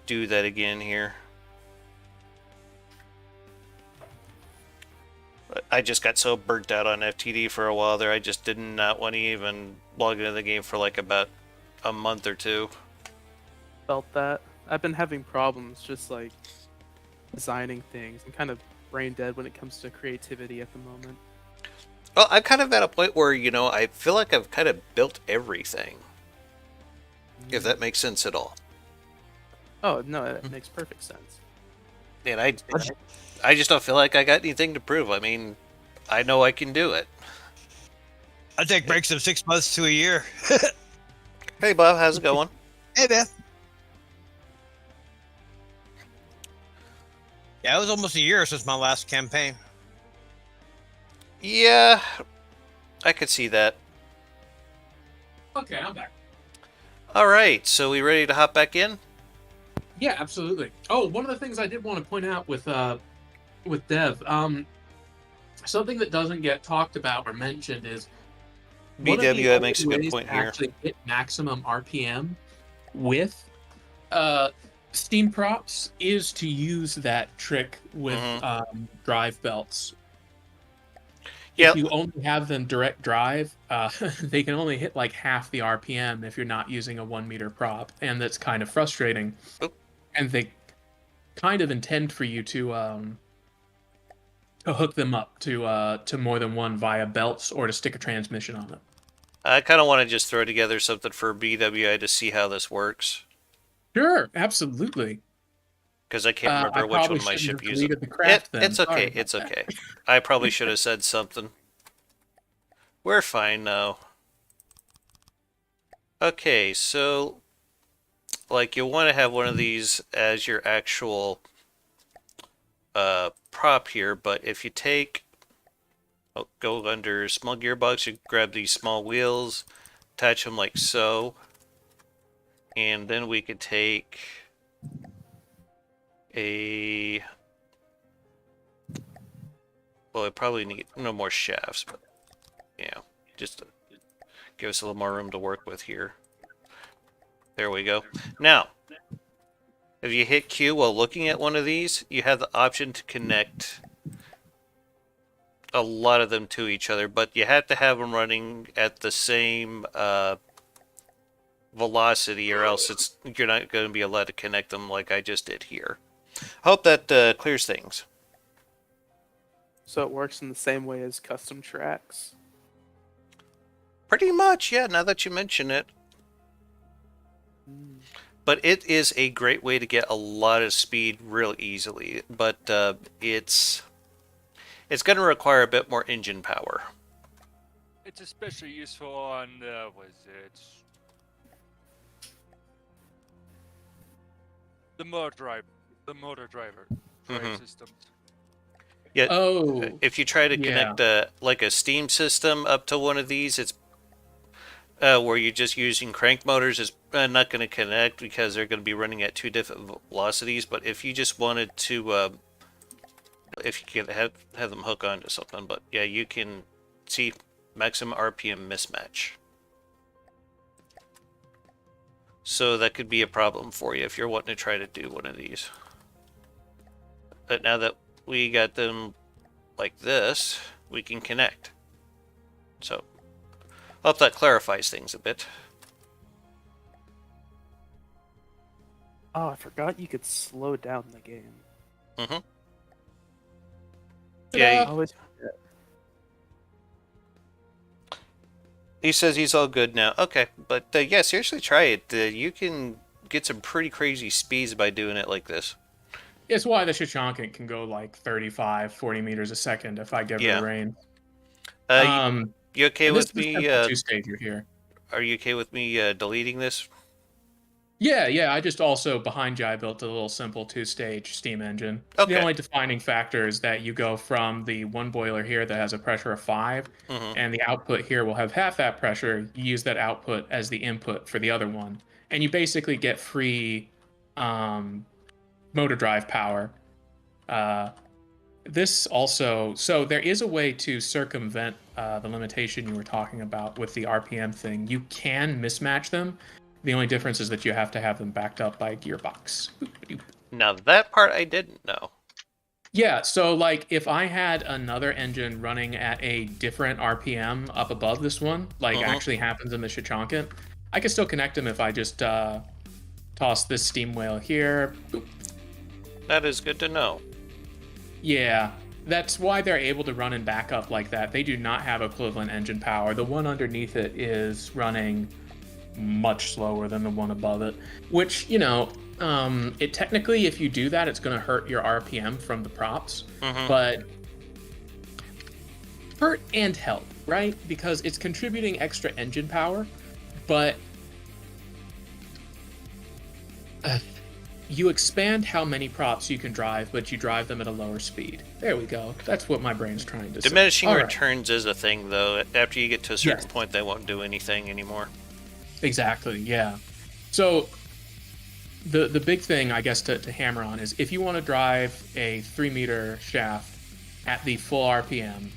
do that again here. I just got so burnt out on FTD for a while there, I just did not want to even log into the game for like about a month or two. Felt that. I've been having problems just like designing things. I'm kind of brain dead when it comes to creativity at the moment. Well, I'm kind of at a point where, you know, I feel like I've kind of built everything. If that makes sense at all. Oh no, it makes perfect sense. And I just don't feel like I got anything to prove. I mean, I know I can do it. I take breaks of 6 months to a year. Hey, Bob, how's it going? Hey, man. Yeah, it was almost a year since my last campaign. Yeah, I could see that. Okay, I'm back. All right, so we ready to hop back in? Yeah, absolutely. Oh, one of the things I did want to point out with Dev, something that doesn't get talked about or mentioned is one of the BW only makes a good ways point to here. actually hit maximum RPM with steam props is to use that trick with drive belts. Yeah. If you only have them direct drive, they can only hit like half the RPM if you're not using a 1 meter prop, and that's kind of frustrating. Oop. And they kind of intend for you to hook them up to more than one via belts or to stick a transmission on it. I kind of want to just throw together something for BWI to see how this works. Sure, absolutely. Because I can't remember I which one probably of my shouldn't ship have uses. deleted the craft then. It's Sorry okay, about it's that. okay. I probably should have said something. We're fine now. Okay, so like you'll want to have one of these as your actual prop here, but if you take go under small gearbox, you grab these small wheels, attach them like so, and then we could take a well, I probably need no more shafts, but yeah, just to give us a little more room to work with here. There we go. Now, if you hit Q while looking at one of these, you have the option to connect a lot of them to each other, but you have to have them running at the same velocity, or else you're not going to be allowed to connect them like I just did here. Hope that clears things. So it works in the same way as custom tracks. Pretty much, yeah, now that you mention it. But it is a great way to get a lot of speed real easily. But it's going to require a bit more engine power. It's especially useful on what is it? The motor drive systems. Yeah. Oh, If you try to yeah. connect like a steam system up to one of these, it's where you're just using crank motors, is not going to connect because they're going to be running at 2 different velocities. But if you just wanted to, if you can have them hook onto something, but yeah, you can see maximum RPM mismatch. So that could be a problem for you if you're wanting to try to do one of these. But now that we got them like this, we can connect. So, I hope that clarifies things a bit. Oh, I forgot you could slow down the game. Mm-hmm. I Yeah, always forget. he says he's all good now. Okay, but yeah, seriously, try it. You can get some pretty crazy speeds by doing it like this. It's why the Shashankan can go like 35, 40 meters a second if I give her Yeah. the rein. You okay and with this me? is a two-stager here. Are you okay with me deleting this? Yeah. I just also behind you, I built a little simple two-stage steam engine. Okay. The only defining factor is that you go from the one boiler here that has a pressure of 5, and the output here will have half that pressure. You use that output as the input for the other one, and you basically get free motor drive power. This also, so there is a way to circumvent the limitation you were talking about with the RPM thing. You can mismatch them. The only difference is that you have to have them backed up by a gearbox. Now that part I didn't know. Yeah, so like if I had another engine running at a different RPM up above this one, like actually happens in the Shashankan, I could still connect them if I just toss this steam whale here. Boop. That is good to know. Yeah, that's why they're able to run in backup like that. They do not have equivalent engine power. The one underneath it is running much slower than the one above it, which, you know, it technically, if you do that, it's going to hurt your RPM from the props, but hurt and help, right? Because it's contributing extra engine power, but you expand how many props you can drive, but you drive them at a lower speed. There we go. That's what my brain's trying to say. Diminishing All right. returns is a thing, though. After you get to a certain point, they won't do anything anymore. Exactly, yeah. So the big thing, I guess, to hammer on is if you want to drive a 3-meter shaft at the full RPM,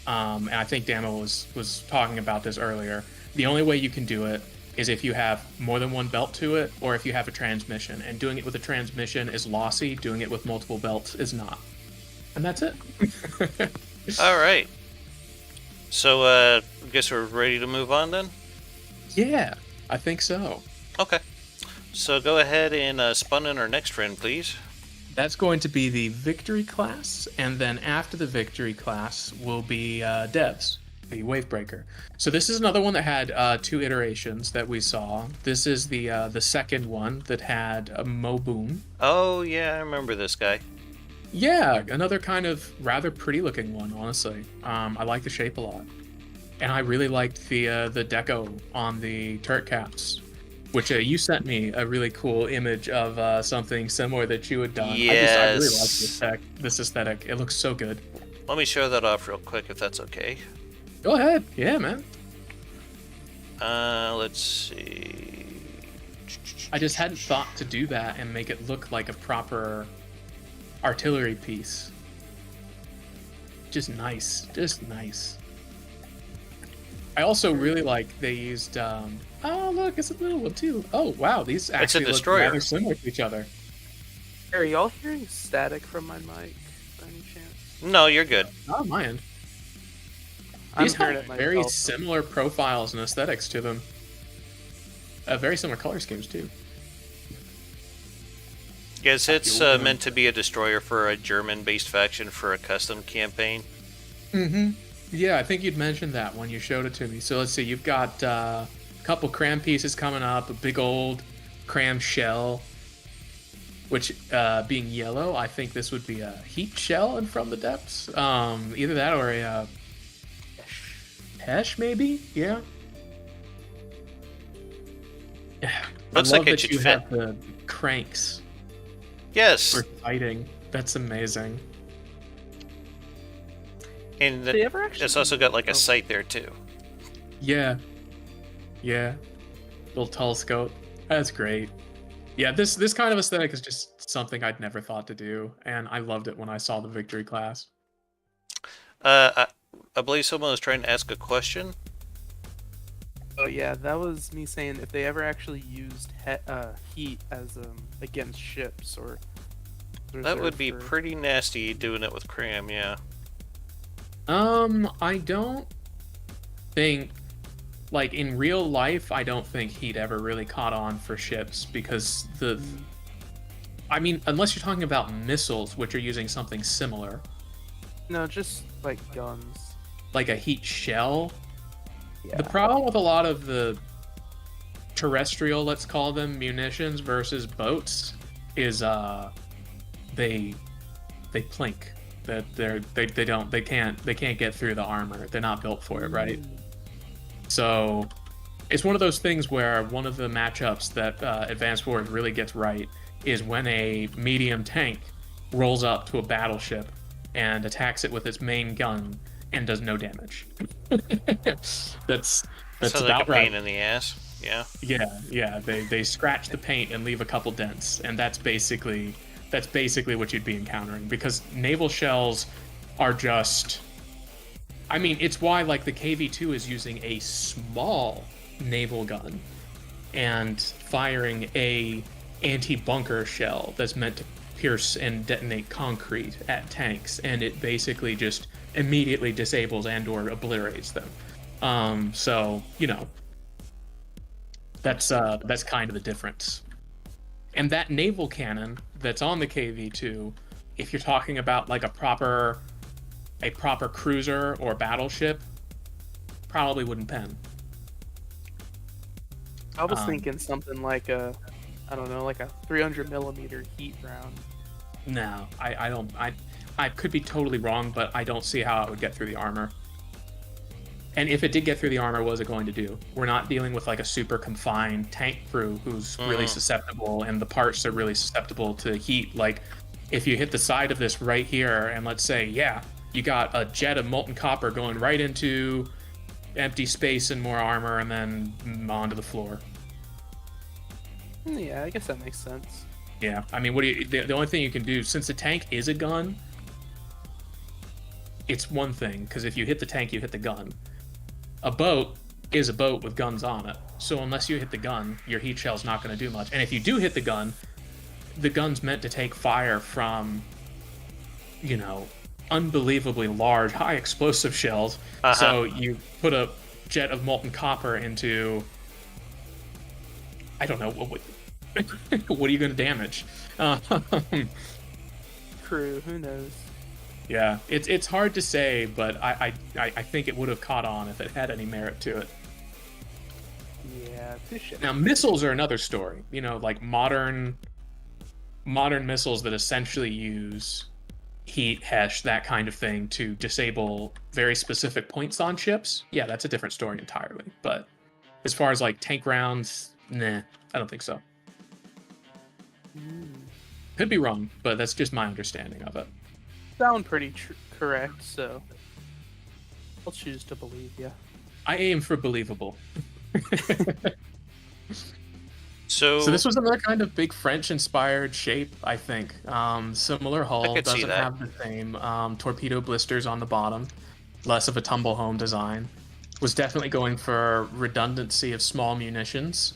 and I think Damo was talking about this earlier, the only way you can do it is if you have more than one belt to it, or if you have a transmission. And doing it with a transmission is lossy, doing it with multiple belts is not. And that's it. All right. So, I guess we're ready to move on then? Yeah, I think so. Okay. So go ahead and spun in our next friend, please. That's going to be the Victory class, and then after the Victory class will be Devs, the Wavebreaker. So this is another one that had 2 iterations that we saw. This is the second one that had a Moboom. Oh, yeah, I remember this guy. Yeah, another kind of rather pretty looking one, honestly. I like the shape a lot. And I really liked the deco on the turret caps, which you sent me a really cool image of something similar that you had done. Yes. I really like this aesthetic. It looks so good. Let me show that off real quick, if that's okay. Go ahead. Yeah, man. Let's see. I just hadn't thought to do that and make it look like a proper artillery piece. Just nice. Just nice. I also really like they used oh look, it's a little one too. Oh wow, these actually look rather similar to each other. Are y'all hearing static from my mic by any chance? No, you're good. Not on my end. I'm These hearing have it very myself. similar profiles and aesthetics to them. Very similar color schemes too. Yes, it's meant to be a destroyer for a German-based faction for a custom campaign. Mm-hmm. Yeah, I think you'd mentioned that when you showed it to me. So let's see, you've got a couple cram pieces coming up, a big old cram shell, which being yellow, I think this would be a heat shell and From the Depths. Either that or a Hesh, maybe? Yeah. Looks I like love it that should you fit. have the cranks Yes, for fighting. That's amazing. and They ever actually? it's also got like a Oh. sight there too. Yeah. Yeah. Little telescope. That's great. Yeah, this kind of aesthetic is just something I'd never thought to do, and I loved it when I saw the victory class. I believe someone was trying to ask a question. Oh yeah, that was me saying if they ever actually used heat as against ships or. That would be reserved for- pretty nasty doing it with cram, yeah. I don't think, like, in real life, I don't think he'd ever really caught on for ships because I mean, unless you're talking about missiles, which are using something similar, No, just like guns. like a heat shell. Yeah. The problem with a lot of the terrestrial, let's call them, munitions versus boats is they plink. That they can't get through the armor. They're not built for it, right? So it's one of those things where one of the matchups that Advanced Wars really gets right is when a medium tank rolls up to a battleship and attacks it with its main gun and does no damage. that's Sounds about like a right. pain in the ass. Yeah. Yeah. They scratch the paint and leave a couple dents, and that's basically what you'd be encountering, because naval shells are just. I mean, it's why like the KV-2 is using a small naval gun and firing a anti-bunker shell that's meant to pierce and detonate concrete at tanks, and it basically just immediately disables and/or obliterates them. So you know, that's kind of the difference. And that naval cannon that's on the KV-2, if you're talking about like a proper cruiser or battleship, probably wouldn't pen. I was thinking something like a, I don't know, like a 300 millimeter heat round. No, I don't. I could be totally wrong, but I don't see how it would get through the armor. And if it did get through the armor, what is it going to do? We're not dealing with like a super confined tank crew who's really susceptible, and the parts are really susceptible to heat. Like, if you hit the side of this right here, and let's say, yeah, you got a jet of molten copper going right into empty space and more armor, and then onto the floor. Yeah, I guess that makes sense. Yeah, I mean, the only thing you can do, since the tank is a gun, it's one thing, because if you hit the tank, you hit the gun. A boat is a boat with guns on it, so unless you hit the gun, your heat shell's not going to do much. And if you do hit the gun's meant to take fire from, you know, unbelievably large, high explosive shells. So you put a jet of molten copper into, I don't know, what are you going to damage? Crew, who knows? Yeah, it's hard to say, but I think it would have caught on if it had any merit to it. Yeah, touche. Now, missiles are another story. You know, like modern missiles that essentially use heat, hesh, that kind of thing to disable very specific points on ships. Yeah, that's a different story entirely. But as far as like tank rounds, nah, I don't think so. Could be wrong, but that's just my understanding of it. Sound pretty correct, so I'll choose to believe you. I aim for believable. So this was another kind of big French-inspired shape, I think. Similar hull, could see doesn't that. have the same torpedo blisters on the bottom, less of a tumble home design. Was definitely going for redundancy of small munitions.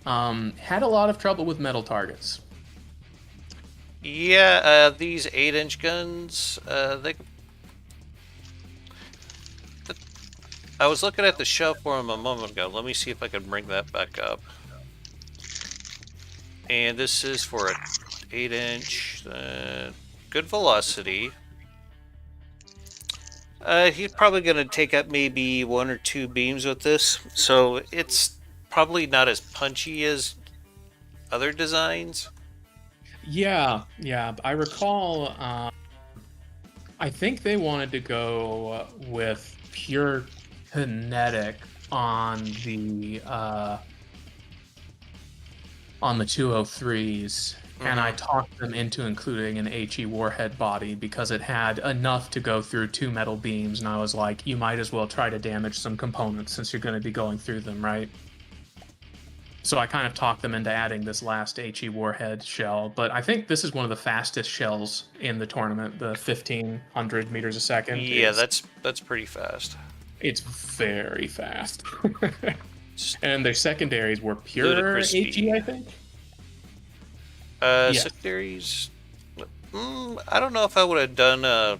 Had a lot of trouble with metal targets. yeah, these 8-inch guns, I was looking at the shelf for them a moment ago. Let me see if I can bring that back up. And this is for a 8-inch, good velocity. He's probably going to take up maybe 1 or 2 beams with this, so it's probably not as punchy as other designs? Yeah. I recall. I think they wanted to go with pure kinetic on the 203s, and I talked them into including an HE warhead body because it had enough to go through 2 metal beams, and I was like, you might as well try to damage some components since you're going to be going through them, right? So I kind of talked them into adding this last HE warhead shell, but I think this is one of the fastest shells in the tournament, the 1500 meters a second. Yeah, that's pretty fast. It's very fast. And their secondaries were pure Ludicrous HE, speed. I think. Secondaries. I don't know if I would have done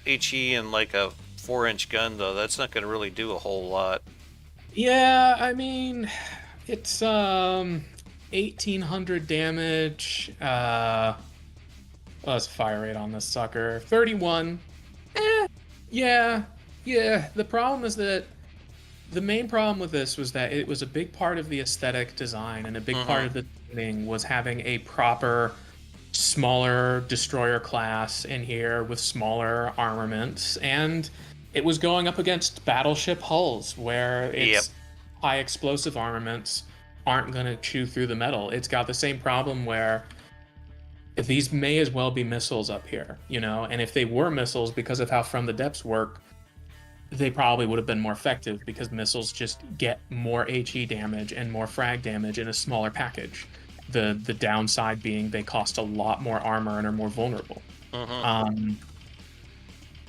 HE in like a 4-inch gun though. That's not going to really do a whole lot. Yeah, I mean, it's 1800 damage. What's fire rate on this sucker? 31. Yeah. The problem is that the main problem with this was that it was a big part of the aesthetic design, and a big part of the thing was having a proper, smaller destroyer class in here with smaller armaments, and it was going up against battleship hulls where its high explosive armaments aren't going to chew through the metal. It's got the same problem where these may as well be missiles up here, you know, and if they were missiles, because of how from the depths work, they probably would have been more effective because missiles just get more HE damage and more frag damage in a smaller package. The downside being they cost a lot more armor and are more vulnerable.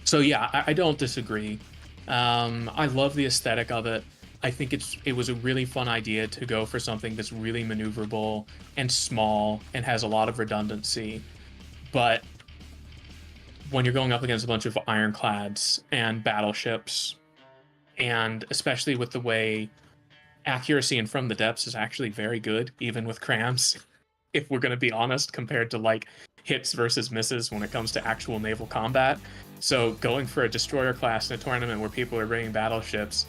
So yeah, I don't disagree. I love the aesthetic of it. I think it was a really fun idea to go for something that's really maneuverable and small and has a lot of redundancy. But when you're going up against a bunch of ironclads and battleships, and especially with the way accuracy and from the depths is actually very good, even with crams, if we're going to be honest, compared to like hits versus misses when it comes to actual naval combat. So going for a destroyer class in a tournament where people are bringing battleships,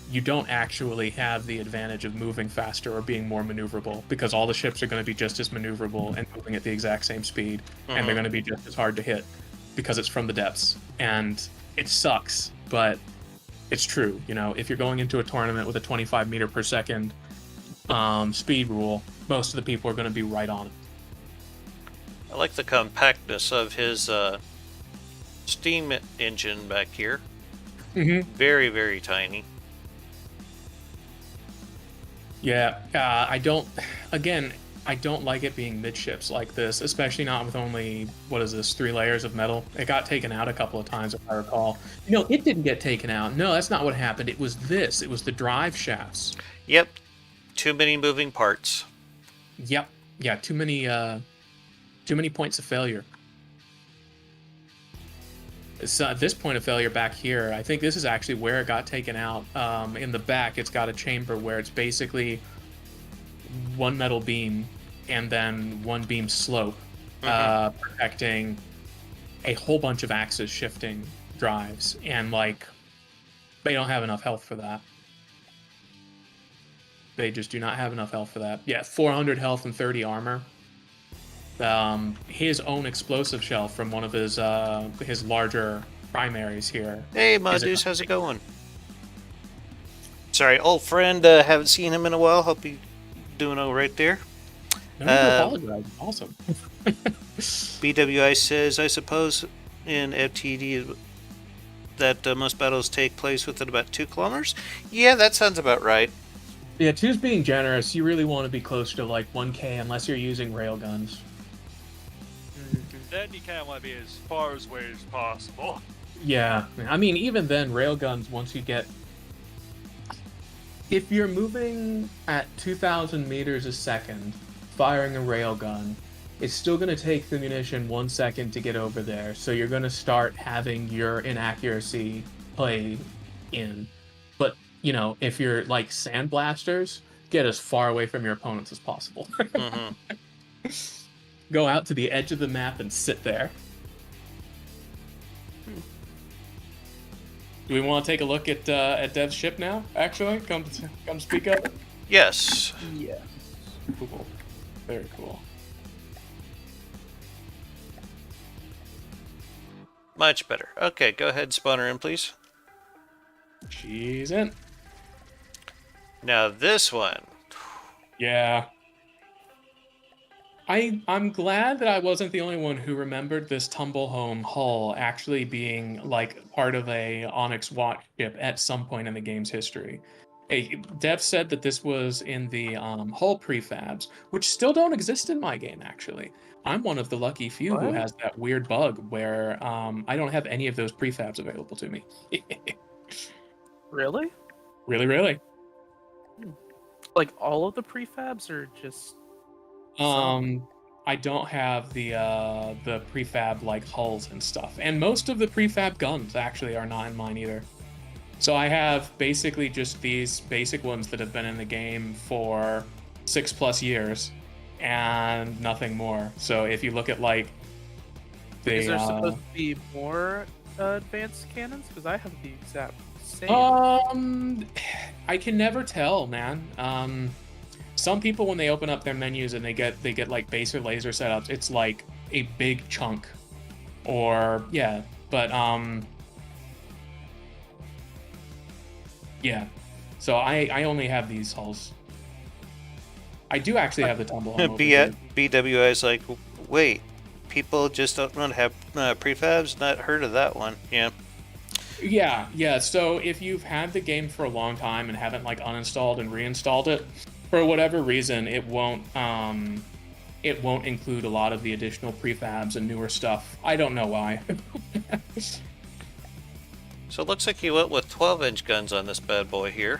you don't actually have the advantage of moving faster or being more maneuverable, because all the ships are going to be just as maneuverable and moving at the exact same speed, and they're going to be just as hard to hit because it's from the depths. And it sucks, but it's true. You know, if you're going into a tournament with a 25 meter per second speed rule, most of the people are going to be right on it. I like the compactness of his steam engine back here. Very, very tiny. Yeah, I don't like it being midships like this, especially not with only, 3 layers of metal. It got taken out a couple of times, if I recall. No, it didn't get taken out. No, that's not what happened. It was this. It was the drive shafts. Yep. Too many moving parts. Yep. Yeah, too many points of failure. So at this point of failure back here, I think this is actually where it got taken out. In the back, it's got a chamber where it's basically one metal beam and then one beam slope, protecting a whole bunch of axis shifting drives, and like they don't have enough health for that. They just do not have enough health for that. Yeah, 400 health and 30 armor. His own explosive shell from one of his larger primaries here. Hey, Madus, how's it going? Sorry, old friend. Haven't seen him in a while. Hope you doing all right there. No need to apologize. Awesome. BWI says, I suppose in FTD that most battles take place within about 2 kilometers. Yeah, that sounds about right. Yeah, 2's being generous. You really want to be close to like 1K unless you're using railguns. Then you kind of want to be as far away as possible. Yeah, I mean, even then, railguns, once you get... If you're moving at 2,000 meters a second, firing a railgun, it's still going to take the munition 1 second to get over there, so you're going to start having your inaccuracy play in. But, you know, if you're like sandblasters, get as far away from your opponents as possible. Go out to the edge of the map and sit there. Do we want to take a look at Dev's ship now? Actually, come speak up. Yes. Yeah. Cool. Very cool. Much better. Okay, go ahead, spawn her in, please. She's in. Now this one. Yeah. I'm glad that I wasn't the only one who remembered this Tumblehome hull actually being like part of a Onyx Watch ship at some point in the game's history. Dev said that this was in the hull prefabs, which still don't exist in my game actually. I'm one of the lucky few who What? has that weird bug where I don't have any of those prefabs available to me. Really? Really, really. Like all of the prefabs, or just some? I don't have the prefab like hulls and stuff, and most of the prefab guns actually are not in mine either. So I have basically just these basic ones that have been in the game for 6+ years, and nothing more. So if you look at like the Is there supposed to be more advanced cannons? Because I have the exact same. I can never tell, man. Some people, when they open up their menus and they get like base or laser setups, it's like a big chunk, or yeah, but yeah. So I only have these hulls. I do actually have the tumble home. BWI is like, wait, people just don't want to have prefabs? Not heard of that one. Yeah. Yeah. So if you've had the game for a long time and haven't like uninstalled and reinstalled it, for whatever reason, it won't include a lot of the additional prefabs and newer stuff. I don't know why. So it looks like he went with 12-inch guns on this bad boy here.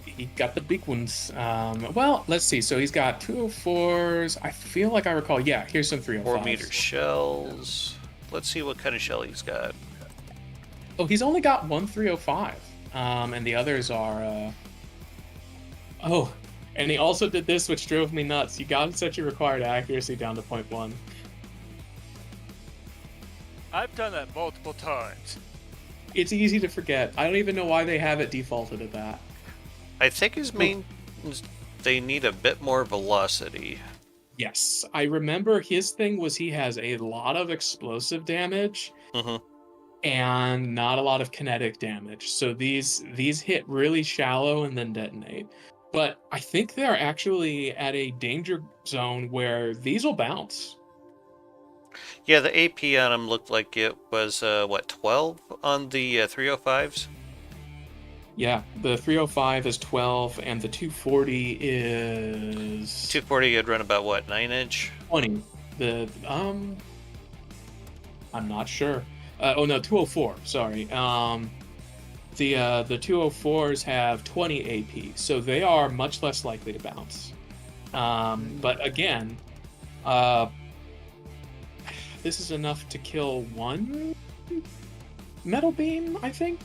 He got the big ones. Well, let's see. So he's got 204s. I feel like I recall. Yeah, here's some 305s. 4-meter shells. Let's see what kind of shell he's got. Oh, he's only got one 305. And the others are... Oh, and he also did this, which drove me nuts. You gotta set your required accuracy down to 0.1. I've done that multiple times. It's easy to forget. I don't even know why they have it defaulted at that. I think his main... They need a bit more velocity. Yes, I remember his thing was he has a lot of explosive damage and not a lot of kinetic damage. So these hit really shallow and then detonate. But I think they're actually at a danger zone where these will bounce. Yeah, the AP on him looked like it was, 12 on the 305s? Yeah, the 305 is 12, and the 240 is... 240 would run about, what, 9-inch? 20. I'm not sure. Oh no, 204, sorry. The 204s have 20 AP, so they are much less likely to bounce. But again, this is enough to kill one metal beam, I think?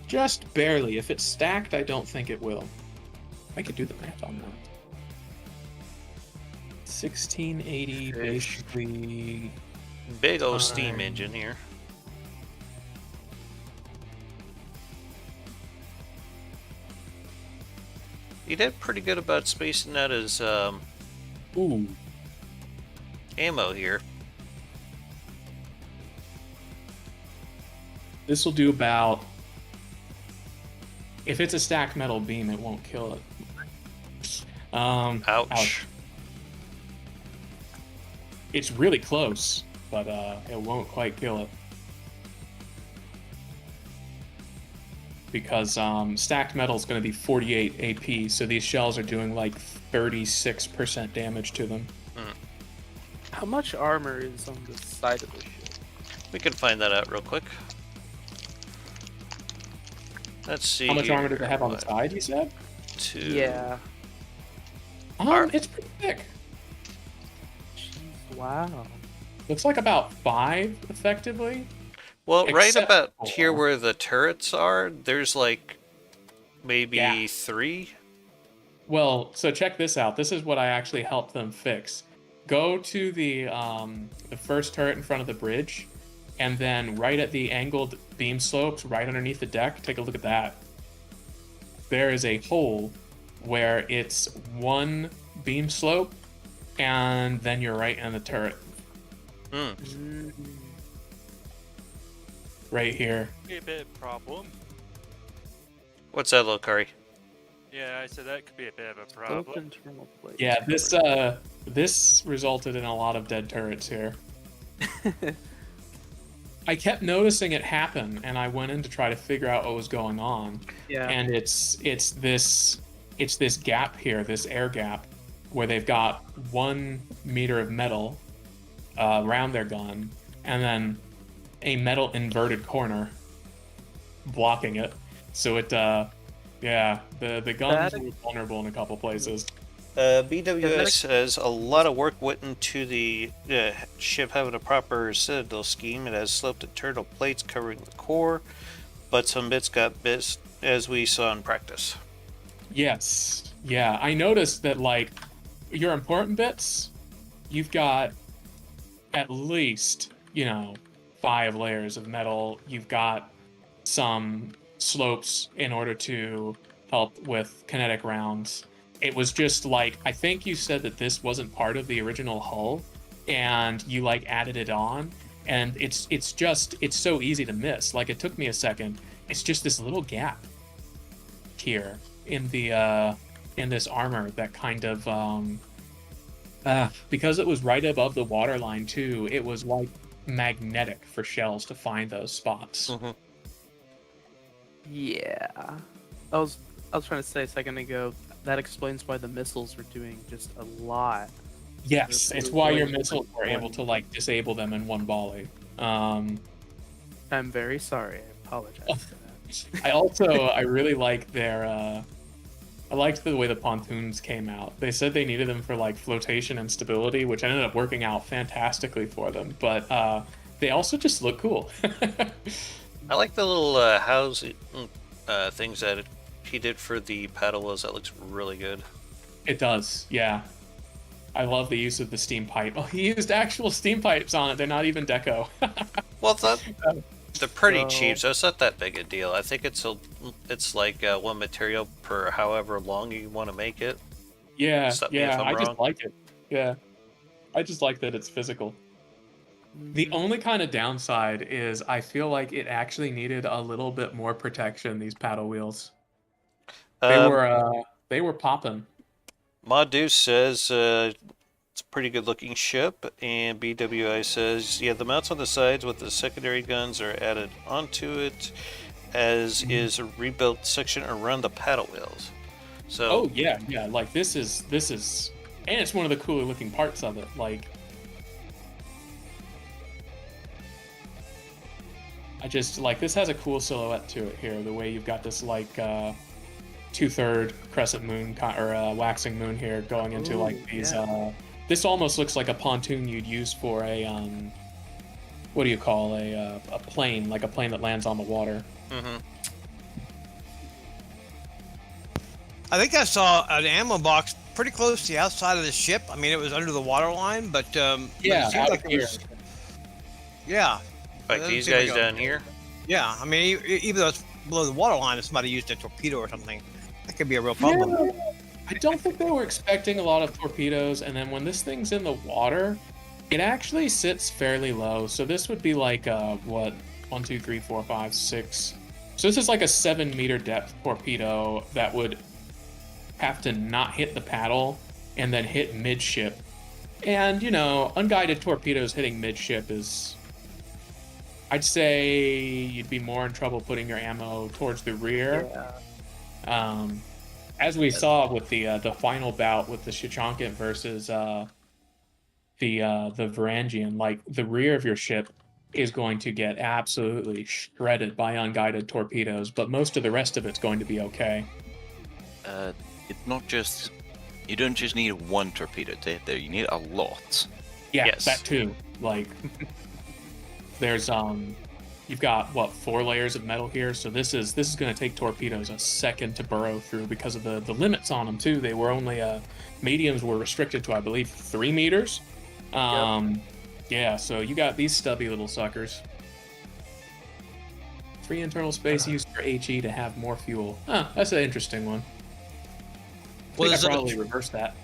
Just barely. If it's stacked, I don't think it will. I could do the math on that. 1680, basically... Big old steam engine here. He did pretty good about spacing out his Ooh. ammo here. This will do about... If it's a stacked metal beam, it won't kill it. Ouch. It's really close, but it won't quite kill it. Because stacked metal is going to be 48 AP, so these shells are doing like 36% damage to them. How much armor is on the side of the ship? We can find that out real quick. Let's see. How much here. armor do they have on the side, you said? 2. Yeah. It's pretty thick. Jeez, wow. Looks like about 5, effectively. Well, right Except about for- here where the turrets are, there's like maybe Yeah. 3. Well, so check this out. This is what I actually helped them fix. Go to the first turret in front of the bridge, and then right at the angled beam slopes, right underneath the deck, take a look at that. There is a hole where it's one beam slope and then you're right in the turret, right here. Be a bit of a problem. What's that, little curry? Yeah, I said that could be a bit of a Both problem. internal plates Yeah, covered. this resulted in a lot of dead turrets here. I kept noticing it happen, and I went in to try to figure out what was going on. Yeah. And it's this gap here, this air gap, where they've got 1 meter of metal around their gun, and then a metal inverted corner blocking it. So it, yeah, the guns were vulnerable in a couple places. BWS says a lot of work went into the ship having a proper citadel scheme. It has sloped internal plates covering the core, but some bits got missed, as we saw in practice. Yes, yeah, I noticed that, like, your important bits, you've got at least, 5 layers of metal. You've got some slopes in order to help with kinetic rounds. It was just like, I think you said that this wasn't part of the original hull, and you like added it on, and it's so easy to miss. Like, it took me a second. It's just this little gap here in the in this armor that kind of because it was right above the waterline too, it was like magnetic for shells to find those spots. Mm-hmm. Yeah. I was trying to say a second ago, that explains why the missiles are doing just a lot. Yes, it's why your missiles were able to like disable them in one volley. I'm very sorry. I apologize for that. I really like their I liked the way the pontoons came out. They said they needed them for like flotation and stability, which ended up working out fantastically for them. But they also just look cool. I like the little housing things that he did for the paddle wheels. That looks really good. It does, yeah. I love the use of the steam pipe. Oh, he used actual steam pipes on it. They're not even deco. Well, they're pretty So- cheap, so it's not that big a deal. I think it's like one material per however long you want to make it. Yeah, Stop me if yeah. I'm I wrong. just like it. Yeah, I just like that it's physical. The only kind of downside is I feel like it actually needed a little bit more protection. These paddle wheels. They were popping. Madu says it's a pretty good looking ship, and BWI says, yeah, the mounts on the sides with the secondary guns are added onto it, as is a rebuilt section around the paddle wheels. So, Oh yeah, yeah. Like this is, and it's one of the cooler looking parts of it. Like, I just like this has a cool silhouette to it here. The way you've got this like 2/3 crescent moon or waxing moon here going into Ooh, like these. yeah. This almost looks like a pontoon you'd use for a what do you call a plane, like a plane that lands on the water. I think I saw an ammo box pretty close to the outside of the ship. I mean, it was under the water line, but Yeah, it seemed out like it here. was. Yeah. like That these doesn't seem guys like down here. Yeah, I mean, even though it's below the water line, if somebody used a torpedo or something, that could be a real problem. Yeah. I don't think they were expecting a lot of torpedoes, and then when this thing's in the water, it actually sits fairly low. So this would be like what 1, 2, 3, 4, 5, 6. So this is like a 7-meter depth torpedo that would have to not hit the paddle and then hit midship. And unguided torpedoes hitting midship is, I'd say you'd be more in trouble putting your ammo towards the rear. Yeah. As we saw with the final bout with the Shichankin versus the Varangian, like the rear of your ship is going to get absolutely shredded by unguided torpedoes, but most of the rest of it's going to be okay. It's not just you don't just need one torpedo to hit there. You need a lot. Yeah, Yes. that too. Like there's you've got what 4 layers of metal here, so this is going to take torpedoes a second to burrow through because of the limits on them too. They were only mediums were restricted to I believe 3 meters. Yeah, so you got these stubby little suckers. Free internal space used for HE to have more fuel. That's an interesting one. I think I probably reversed that.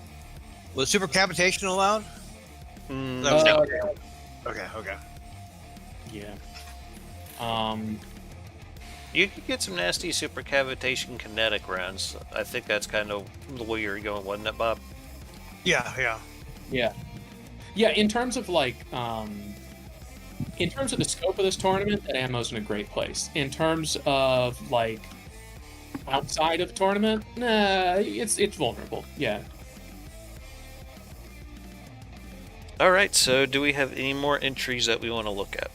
Was super cavitation allowed? Mm, That was no. Okay. Yeah. You could get some nasty super cavitation kinetic rounds. I think that's kind of the way you're going, wasn't it, Bob? Yeah. Yeah. Yeah, in terms of like in terms of the scope of this tournament, that ammo's in a great place. In terms of like outside of tournament, nah, it's vulnerable. Yeah. All right, so do we have any more entries that we want to look at?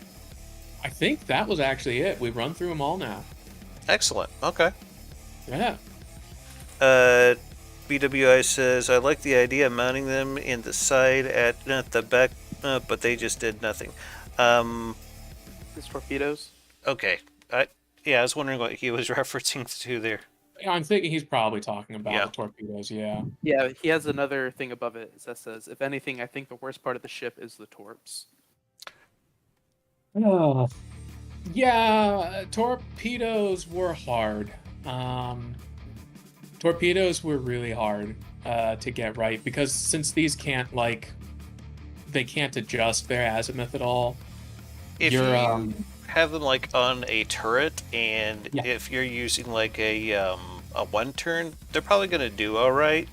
I think that was actually it. We've run through them all now. Excellent. Okay. Yeah. BWI says, I like the idea of mounting them in the side at the back, but they just did nothing. These torpedoes. Okay. I was wondering what he was referencing to there. I'm thinking he's probably talking about Yeah. the torpedoes, yeah. Yeah, he has another thing above it that says, if anything, I think the worst part of the ship is the torps. Oh. Yeah, torpedoes were hard. Torpedoes were really hard to get right because since these can't they can't adjust their azimuth at all. If You're you have them like on a turret, and Yeah. if you're using like a one turn, they're probably gonna do all right.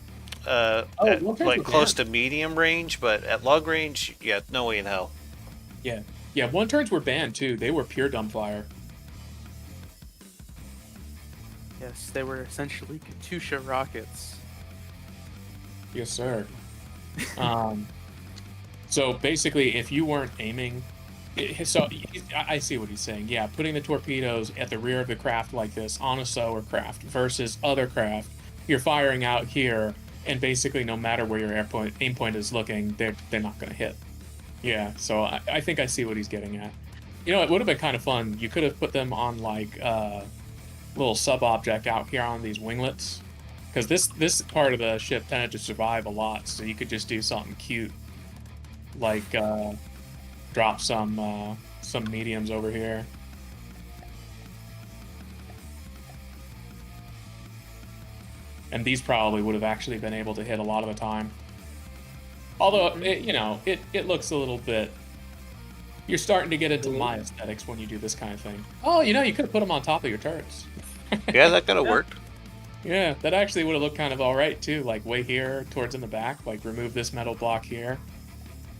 At, one turns like were close banned. to medium range, but at long range, yeah, no way in hell. Yeah, one turns were banned too. They were pure dumbfire. Yes, they were essentially Katusha rockets. Yes, sir. So basically, if you weren't aiming, I see what he's saying. Yeah, putting the torpedoes at the rear of the craft like this on a solar craft versus other craft, you're firing out here, and basically no matter where your aim point is looking, they're not going to hit. Yeah, so I think I see what he's getting at. You know, it would have been kind of fun. You could have put them on like little sub object out here on these winglets, because this part of the ship tended to survive a lot. So you could just do something cute, like drop some mediums over here. And these probably would have actually been able to hit a lot of the time. Although, it looks a little bit... You're starting to get into my aesthetics when you do this kind of thing. Oh, you could have put them on top of your turrets. Yeah, that could have worked. Yeah, that actually would have looked kind of alright too, like way here, towards in the back, like remove this metal block here.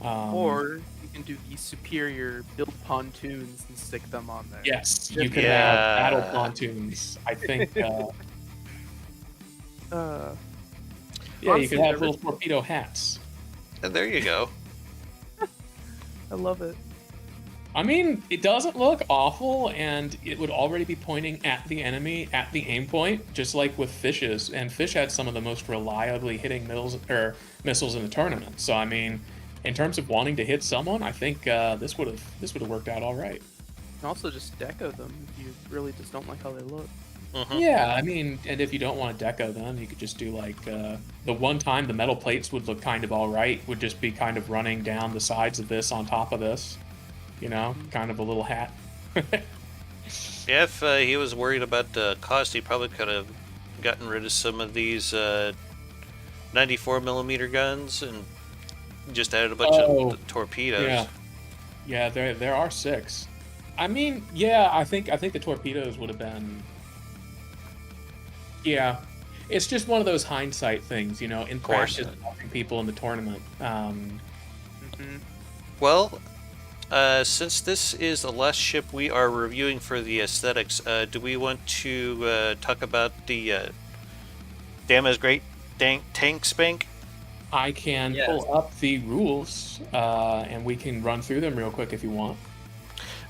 Or you can do these superior build pontoons and stick them on there. Yes, you could Yeah. have battle pontoons. I think, yeah, you Honestly, could have the little torpedo hats. And there you go. I love it. I mean, it doesn't look awful, and it would already be pointing at the enemy at the aim point, just like with Fish's. And Fish had some of the most reliably hitting missiles in the tournament. So I mean, in terms of wanting to hit someone, I think this would have worked out all right. And also just deco them if you really just don't like how they look. Mhm. Yeah, I mean, and if you don't want to deco them, you could just do like the one time the metal plates would look kind of all right, would just be kind of running down the sides of this on top of this, kind of a little hat. Yeah, if he was worried about the cost, he probably could have gotten rid of some of these 94 millimeter guns and just added a bunch of torpedoes. Yeah, there are 6. I mean, yeah, I think the torpedoes would have been. Yeah, it's just one of those hindsight things, in practice, helping people in the tournament. Well, since this is the last ship we are reviewing for the aesthetics, do we want to talk about the Dama's Great Tank Spank? I can pull up the rules, and we can run through them real quick if you want.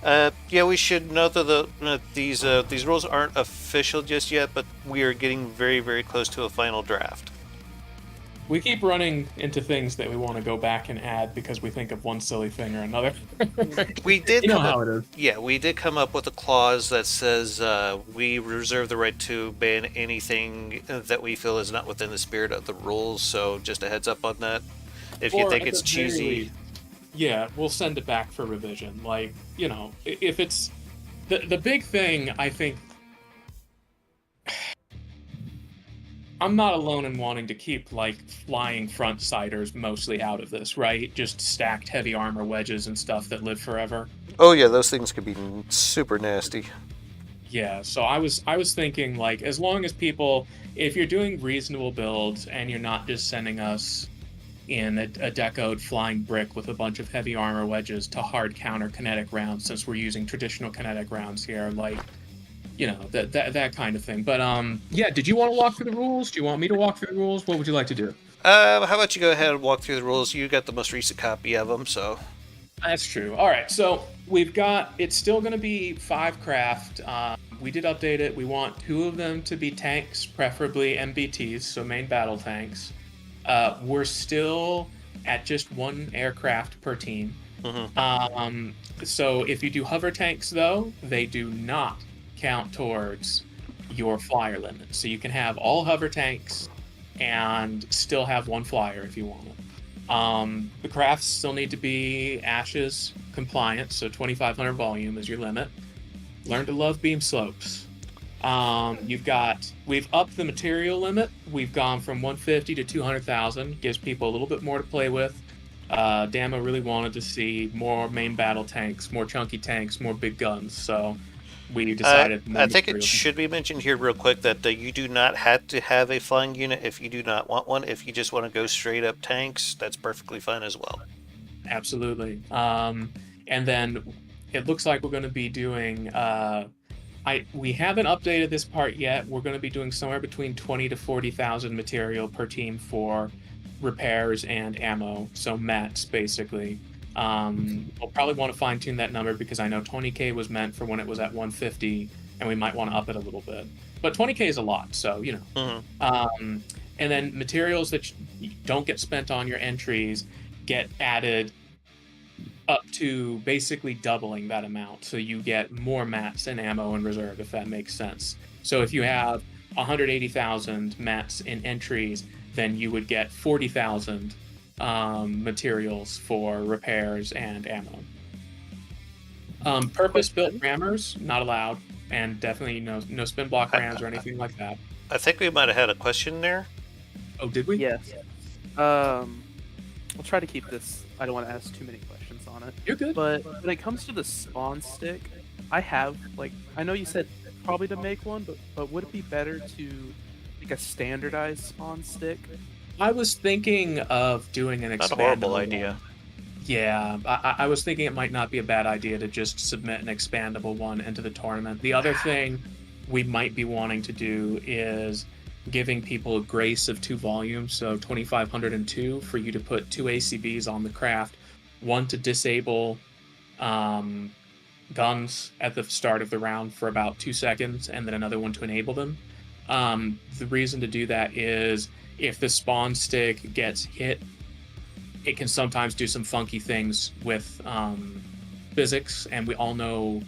Yeah, we should note that these rules aren't official just yet, but we are getting very, very close to a final draft. We keep running into things that we want to go back and add because we think of one silly thing or another. We did You know how it is. Yeah, we did come up with a clause that says we reserve the right to ban anything that we feel is not within the spirit of the rules. So just a heads up on that. If you Or think at it's the very cheesy, least, yeah, we'll send it back for revision. Like, if it's the big thing, I think I'm not alone in wanting to keep like flying front siders mostly out of this, right? Just stacked heavy armor wedges and stuff that live forever. Oh yeah, those things could be super nasty. Yeah, so I was thinking like as long as people, if you're doing reasonable builds and you're not just sending us in a decoed flying brick with a bunch of heavy armor wedges to hard counter kinetic rounds, since we're using traditional kinetic rounds here, like, you know, that kind of thing. But yeah, did you want to walk through the rules? Do you want me to walk through the rules? What would you like to do? How about you go ahead and walk through the rules? You got the most recent copy of them, so. That's true. All right, so we've got, it's still going to be 5 craft. We did update it. We want 2 of them to be tanks, preferably MBTs, so main battle tanks. We're still at just 1 aircraft per team. Mm-hmm. So if you do hover tanks, though, they do not count towards your flyer limit. So you can have all hover tanks and still have 1 flyer if you want it. The crafts still need to be Ashes compliant, so 2,500 volume is your limit. Learn to love beam slopes. We've upped the material limit. We've gone from 150 to 200,000. Gives people a little bit more to play with. Dama really wanted to see more main battle tanks, more chunky tanks, more big guns. So we decided. I think it should be mentioned here real quick that you do not have to have a flying unit if you do not want one. If you just want to go straight up tanks, that's perfectly fine as well. Absolutely. And then it looks like we're going to be doing. We haven't updated this part yet. We're going to be doing somewhere between 20 to 40,000 material per team for repairs and ammo. So mats, basically. We'll probably want to fine tune that number because I know 20k was meant for when it was at 150, and we might want to up it a little bit. But 20k is a lot, so you know. Mm-hmm. And then materials that don't get spent on your entries get added up to basically doubling that amount, so you get more mats and ammo in reserve, if that makes sense. So if you have 180,000 mats in entries, then you would get 40,000 materials for repairs and ammo. Purpose-built rammers not allowed, and definitely no spin block rams or anything like that. I think we might have had a question there. Oh, did we? Yes. I'll try to keep this. I don't want to ask too many questions on it. You're good. But when it comes to the spawn stick, I know you said probably to make one, but would it be better to make a standardized spawn stick? I was thinking of doing an expandable. Not a horrible idea. Yeah, I was thinking it might not be a bad idea to just submit an expandable one into the tournament. The other thing we might be wanting to do is giving people a grace of 2 volumes, so 2,502 for you to put 2 ACBs on the craft, one to disable guns at the start of the round for about 2 seconds, and then another one to enable them. The reason to do that is if the spawn stick gets hit, it can sometimes do some funky things with physics, and we all know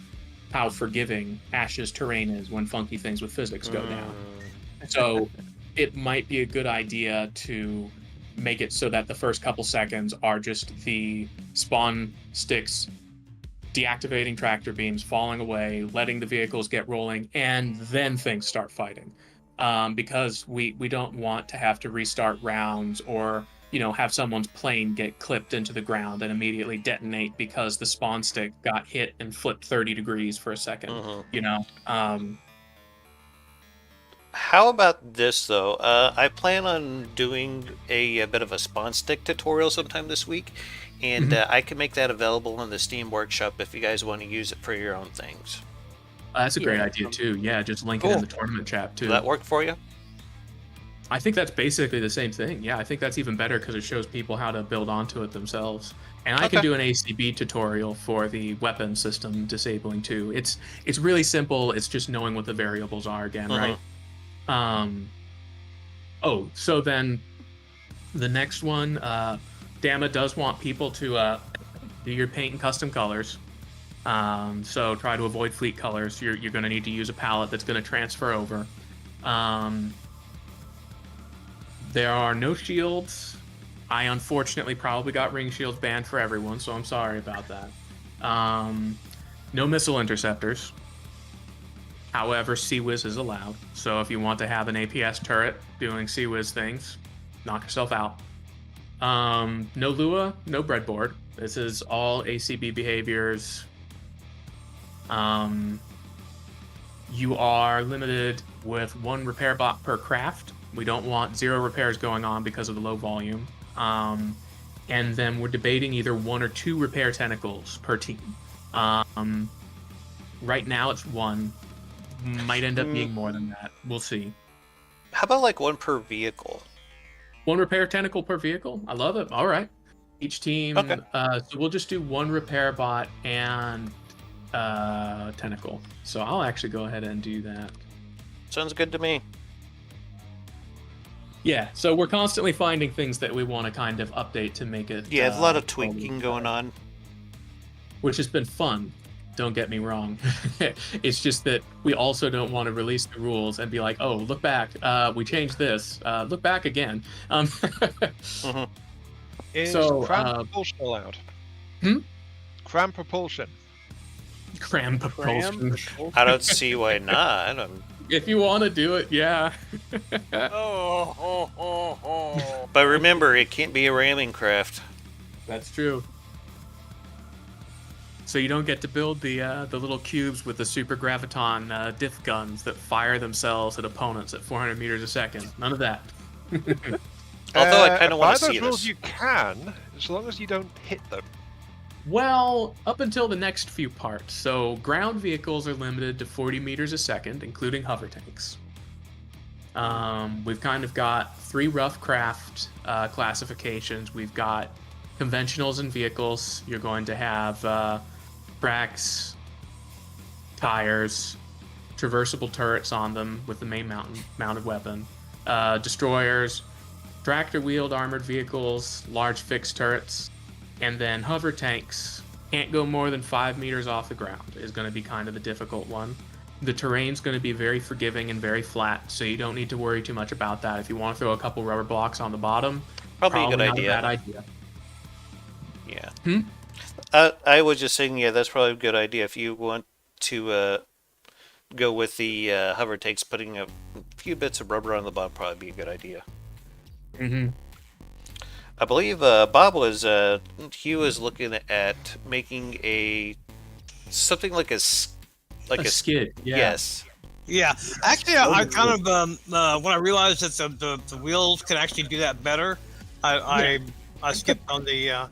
how forgiving Ash's terrain is when funky things with physics go down. So it might be a good idea to make it so that the first couple seconds are just the spawn sticks deactivating tractor beams, falling away, letting the vehicles get rolling, and then things start fighting. Because we don't want to have to restart rounds or have someone's plane get clipped into the ground and immediately detonate because the spawn stick got hit and flipped 30 degrees for a second. How about this though? I plan on doing a bit of a spawn stick tutorial sometime this week, and I can make that available in the Steam Workshop if you guys want to use it for your own things. That's a great idea too. Yeah, just link it in the tournament chat too. Does that work for you? I think that's basically the same thing. Yeah, I think that's even better because it shows people how to build onto it themselves. And I can do an ACB tutorial for the weapon system disabling too. It's really simple. It's just knowing what the variables are again, right? So then the next one, Dama does want people to do your paint and custom colors. So try to avoid fleet colors. You're going to need to use a palette that's going to transfer over. There are no shields. I unfortunately probably got ring shields banned for everyone, so I'm sorry about that. No missile interceptors. However, CWIS is allowed. So if you want to have an APS turret doing CWIS things, knock yourself out. No Lua, no breadboard. This is all ACB behaviors. You are limited with 1 repair bot per craft. We don't want 0 repairs going on because of the low volume. And then we're debating either 1 or 2 repair tentacles per team. Right now it's 1. Might end up being more than that. We'll see. How about like 1 per vehicle? 1 repair tentacle per vehicle? I love it. All right. Each team. Okay. So we'll just do 1 repair bot and tentacle. So I'll actually go ahead and do that. Sounds good to me. Yeah, so we're constantly finding things that we want to kind of update to make it. Yeah, a lot of tweaking going on. Which has been fun. Don't get me wrong. It's just that we also don't want to release the rules and be like, oh, look back. We changed this. Look back again. Is So, cram propulsion allowed? Hmm? Cram propulsion. Cram propulsion. I don't see why not. If you want to do it, yeah. But remember, it can't be a ramming craft. That's true. So you don't get to build the little cubes with the super graviton diff guns that fire themselves at opponents at 400 meters a second. None of that. Although I kind of want to by see those rules this. you can, as long as you don't hit them. Well, up until the next few parts. So ground vehicles are limited to 40 meters a second, including hover tanks. We've kind of got 3 rough craft classifications. We've got conventionals and vehicles. You're going to have tracks, tires, traversable turrets on them with the main mounted weapon, destroyers, tractor-wheeled armored vehicles, large fixed turrets, and then hover tanks. Can't go more than 5 meters off the ground is going to be kind of the difficult one. The terrain's going to be very forgiving and very flat, so you don't need to worry too much about that. If you want to throw a couple rubber blocks on the bottom, Probably a good not idea. a bad idea. Yeah. I was just saying, yeah, that's probably a good idea. If you want to go with the hover tanks, putting a few bits of rubber on the bottom probably be a good idea. Mm-hmm. I believe Bob was he was looking at making something like a skid. Yeah. Yes. Yeah, actually, I kind of when I realized that the wheels could actually do that better, I skipped on the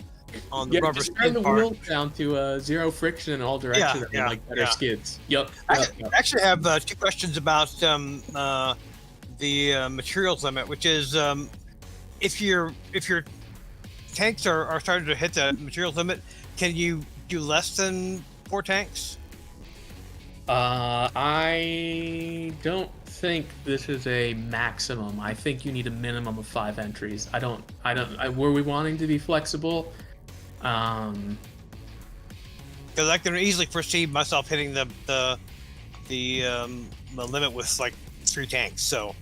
rubber just turn skid the part. wheels down to 0 friction in all directions and like better skids. Yep. I actually have 2 questions about the materials limit, which is if your tanks are starting to hit the materials limit, can you do less than 4 tanks? I don't think this is a maximum. I think you need a minimum of 5 entries. Were we wanting to be flexible? Because I can easily foresee myself hitting the limit with like 3 tanks. So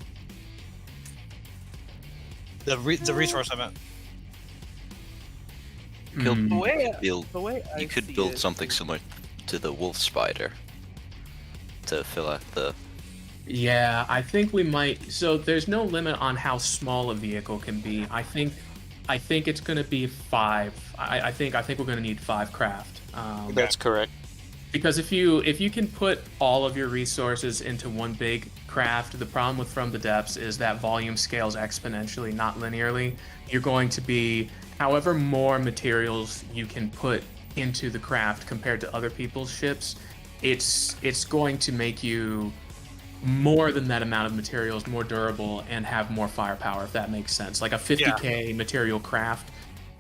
the resource limit. Build- The way I You could see build it something is- similar to the wolf spider to fill out the. Yeah, I think we might. So there's no limit on how small a vehicle can be. I think it's going to be 5. I think we're going to need 5 craft. That's correct. Because if you can put all of your resources into one big craft, the problem with From the Depths is that volume scales exponentially, not linearly. You're going to be, however more materials you can put into the craft compared to other people's ships, it's going to make you more than that amount of materials more durable and have more firepower, if that makes sense. Like a 50k material craft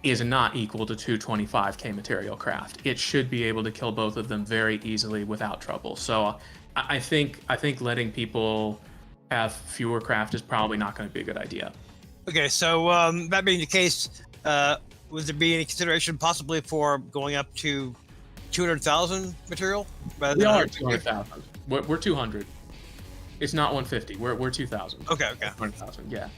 is not equal to 225k material craft. It should be able to kill both of them very easily without trouble. So I think letting people have fewer craft is probably not going to be a good idea. Okay, so that being the case, would there be any consideration possibly for going up to 200,000 material? We are 200,000. We're 200. It's not 150. We're 2,000. Okay. 200,000. Yeah.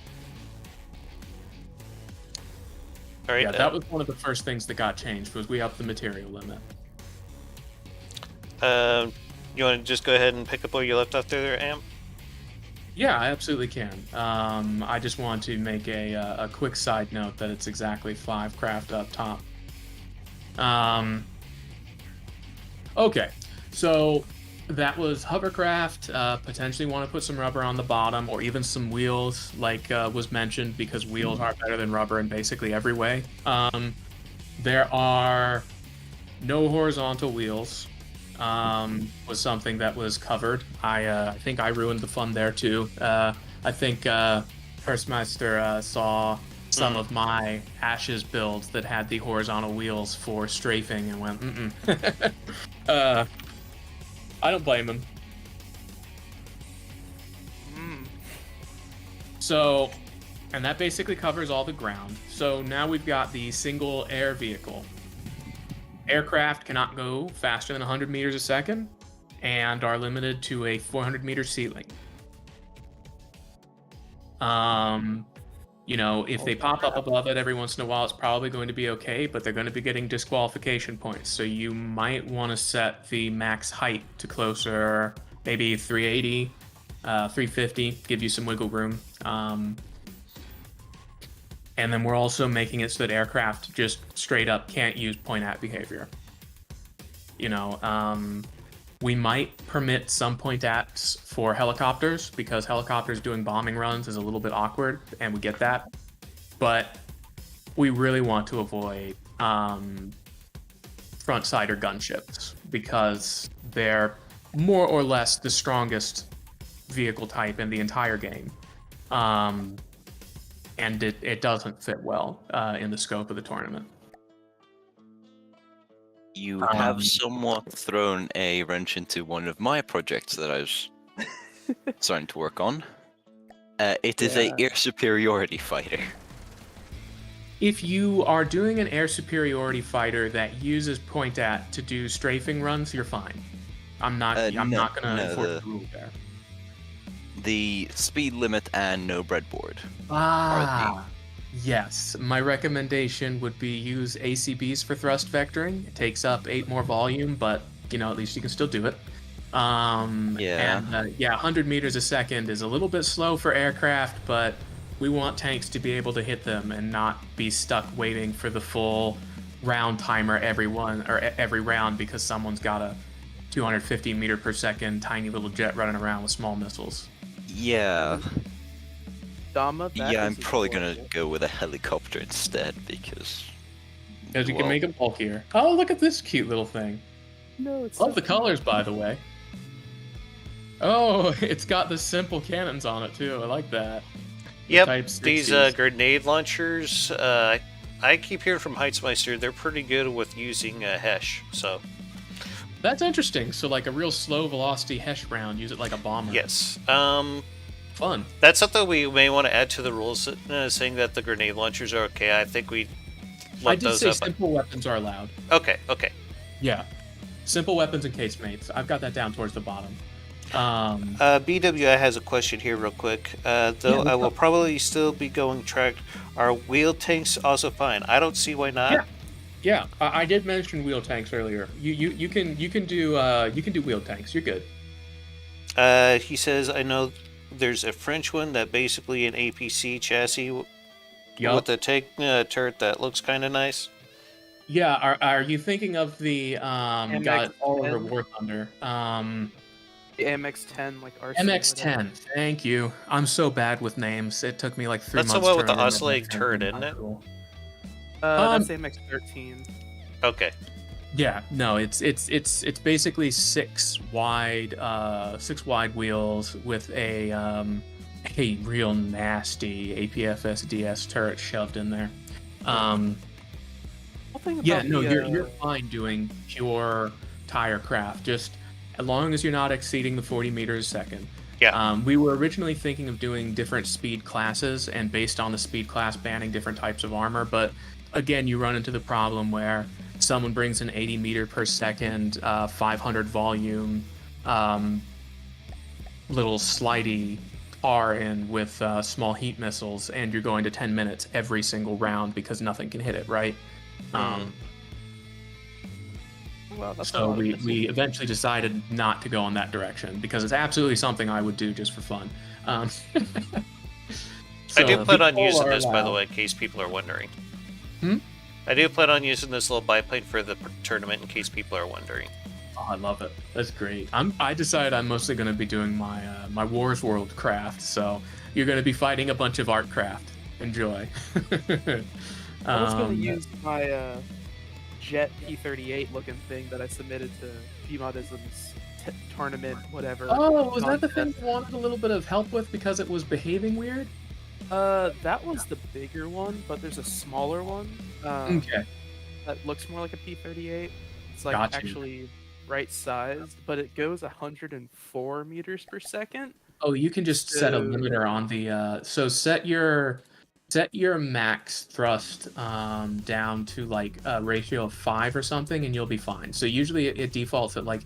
All right. Yeah, that was one of the first things that got changed was we upped the material limit. You want to just go ahead and pick up where you left off there, Amp? Yeah, I absolutely can. I just want to make a quick side note that it's exactly 5 craft up top. Okay, so that was hovercraft. Potentially want to put some rubber on the bottom, or even some wheels, like was mentioned, because wheels are better than rubber in basically every way. There are no horizontal wheels. Was something that was covered. I think I ruined the fun there too. I think Firstmeister saw some of my Ashes builds that had the horizontal wheels for strafing and went, I don't blame him. So, and that basically covers all the ground. So now we've got the single air vehicle. Aircraft cannot go faster than 100 meters a second and are limited to a 400 meter ceiling. You know, if they pop up above it every once in a while, it's probably going to be okay, but they're going to be getting disqualification points. So you might want to set the max height to closer, maybe 380, 350, give you some wiggle room. And then we're also making it so that aircraft just straight up can't use point-at behavior. You know, we might permit some point-ats for helicopters, because helicopters doing bombing runs is a little bit awkward, and we get that. But we really want to avoid front-sider gunships, because they're more or less the strongest vehicle type in the entire game. And it doesn't fit well in the scope of the tournament. You have somewhat thrown a wrench into one of my projects that I was starting to work on. It is a air superiority fighter. If you are doing an air superiority fighter that uses point-at to do strafing runs, you're fine. I'm not going to enforce the rule there. The speed limit and no breadboard. Yes. My recommendation would be use ACBs for thrust vectoring. It takes up 8 more volume, but, you know, at least you can still do it. And 100 meters a second is a little bit slow for aircraft, but we want tanks to be able to hit them and not be stuck waiting for the full round timer every round because someone's got a 250 meter per second tiny little jet running around with small missiles. Yeah. Dama, I'm probably gonna go with a helicopter instead, because you can make it bulkier. Oh, look at this cute little thing. No, it's Love the colors, by the way. Oh, it's got the simple cannons on it too. I like that. Yep, these grenade launchers, I keep hearing from Heitzmeister, they're pretty good with using Hesh, so... That's interesting. So like a real slow velocity Hesh round, use it like a bomber. Yes. Fun. That's something we may want to add to the rules, saying that the grenade launchers are okay. I think we let those up. I did say simple weapons are allowed. Okay. Yeah. Simple weapons and casemates. I've got that down towards the bottom. BWI has a question here real quick. Though I will probably still be going tracked. Are wheel tanks also fine? I don't see why not. Yeah. I did mention wheel tanks earlier. You can do wheel tanks. You're good. He says, I know there's a French one that basically an APC chassis with a tank turret that looks kind of nice. Yeah. Are you thinking of the got Oliver War Thunder? The MX-10, like RC. MX-10. Thank you. I'm so bad with names. It took me like 3 months. That's the one with the oscillating turret, isn't it? That's MX-13. Okay. Yeah, no, it's basically 6 wide wheels with a real nasty APFS DS turret shoved in there. You're fine doing pure tire craft, just as long as you're not exceeding the 40 meters a second. Yeah. We were originally thinking of doing different speed classes and based on the speed class banning different types of armor, but again, you run into the problem where someone brings an 80 meter per second, 500 volume, little slidey car in with small heat missiles, and you're going to 10 minutes every single round because nothing can hit it, right? wow, that's a So lot of we missiles. eventually decided not to go in that direction because it's absolutely something I would do just for fun. I do So plan on people using are this, by the allowed- way, in case people are wondering. Hmm? I do plan on using this little biplane for the tournament in case people are wondering. Oh, I love it. That's great. I decided I'm mostly going to be doing my my Wars World craft. So you're going to be fighting a bunch of art craft. Enjoy. I was gonna Um, use my Jet P38 looking thing that I submitted to Gmodism's tournament, whatever. Oh, was that the contest. thing you wanted a little bit of help with because it was behaving weird? That was the bigger one, but there's a smaller one. Okay. That looks more like a P38. It's like Gotcha. actually right sized, but it goes 104 meters per second. Oh, you can just set a So- limiter on the so set your max thrust down to like a ratio of 5 or something and you'll be fine. So usually it defaults at like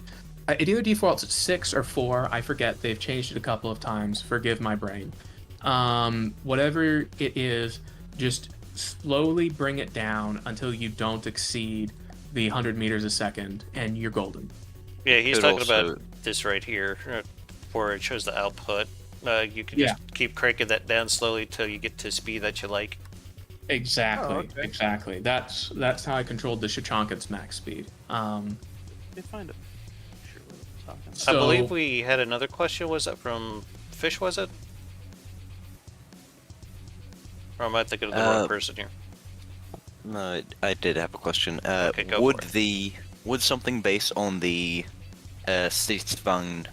it either defaults at 6 or 4. I forget. They've changed it a couple of times. Forgive my brain. Whatever it is, just slowly bring it down until you don't exceed the 100 meters a second and you're golden. Yeah, he's Could talking also- about this right here, where it shows the output. You can Yeah. just keep cranking that down slowly till you get to speed that you like. Exactly. Oh, okay. Exactly. That's how I controlled the Shachankin's max speed. Let me find it. Sure, what I'm talking about. So, I believe we had another question. Was that from Fish, was it? Or am I thinking of the wrong person here? No, I did have a question. Okay, go would for it. would something based on the Stridsvagn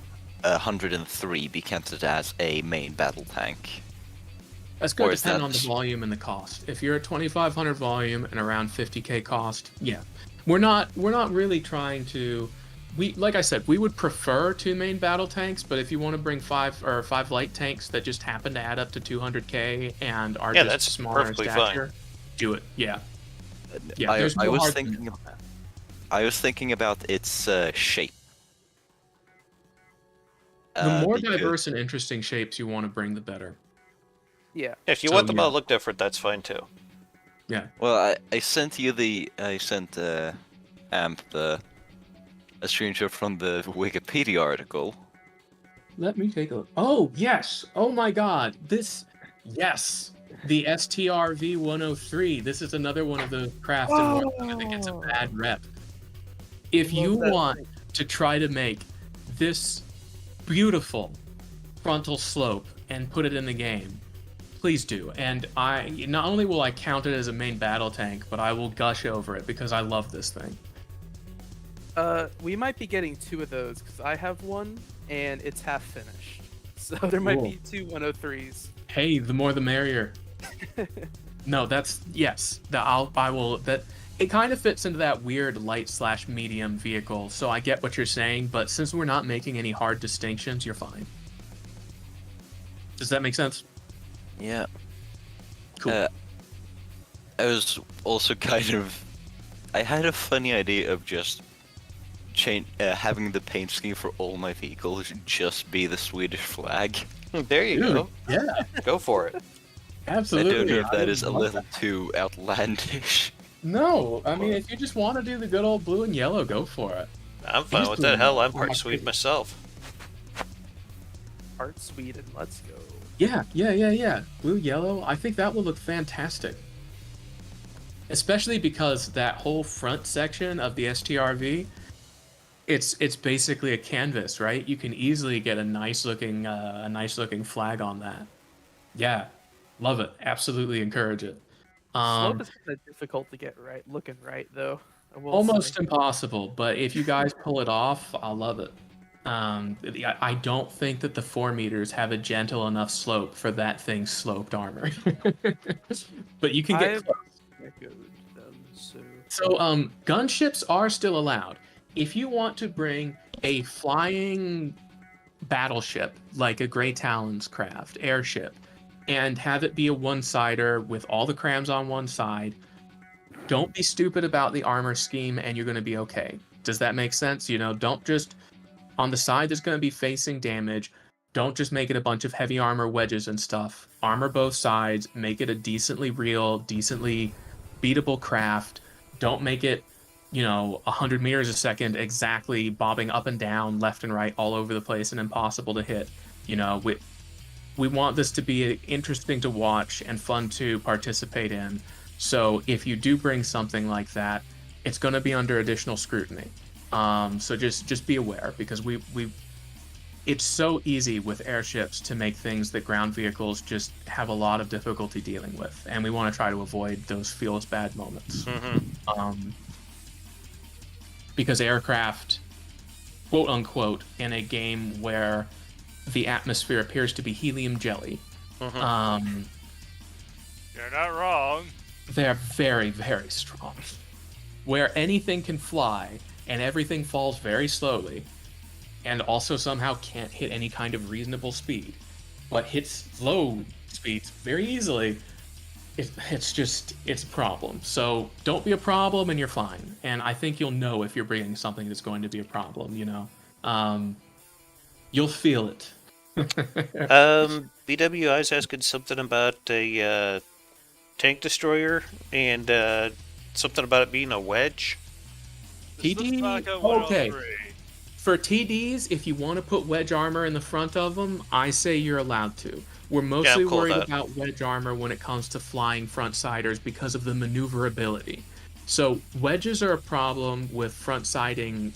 103 be counted as a main battle tank? that's going or to is depend that- on the volume and the cost. If you're at 2,500 volume and around 50k cost, yeah, we're not really trying to. We like I said, we would prefer 2 main battle tanks, but if you want to bring 5 light tanks that just happen to add up to 200k and are Yeah, just that's smaller in perfectly fine. stature, do it. Yeah. Yeah, I, there's I no was hard thinking. I was thinking about its shape. The more because- diverse and interesting shapes you want to bring, the better. Yeah. If you So, want them yeah. all to look different, that's fine too. Yeah. Well, I sent Amp a screenshot from the Wikipedia article. Let me take a look. Oh, yes. Oh my god. Yes. The STRV 103. This is another one of those crafts in Warhammer that gets a bad rep. If you Love that want thing. to try to make this beautiful frontal slope and put it in the game, please do. And I not only will I count it as a main battle tank, but I will gush over it because I love this thing. We might be getting 2 of those because I have one and it's half finished. So there might Cool. be 2 103s. Hey, the more the merrier. No, that's yes. I will. That it kind of fits into that weird light/medium vehicle. So I get what you're saying, but since we're not making any hard distinctions, you're fine. Does that make sense? Yeah. Cool. I was also kind of. I had a funny idea of just having the paint scheme for all my vehicles just be the Swedish flag. There you Dude, go. yeah, Go for it. absolutely. I don't know if that I is a love little that. too outlandish. No, I mean, if you just want to do the good old blue and yellow, go for it. I'm fine Just with do that. it. Hell, I'm Oh, part my Swede goodness. myself. Art Sweden, let's go. Yeah. Blue, yellow. I think that will look fantastic. Especially because that whole front section of the STRV, it's basically a canvas, right? You can easily get a nice looking flag on that. Yeah, love it. Absolutely encourage it. Slope is kind of difficult to get right, looking right though. I will Almost say. impossible, but if you guys pull it off, I'll love it. I don't think that the 4 meters have a gentle enough slope for that thing's sloped armor. But you can get I've close. echoed them, so So, gunships are still allowed. If you want to bring a flying battleship, like a Grey Talons craft, airship, and have it be a one-sider with all the crams on one side, don't be stupid about the armor scheme and you're going to be okay. Does that make sense? You know, don't just, on the side that's going to be facing damage, don't just make it a bunch of heavy armor wedges and stuff. Armor both sides, make it a decently real, decently beatable craft. Don't make it 100 meters a second, exactly bobbing up and down, left and right, all over the place, and impossible to hit. We want this to be interesting to watch and fun to participate in. So if you do bring something like that, it's going to be under additional scrutiny. So just be aware, because it's so easy with airships to make things that ground vehicles just have a lot of difficulty dealing with, and we want to try to avoid those feels bad moments. Because aircraft, quote unquote, in a game where the atmosphere appears to be helium jelly, You're not wrong. they're very, very strong. Where anything can fly and everything falls very slowly, and also somehow can't hit any kind of reasonable speed, but hits low speeds very easily, it's a problem. So don't be a problem and you're fine. And I think you'll know if you're bringing something that's going to be a problem, You'll feel it. BWI's asking something about a tank destroyer and something about it being a wedge. This looks TD? like a Okay. 103. For TDs, if you want to put wedge armor in the front of them, I say you're allowed to. We're mostly cool with worried that. about wedge armor when it comes to flying front-siders because of the maneuverability. So wedges are a problem with front-siding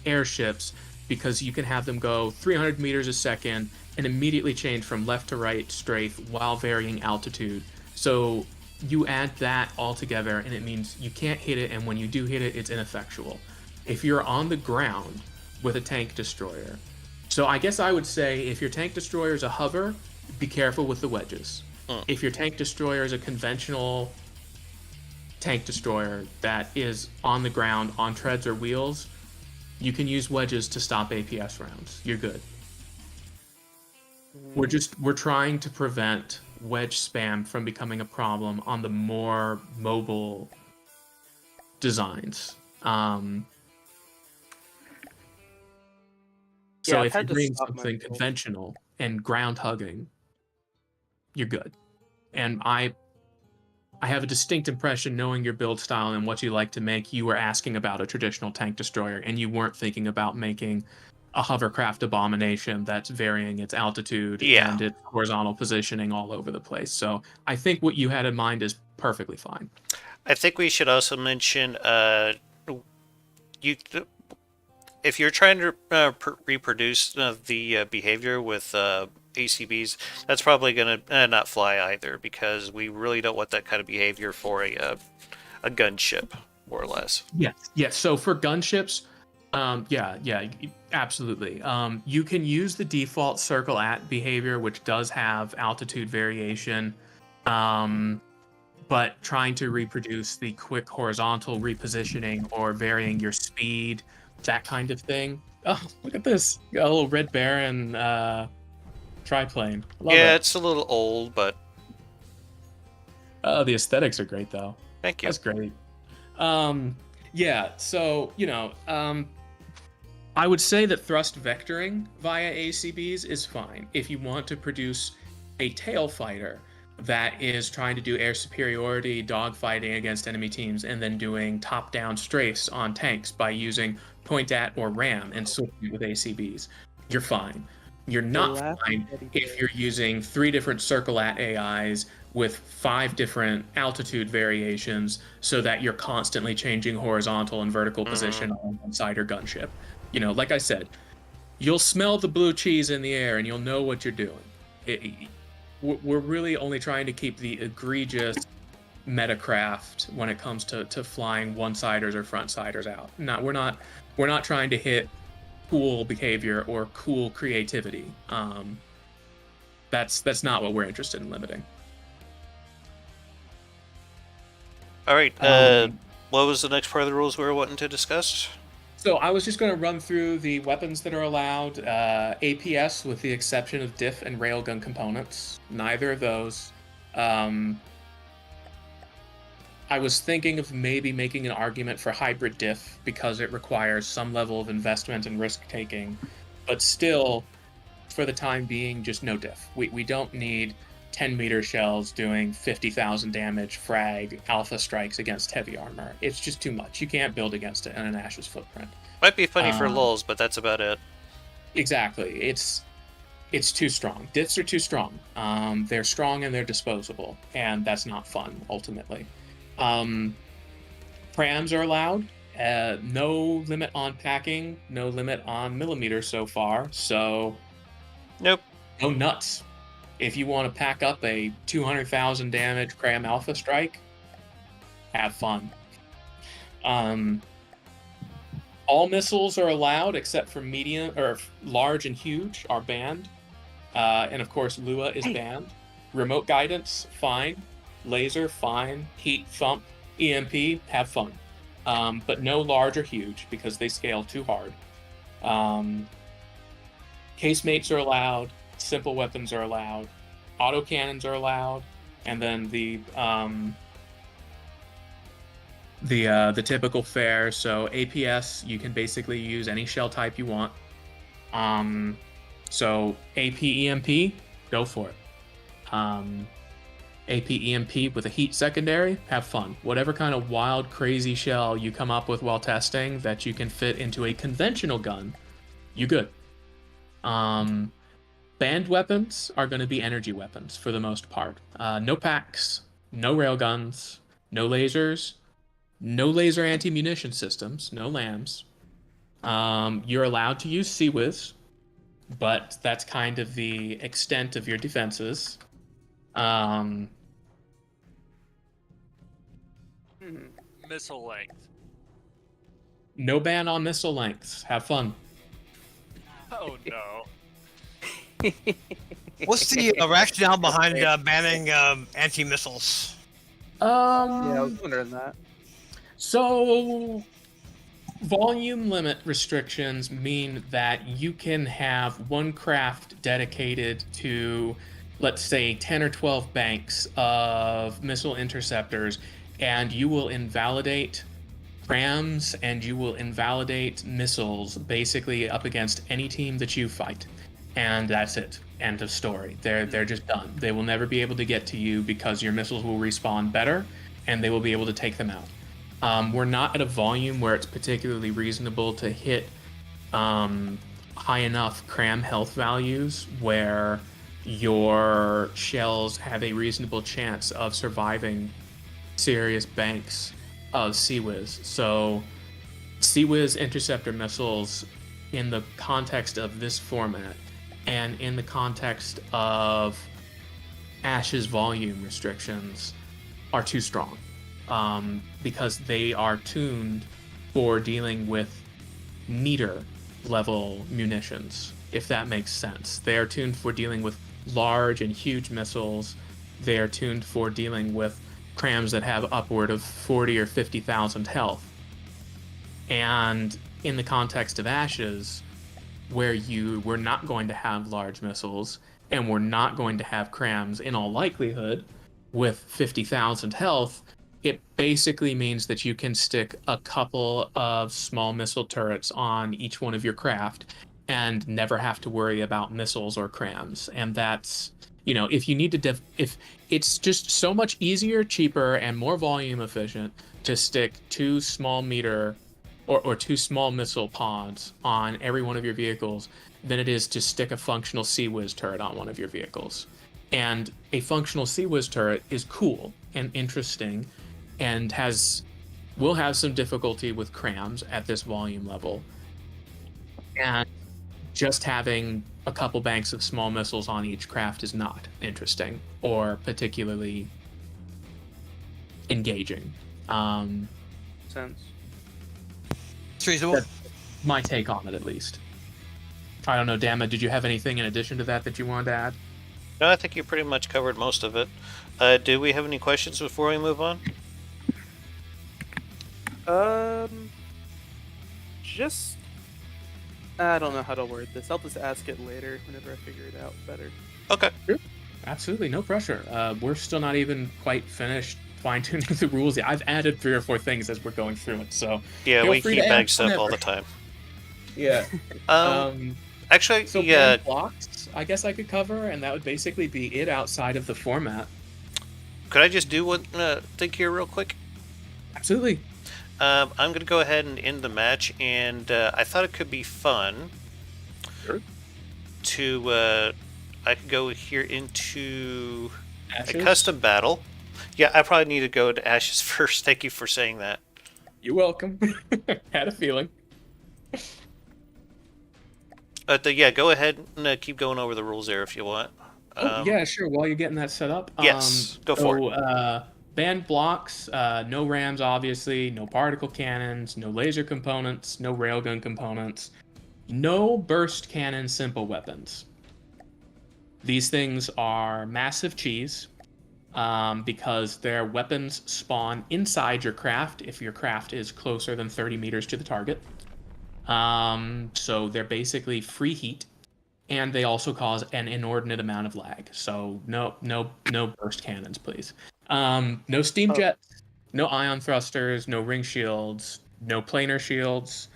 airships because you can have them go 300 meters a second and immediately change from left to right strafe while varying altitude. So you add that all together and it means you can't hit it, and when you do hit it, it's ineffectual. If you're on the ground with a tank destroyer, so I guess I would say if your tank destroyer is a hover, be careful with the wedges. If your tank destroyer is a conventional tank destroyer that is on the ground on treads or wheels, you can use wedges to stop APS rounds. You're good. We're trying to prevent wedge spam from becoming a problem on the more mobile designs. So I've if you're had to doing stop something myself. conventional and ground hugging, you're good. And I have a distinct impression, knowing your build style and what you like to make, you were asking about a traditional tank destroyer, and you weren't thinking about making a hovercraft abomination that's varying its altitude and its horizontal positioning all over the place. So I think what you had in mind is perfectly fine. I think we should also mention if you're trying to reproduce the behavior with ACBs, that's probably going to not fly either, because we really don't want that kind of behavior for a gunship, more or less. Yes. So for gunships, absolutely. You can use the default circle at behavior, which does have altitude variation, but trying to reproduce the quick horizontal repositioning or varying your speed, that kind of thing. Oh, look at this. Got a little Red Baron triplane. Love it. It's a little old, but The aesthetics are great, though. thank you. That's great. So, I would say that thrust vectoring via ACBs is fine if you want to produce a tail fighter that is trying to do air superiority, dogfighting against enemy teams, and then doing top-down strafes on tanks by using point at or ram and switching with ACBs. You're fine. You're not fine if you're using 3 different circle at AIs with 5 different altitude variations so that you're constantly changing horizontal and vertical position on one side or gunship. Like I said, you'll smell the blue cheese in the air and you'll know what you're doing. We're really only trying to keep the egregious metacraft when it comes to flying one-siders or front-siders out. We're not trying to hit cool behavior or cool creativity. That's not what we're interested in limiting. All right. What was the next part of the rules we were wanting to discuss? So I was just going to run through the weapons that are allowed. APS, with the exception of diff and railgun components. Neither of those. I was thinking of maybe making an argument for hybrid diff because it requires some level of investment and risk-taking. But still, for the time being, just no diff. We don't need 10-meter shells doing 50,000 damage frag alpha strikes against heavy armor. It's just too much. You can't build against it in an Ashes footprint. Might be funny for Um, lulz, but that's about it. Exactly. It's too strong. Diths are too strong. They're strong and they're disposable, and that's not fun, ultimately. Prams are allowed. No limit on packing, no limit on millimeters so far, so Nope. no nuts. If you want to pack up a 200,000 damage Cram Alpha Strike, have fun. All missiles are allowed except for medium or large and huge are banned. And of course, Lua is banned. Remote guidance, fine. Laser, fine. Heat, thump, EMP, have fun. But no large or huge because they scale too hard. Casemates are allowed. Simple weapons are allowed. Autocannons are allowed. And then the typical fare. So APS, you can basically use any shell type you want. So AP EMP, go for it. AP EMP with a heat secondary, have fun. Whatever kind of wild, crazy shell you come up with while testing that you can fit into a conventional gun, you good. Banned weapons are going to be energy weapons for the most part. No packs, no railguns, no lasers, no laser anti-munition systems, no LAMs. You're allowed to use CWIS, but that's kind of the extent of your defenses. Missile length. No ban on missile lengths. Have fun. Oh no. What's the rationale behind banning anti-missiles? Yeah, I was wondering that. So, volume limit restrictions mean that you can have one craft dedicated to, let's say, 10 or 12 banks of missile interceptors, and you will invalidate rams and you will invalidate missiles basically up against any team that you fight. And that's it. End of story. They're just done. They will never be able to get to you because your missiles will respawn better and they will be able to take them out. We're not at a volume where it's particularly reasonable to hit high enough cram health values where your shells have a reasonable chance of surviving serious banks of CWIS. So CWIS interceptor missiles in the context of this format and in the context of Ash's volume restrictions are too strong. Because they are tuned for dealing with meter level munitions, if that makes sense. They are tuned for dealing with large and huge missiles. They are tuned for dealing with crams that have upward of 40 or 50,000 health. And in the context of Ashes, where you were not going to have large missiles and we're not going to have crams in all likelihood with 50,000 health, it basically means that you can stick a couple of small missile turrets on each one of your craft and never have to worry about missiles or crams. And that's, if you need to if it's just so much easier, cheaper, and more volume efficient to stick two small meter or two small missile pods on every one of your vehicles than it is to stick a functional CWIS turret on one of your vehicles. And a functional CWIS turret is cool and interesting and will have some difficulty with crams at this volume level. And just having a couple banks of small missiles on each craft is not interesting or particularly engaging. Sense. It's reasonable. That's my take on it, at least. I don't know, Damma, did you have anything in addition to that you wanted to add? No, I think you pretty much covered most of it. Do we have any questions before we move on? Just I don't know how to word this. I'll just ask it later whenever I figure it out better. Okay. Absolutely, no pressure. We're still not even quite finished fine-tuning the rules yet. I've added 3 or 4 things as we're going through it, so Yeah, feel we free keep to bag add stuff all whenever. the time. Yeah. Actually, So yeah. banned blocks, I guess I could cover, and that would basically be it outside of the format. Could I just do one thing here real quick? Absolutely. I'm going to go ahead and end the match, and I thought it could be fun Sure. to I could go here into Ashes? a custom battle. Yeah, I probably need to go to Ashes first. Thank you for saying that. You're welcome. Had a feeling. But yeah, go ahead and keep going over the rules there if you want. Oh, yeah, sure. While you're getting that set up. Yes, go for it. Banned blocks, no rams, obviously, no particle cannons, no laser components, no railgun components, no burst cannon simple weapons. These things are massive cheese because their weapons spawn inside your craft if your craft is closer than 30 meters to the target. So they're basically free heat, and they also cause an inordinate amount of lag. So no burst cannons, please. No steam jets, no ion thrusters, no ring shields, no planar shields,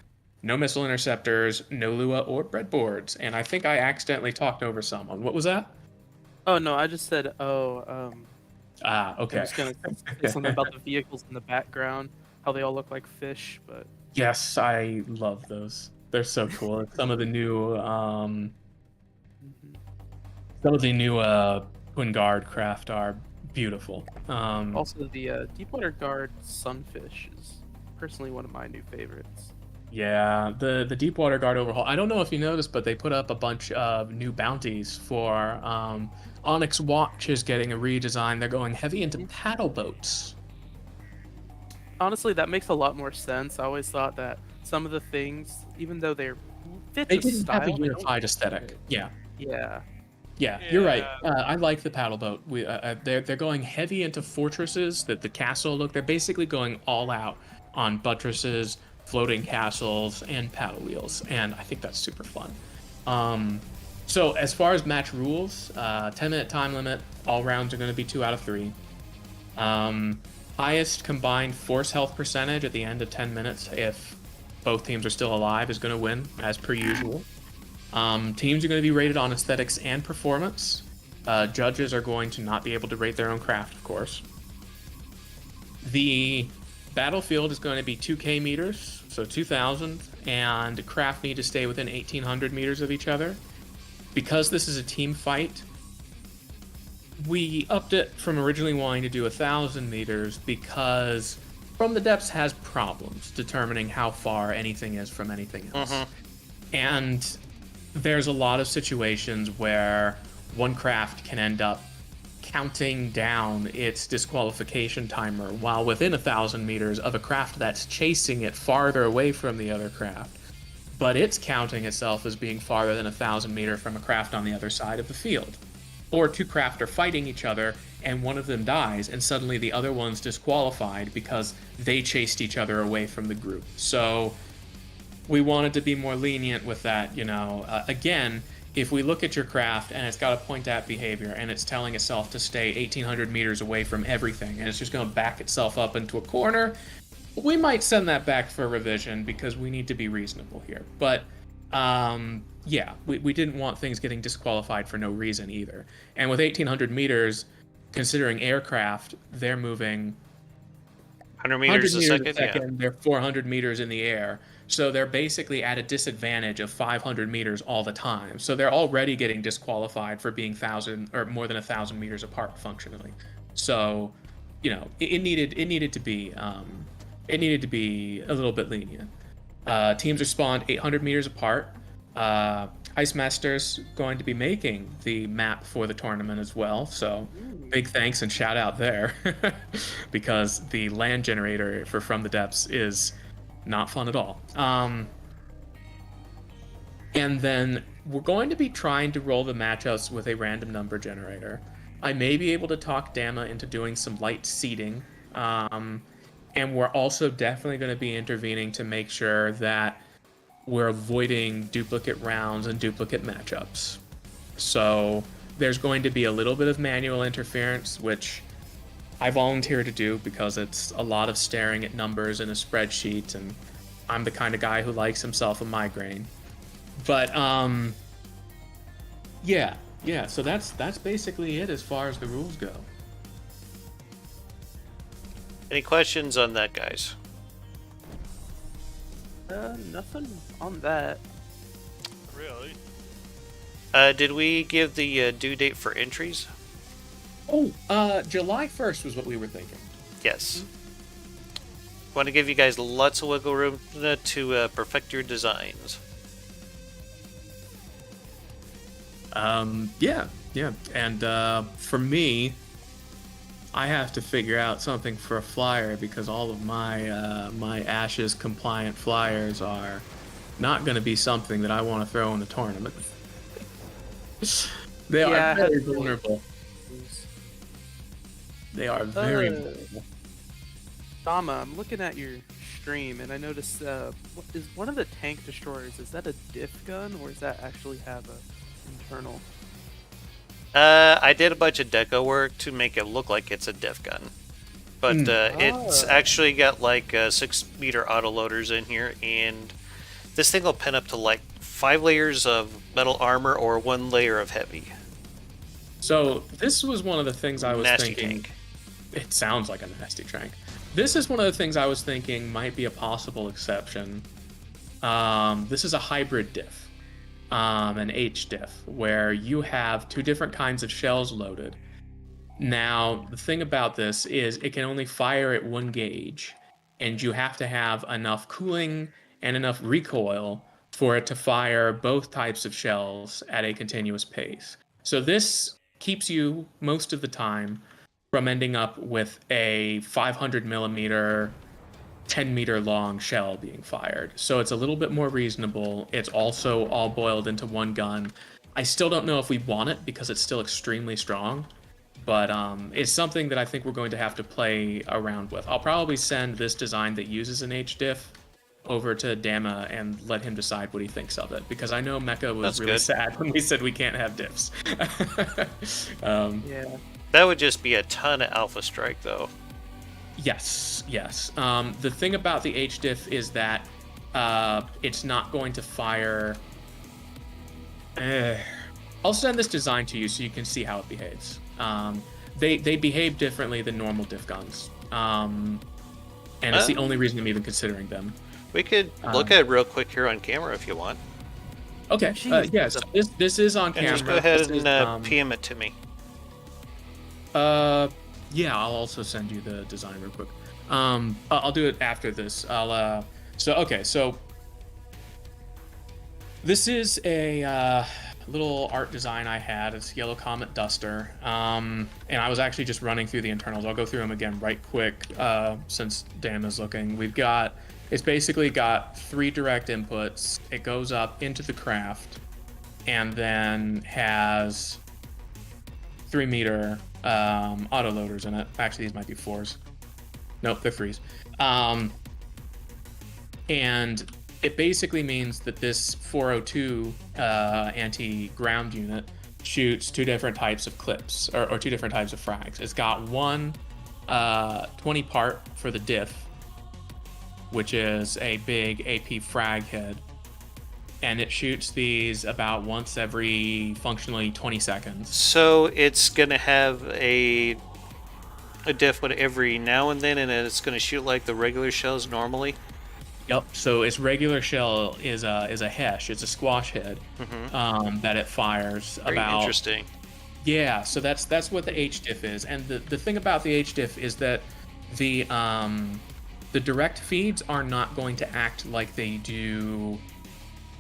no missile interceptors, no Lua or breadboards. And I think I accidentally talked over someone. What was that? Oh no, I just said Okay. I'm just gonna say something about the vehicles in the background, how they all look like fish, but Yes, I love those. They're so cool. Some of the new Twin Guard craft are beautiful. also the Deepwater Guard Sunfish is personally one of my new favorites. Yeah, the Deepwater Guard overhaul. I don't know if you noticed, but they put up a bunch of new bounties for Onyx Watch is getting a redesign. They're going heavy into paddle boats. Honestly, that makes a lot more sense. I always thought that some of the things, even though they fit They the didn't style, have a they don't unified aesthetic. Yeah. Yeah. Yeah, you're right. I like the paddle boat. They're going heavy into fortresses. That the castle look. They're basically going all out on buttresses, floating castles, and paddle wheels, and I think that's super fun. So as far as match rules, 10-minute time limit. All rounds are going to be 2 out of 3. Highest combined force health percentage at the end of 10 minutes, if both teams are still alive, is going to win as per usual. Teams are going to be rated on aesthetics and performance. Judges are going to not be able to rate their own craft, of course. The battlefield is going to be 2K meters, so 2,000, and craft need to stay within 1,800 meters of each other. Because this is a team fight, we upped it from originally wanting to do 1,000 meters because From the Depths has problems determining how far anything is from anything else. And there's a lot of situations where one craft can end up counting down its disqualification timer while within 1,000 meters of a craft that's chasing it farther away from the other craft. But it's counting itself as being farther than 1,000 meters from a craft on the other side of the field. Or two craft are fighting each other and one of them dies and suddenly the other one's disqualified because they chased each other away from the group. So we wanted to be more lenient with that, you know. Again, if we look at your craft and it's got a point-at behavior and it's telling itself to stay 1,800 meters away from everything and it's just going to back itself up into a corner, we might send that back for revision because we need to be reasonable here. But yeah, we didn't want things getting disqualified for no reason either. And with 1,800 meters, considering aircraft, they're moving 100 meters a second, yeah. They're 400 meters in the air. So they're basically at a disadvantage of 500 meters all the time. So they're already getting disqualified for being 1,000 or more than 1,000 meters apart functionally. So, you know, it needed to be a little bit lenient. Teams are spawned 800 meters apart. Ice Master's going to be making the map for the tournament as well. So big thanks and shout out there because the land generator for From the Depths is not fun at all. And then we're going to be trying to roll the matchups with a random number generator. I may be able to talk Dama into doing some light seeding. And we're also definitely going to be intervening to make sure that we're avoiding duplicate rounds and duplicate matchups. So there's going to be a little bit of manual interference, which I volunteer to do because it's a lot of staring at numbers in a spreadsheet, and I'm the kind of guy who likes himself a migraine. But Yeah, yeah. So that's basically it as far as the rules go. Any questions on that, guys? Nothing on that. Really? Did we give the due date for entries? Oh, July 1st was what we were thinking. Yes. Want to give you guys lots of wiggle room to perfect your designs. Yeah. And for me, I have to figure out something for a flyer because all of my my Ashes compliant flyers are not going to be something that I want to throw in the tournament. They Yeah, I are had very to do it. vulnerable. They are very vulnerable. Dama, I'm looking at your stream and I noticed is one of the tank destroyers, is that a diff gun or does that actually have a internal? I did a bunch of deco work to make it look like it's a diff gun. But it's actually got like 6-meter autoloaders in here, and this thing will pin up to like 5 layers of metal armor or 1 layer of heavy. So this was one of the things I was Nasty thinking. tank. It sounds like a nasty tank. This is one of the things I was thinking might be a possible exception. This is a hybrid diff. An H diff, where you have 2 different kinds of shells loaded. Now, the thing about this is it can only fire at 1 gauge, and you have to have enough cooling and enough recoil for it to fire both types of shells at a continuous pace. So this keeps you, most of the time, from ending up with a 500 millimeter 10-meter long shell being fired. So it's a little bit more reasonable. It's also all boiled into 1 gun. I still don't know if we want it because it's still extremely strong, but it's something that I think we're going to have to play around with. I'll probably send this design that uses an H-diff over to Dama and let him decide what he thinks of it, because I know Mecha was That's really good. sad when we said we can't have diffs. Yeah. That would just be a ton of Alpha Strike, though. Yes. The thing about the H-diff is that it's not going to fire. I'll send this design to you so you can see how it behaves. They behave differently than normal diff guns, and it's the only reason I'm even considering them. We could look at it real quick here on camera if you want. Okay. Jeez. Yes. This is on And camera. just go ahead This is, and PM it to me. Yeah, I'll also send you the design real quick. I'll do it after this. So this is a little art design I had. It's Yellow Comet Duster. And I was actually just running through the internals. I'll go through them again right quick, since Dan is looking. It's basically got 3 direct inputs. It goes up into the craft and then has 3-meter autoloaders in it. Actually, these might be 4s. Nope, they're 3s. And it basically means that this 402 anti-ground unit shoots 2 different types of clips, or 2 different types of frags. It's got one 20 part for the diff, which is a big AP frag head, and it shoots these about once every functionally 20 seconds. So it's gonna have a diff every now and then it's gonna shoot like the regular shells normally. Yep. So its regular shell is a hesh. It's a squash head that it fires. Very about. Interesting. Yeah. So that's what the H diff is, and the thing about the H diff is that the direct feeds are not going to act like they do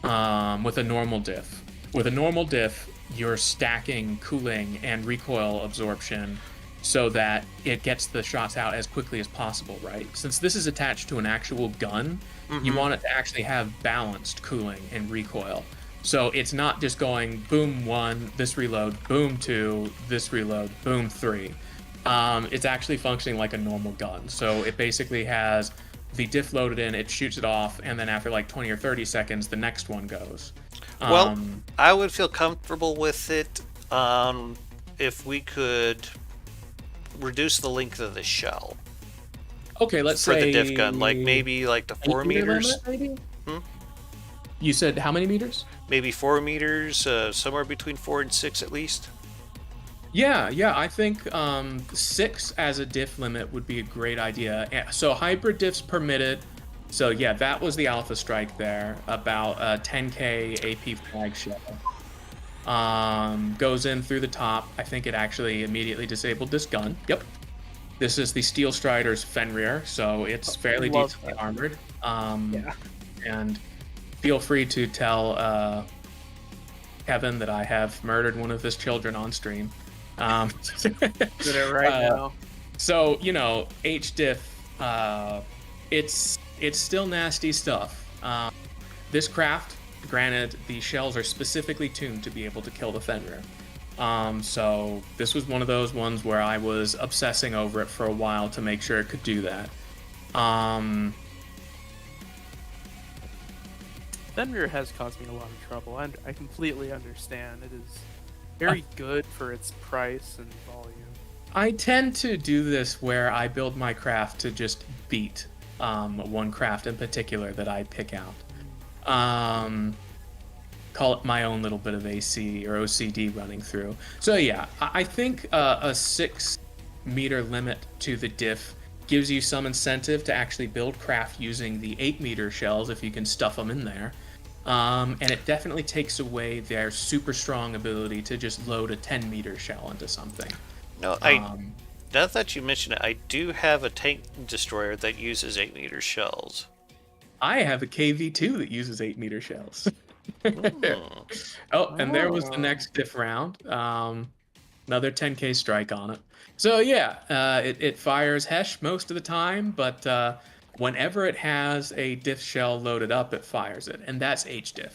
with a normal diff. With a normal diff, you're stacking cooling and recoil absorption so that it gets the shots out as quickly as possible, right? Since this is attached to an actual gun, you want it to actually have balanced cooling and recoil. So it's not just going boom 1, this reload, boom 2, this reload, boom 3. It's actually functioning like a normal gun. So it basically has the diff loaded in, it shoots it off, and then after like 20 or 30 seconds, the next one goes. Well, I would feel comfortable with it if we could reduce the length of the shell. Okay, let's for say the diff gun, like maybe like to 4 8-meter meters. limit, maybe? Hmm? You said how many meters? maybe 4 meters, somewhere between 4 and 6 at least. Yeah, I think 6 as a diff limit would be a great idea. So hybrid diffs permitted. So yeah, that was the alpha strike there, about 10k AP flag shell. Goes in through the top. I think it actually immediately disabled this gun. Yep. This is the Steel Strider's Fenrir, so it's fairly love decently that. armored. Yeah. And feel free to tell Kevin that I have murdered one of his children on stream. Did it right now. So, you know, HDiff, it's still nasty stuff. This craft, granted, the shells are specifically tuned to be able to kill the Fenrir. So this was one of those ones where I was obsessing over it for a while to make sure it could do that. Fenrir has caused me a lot of trouble. I completely understand. It is very good for its price and volume. I tend to do this where I build my craft to just beat one craft in particular that I pick out. Call it my own little bit of AC or OCD running through. So yeah, I think a 6 meter limit to the diff gives you some incentive to actually build craft using the 8 meter shells if you can stuff them in there. And it definitely takes away their super strong ability to just load a 10 meter shell into something. No, now that you mention it, I do have a tank destroyer that uses 8 meter shells. I have a KV2 that uses 8 meter shells. Oh, and there was the next diff round. Another 10k strike on it. So yeah, it fires Hesh most of the time, but whenever it has a diff shell loaded up, it fires it, and that's HDiff.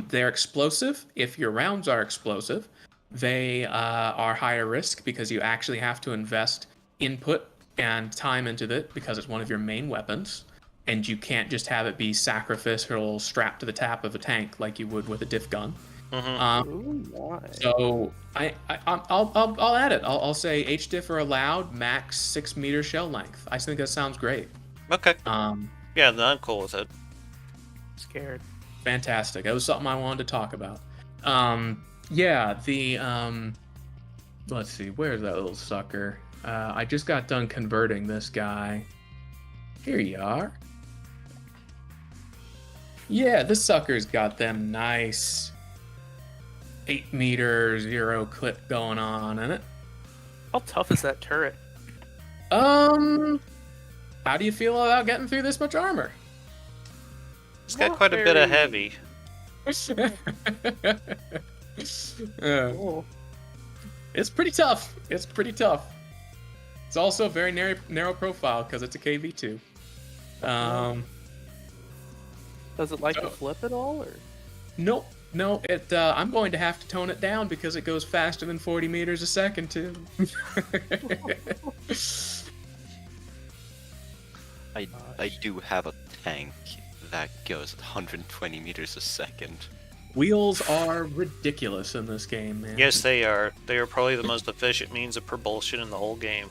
They're explosive. If your rounds are explosive, they are higher risk because you actually have to invest input and time into it because it's one of your main weapons. And you can't just have it be sacrificial strapped to the tap of a tank like you would with a diff gun. So I'll add it. I'll say HDiff are allowed max 6 meter shell length. I think that sounds great. Okay. Yeah, no, I'm cool with it. Scared. Fantastic. That was something I wanted to talk about. Yeah, the let's see, where's that little sucker? I just got done converting this guy. Here you are. Yeah, this sucker's got them nice 8 meter 0 clip going on in it. How tough is that turret? How do you feel about getting through this much armor? It's got quite a bit of heavy. It's pretty tough. It's pretty tough. It's also very narrow profile because it's a KV2. Does it like to flip at all, or? Nope. No, it. I'm going to have to tone it down because it goes faster than 40 meters a second too. I do have a tank that goes at 120 meters a second. Wheels are ridiculous in this game, man. Yes, they are. They are probably the most efficient means of propulsion in the whole game.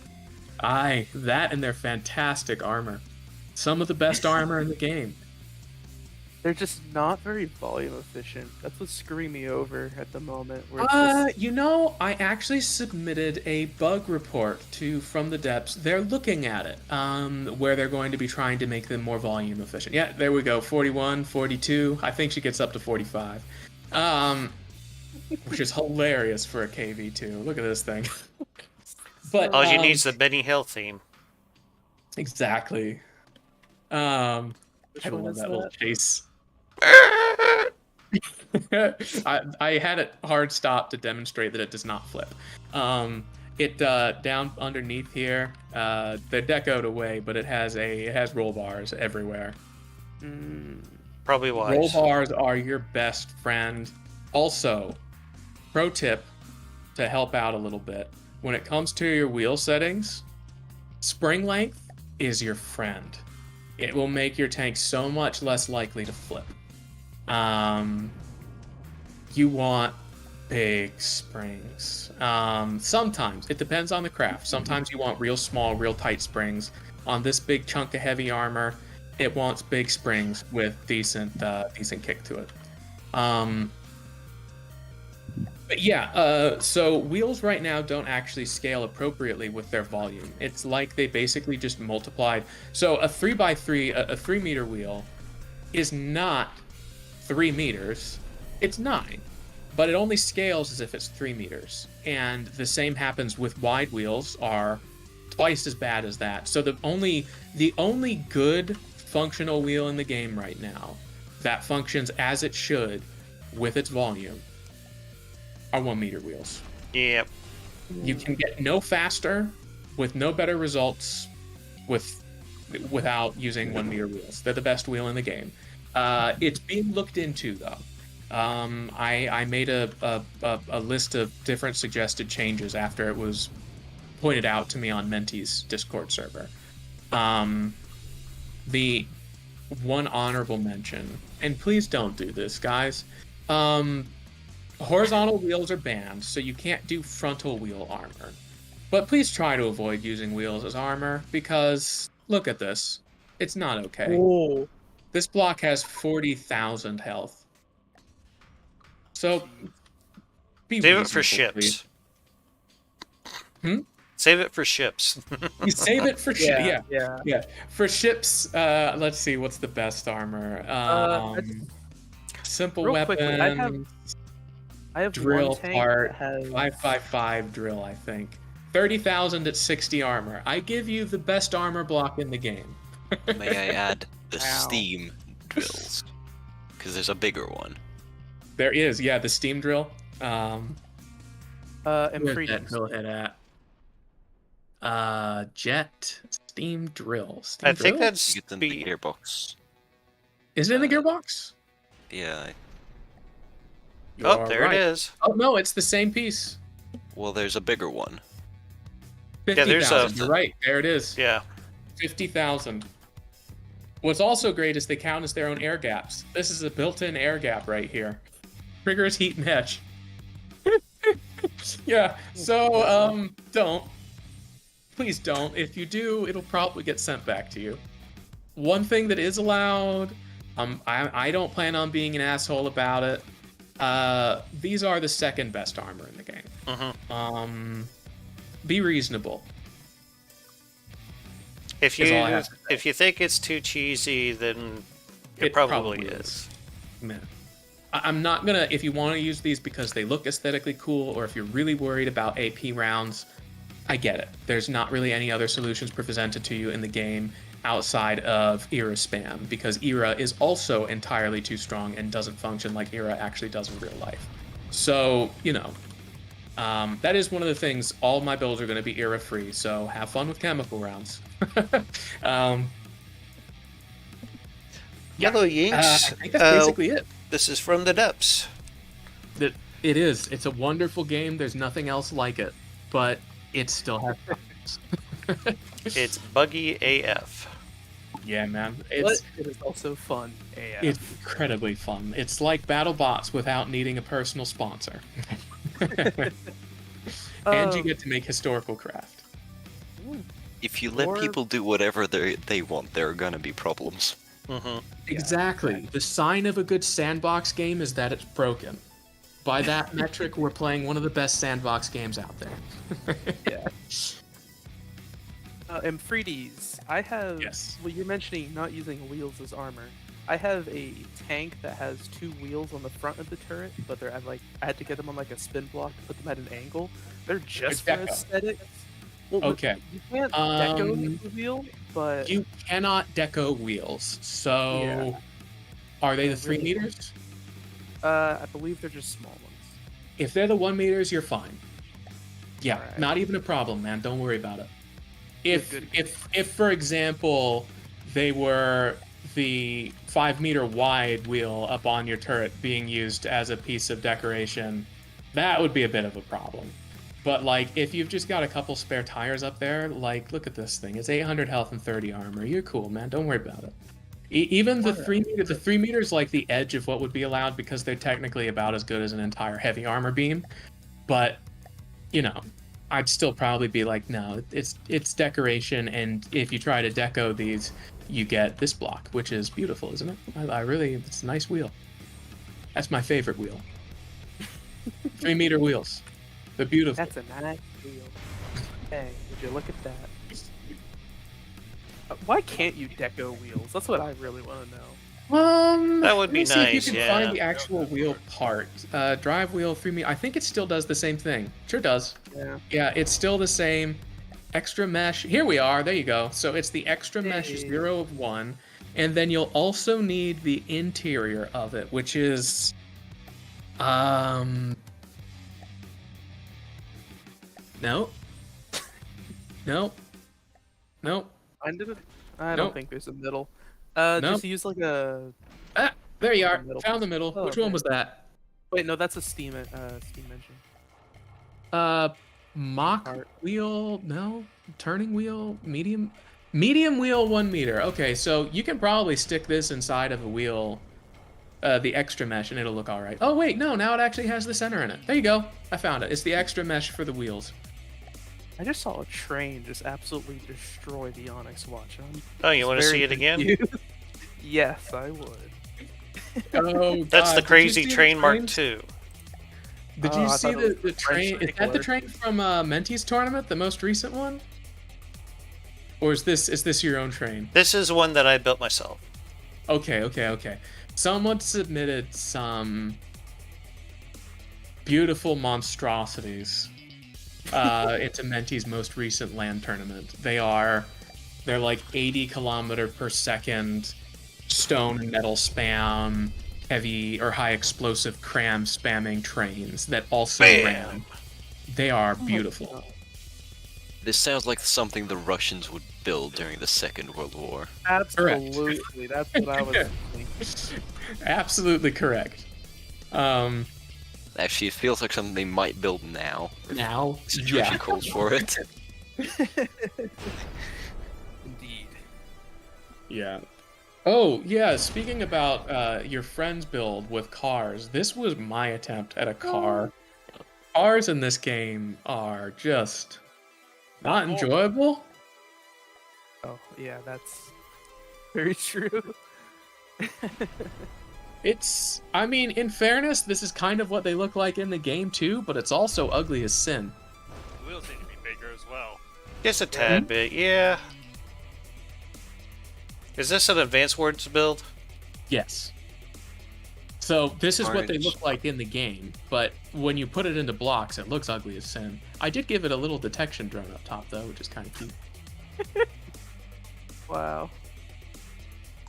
Aye, that and their fantastic armor. Some of the best armor in the game. They're just not very volume efficient. That's what's screwing me over at the moment. Where it's just... You know, I actually submitted a bug report from the depths. They're looking at it, where they're going to be trying to make them more volume efficient. Yeah, there we go. 41, 42. I think she gets up to 45. Which is hilarious for a KV2. Look at this thing. But all you need is the Benny Hill theme. Exactly. I one love is that little that? chase. I had it hard stop to demonstrate that it does not flip. It down underneath here, they're decoed away, but it has roll bars everywhere. Probably wise. Roll bars are your best friend. Also, pro tip to help out a little bit: when it comes to your wheel settings, spring length is your friend. It will make your tank so much less likely to flip. You want big springs. Sometimes, it depends on the craft. Sometimes you want real small, real tight springs. On this big chunk of heavy armor, it wants big springs with decent kick to it. But yeah, so wheels right now don't actually scale appropriately with their volume. It's like they basically just multiplied. So a 3x3, a 3-meter wheel is not 3 meters, it's 9. But it only scales as if it's 3 meters. And the same happens with wide wheels, are twice as bad as that. So the only good functional wheel in the game right now that functions as it should with its volume are 1-meter wheels. Yep. You can get no faster with no better results without using 1-meter wheels. They're the best wheel in the game. It's being looked into though. I made a list of different suggested changes after it was pointed out to me on Menti's Discord server. The one honorable mention, and please don't do this, guys. Horizontal wheels are banned, so you can't do frontal wheel armor. But please try to avoid using wheels as armor, because look at this. It's not okay. Oh, This block has 40,000 health. So, be Save it for reasonable, please. ships. Hmm? Save it for ships. You save it for ships. yeah. For ships, let's see, what's the best armor? Simple Real weapon. quickly, I have drill one tank part, that has 555 drill, I think. 30,000 at 60 armor. I give you the best armor block in the game. May I add the Wow. steam drills? Because there's a bigger one. There is, yeah, the steam drill. and Where's that freedoms. drill head at? Jet steam drill. Steam I think drill? that's You get in the the gearbox. Is it in the gearbox? Yeah. You Oh, are there right. it is. Oh no, it's the same piece. Well, there's a bigger one. Yeah, there's 50,000. You're right. There it is. Yeah. 50,000. What's also great is they count as their own air gaps. This is a built-in air gap right here. Triggers heat and edge. Yeah. So don't. Please don't. If you do, it'll probably get sent back to you. One thing that is allowed. I don't plan on being an asshole about it. These are the second best armor in the game. Mm-hmm. Be reasonable. If is all I have to say. you think it's too cheesy, then it It probably probably is. Man. I'm not gonna, if you want to use these because they look aesthetically cool, or if you're really worried about AP rounds, I get it. There's not really any other solutions presented to you in the game outside of Era spam, because Era is also entirely too strong and doesn't function like Era actually does in real life. So, you know, that is one of the things. All my builds are going to be Era free, so have fun with chemical rounds. Yellow I Yinks. think that's basically it. This is from the depths. It is. It's a wonderful game. There's nothing else like it, but it still has problems. It's buggy AF. Yeah, man. But it is also fun. AF. It's incredibly fun. It's like BattleBots without needing a personal sponsor. And you get to make historical craft. If you let Or- people do whatever they want, there are gonna be problems. Mm-hmm. Exactly. The sign of a good sandbox game is that it's broken. By that metric, we're playing one of the best sandbox games out there. Yeah. And Freedies, I have. Yes. Well, you're mentioning not using wheels as armor. I have a tank that has 2 wheels on the front of the turret, but they're I had to get them on like a spin block to put them at an angle. They're just for deco. aesthetics. Well, Okay. You can't deco the Um, wheel, but You cannot deco wheels. So, Yeah. are they the They're 3 really- meters? I believe they're just small ones. If they're the 1 meters, you're fine. Yeah, Alright. not even a problem, man. Don't worry about it. If Good. if for example they were the 5-meter wide wheel up on your turret being used as a piece of decoration, that would be a bit of a problem. But like if you've just got a couple spare tires up there, like look at this thing. It's 800 health and 30 armor. You're cool, man. Don't worry about it. Even the 3 meters like the edge of what would be allowed because they're technically about as good as an entire heavy armor beam. But you know, I'd still probably be like, no, it's decoration, and if you try to deco these, you get this block, which is beautiful, isn't it? I really, it's a nice wheel. That's my favorite wheel. 3-meter wheels. They're beautiful. That's a nice wheel. Hey, would you look at that? Why can't you deco wheels? That's what I really want to know. That would let me be see if nice, you can yeah. find the actual wheel part. Drive wheel 3-meter. I think it still does the same thing. Sure does. Yeah. Yeah, it's still the same. Extra mesh. Here we are. There you go. So it's the extra mesh Hey. 0 of 1. And then you'll also need the interior of it, which is... Nope. Nope. Nope. I don't Nope. think there's a middle. Nope. Just use like a... Ah, there you are. Middle. Found the middle. Oh, Which one okay. was that? Wait, no, that's a Steam engine. Mock Part. wheel, no, turning wheel, medium wheel 1 meter. Okay, so you can probably stick this inside of a wheel, the extra mesh, and it'll look all right. Oh wait, no, now it actually has the center in it. There you go. I found it. It's the extra mesh for the wheels. I just saw a train just absolutely destroy the Onyx Watch. Oh, you want to see it again? Yes, I would. Oh, That's God. the Did you crazy see the train Mark trains? II. Did Oh, you I see thought it was the the French train? Is that the tickler. train from Menti's tournament, the most recent one? Or is this your own train? This is one that I built myself. Okay. Someone submitted some beautiful monstrosities into Menti's most recent land tournament. They're like 80 kilometer per second stone and metal spam, heavy or high explosive cram spamming trains that also Bam. ran. They are Oh, beautiful. God. This sounds like something the Russians would build during the Second World War. Absolutely, that's what I was thinking. Absolutely correct. Actually, it feels like something they might build now. Now, The situation yeah. calls for it. Indeed. Yeah. Oh, yeah, speaking about your friend's build with cars, this was my attempt at a car. Cars in this game are just not enjoyable. Oh, yeah, that's very true. I mean, in fairness, this is kind of what they look like in the game too, but it's also ugly as sin. The wheels need to be bigger as well. Just a tad bit, yeah. Is this an Advanced Wars build? Yes. So this is what they Orange. look like in the game, but when you put it into blocks, it looks ugly as sin. I did give it a little detection drone up top though, which is kind of cute. Wow.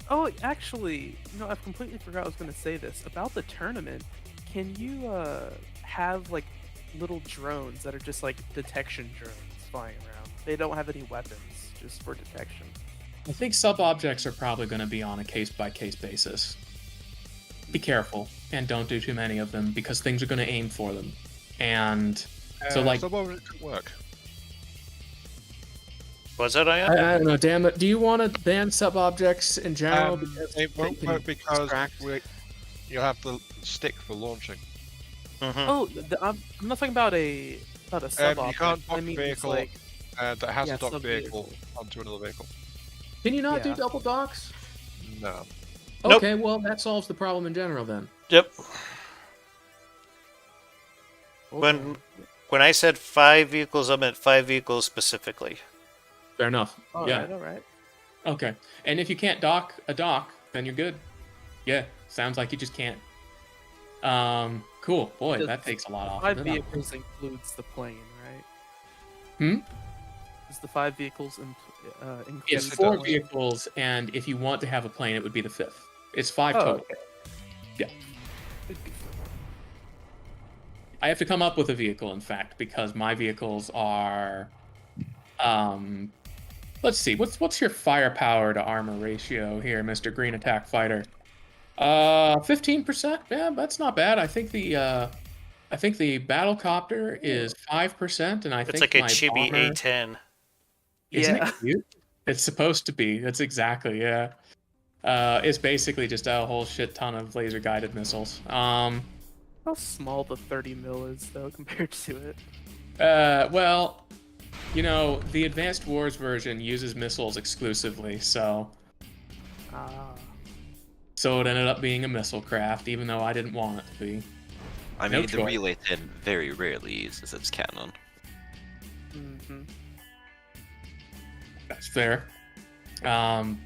Oh, actually, I've completely forgot I was going to say this. About the tournament, can you have, like, little drones that are just, like, detection drones flying around? They don't have any weapons, just for detection. I think sub-objects are probably going to be on a case-by-case basis. Be careful, and don't do too many of them, because things are going to aim for them. And so, like... Sub-object could work. Was that I? I don't know, damn it. Do you want to ban sub-objects in general? It won't can work because distract? you'll have the stick for launching. Mm-hmm. Oh, I'm not talking about a sub-object. You can't dock I a mean, vehicle like, that has yeah, a docked sub-vehicle. vehicle onto another vehicle. Can you not do Yeah. double docks? No. Nope. Okay, well, that solves the problem in general then. Yep. okay. When I said 5 vehicles, I meant 5 vehicles specifically. Fair enough. Yeah. All right. Okay. And if you can't dock a dock, then you're good. Yeah. Sounds like you just can't. Cool. Boy, The that takes a lot off. 5 of it. vehicles includes the plane, right? Hmm? Is the 5 vehicles include It's Yes, it 4 does. vehicles, and if you want to have a plane, it would be the 5th. It's 5 total. okay. Yeah. Could be fun. I have to come up with a vehicle, in fact, because my vehicles are. Let's see. What's your firepower to armor ratio here, Mr. Green Attack Fighter? 15%. Yeah, that's not bad. I think the battlecopter is 5%, and I It's think like a my chibi bomber, A10. Isn't Yeah. it cute? It's supposed to be. That's exactly, yeah. It's basically just a whole shit ton of laser guided missiles. How small the 30 mil is, though, compared to it. Well, the Advanced Wars version uses missiles exclusively, so So it ended up being a missile craft, even though I didn't want it to be. I No mean, the choice. relay 10 very rarely uses its cannon. Mm-hmm. That's fair. And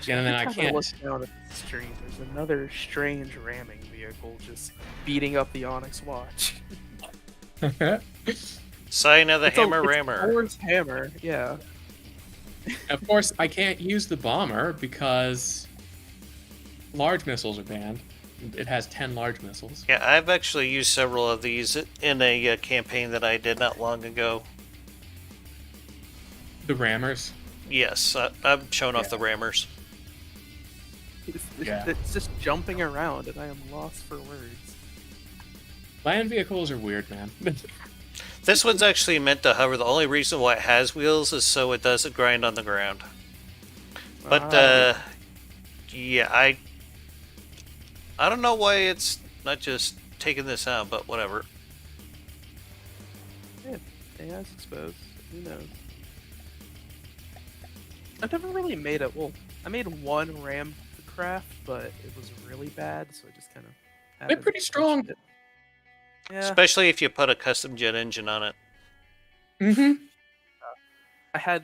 then I can't. Look down at the stream. There's another strange ramming vehicle just beating up the Onyx Watch. Sign of the Hammer It's Rammer. Thor's hammer, yeah. Of course, I can't use the bomber because large missiles are banned. It has 10 large missiles. Yeah, I've actually used several of these in a campaign that I did not long ago. The rammers. Yes, I've shown off the rammers. It's just jumping around, and I am lost for words. Land vehicles are weird, man. This one's actually meant to hover. The only reason why it has wheels is so it doesn't grind on the ground. But, yeah, I don't know why it's not just taking this out, but whatever. Yeah, AI's exposed. Who knows? I've never really made it. Well, I made one ram craft, but it was really bad, so I just kind of. They're pretty strong. Yeah. Especially if you put a custom jet engine on it. Mm-hmm.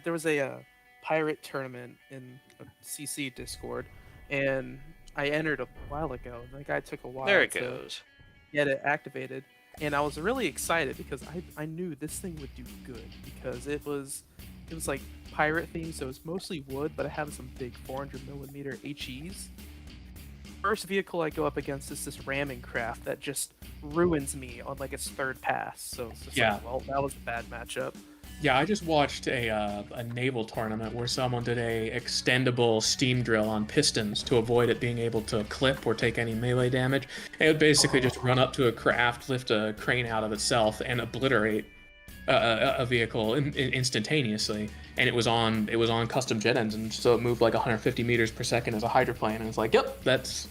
There was a pirate tournament in a CC Discord, and I entered a while ago. And the guy took a while There it to goes. get it activated, and I was really excited because I knew this thing would do good because it was like pirate themed, so it's mostly wood, but it had some big 400mm HEs. First vehicle I go up against is this ramming craft that just ruins me on like its third pass. So it's just like, well, that was a bad matchup. Yeah, I just watched a naval tournament where someone did a extendable steam drill on pistons to avoid it being able to clip or take any melee damage. It would basically just run up to a craft, lift a crane out of itself, and obliterate a vehicle instantaneously. And it was on custom jet engines, so it moved like 150 meters per second as a hydroplane. And it's like, yep, that's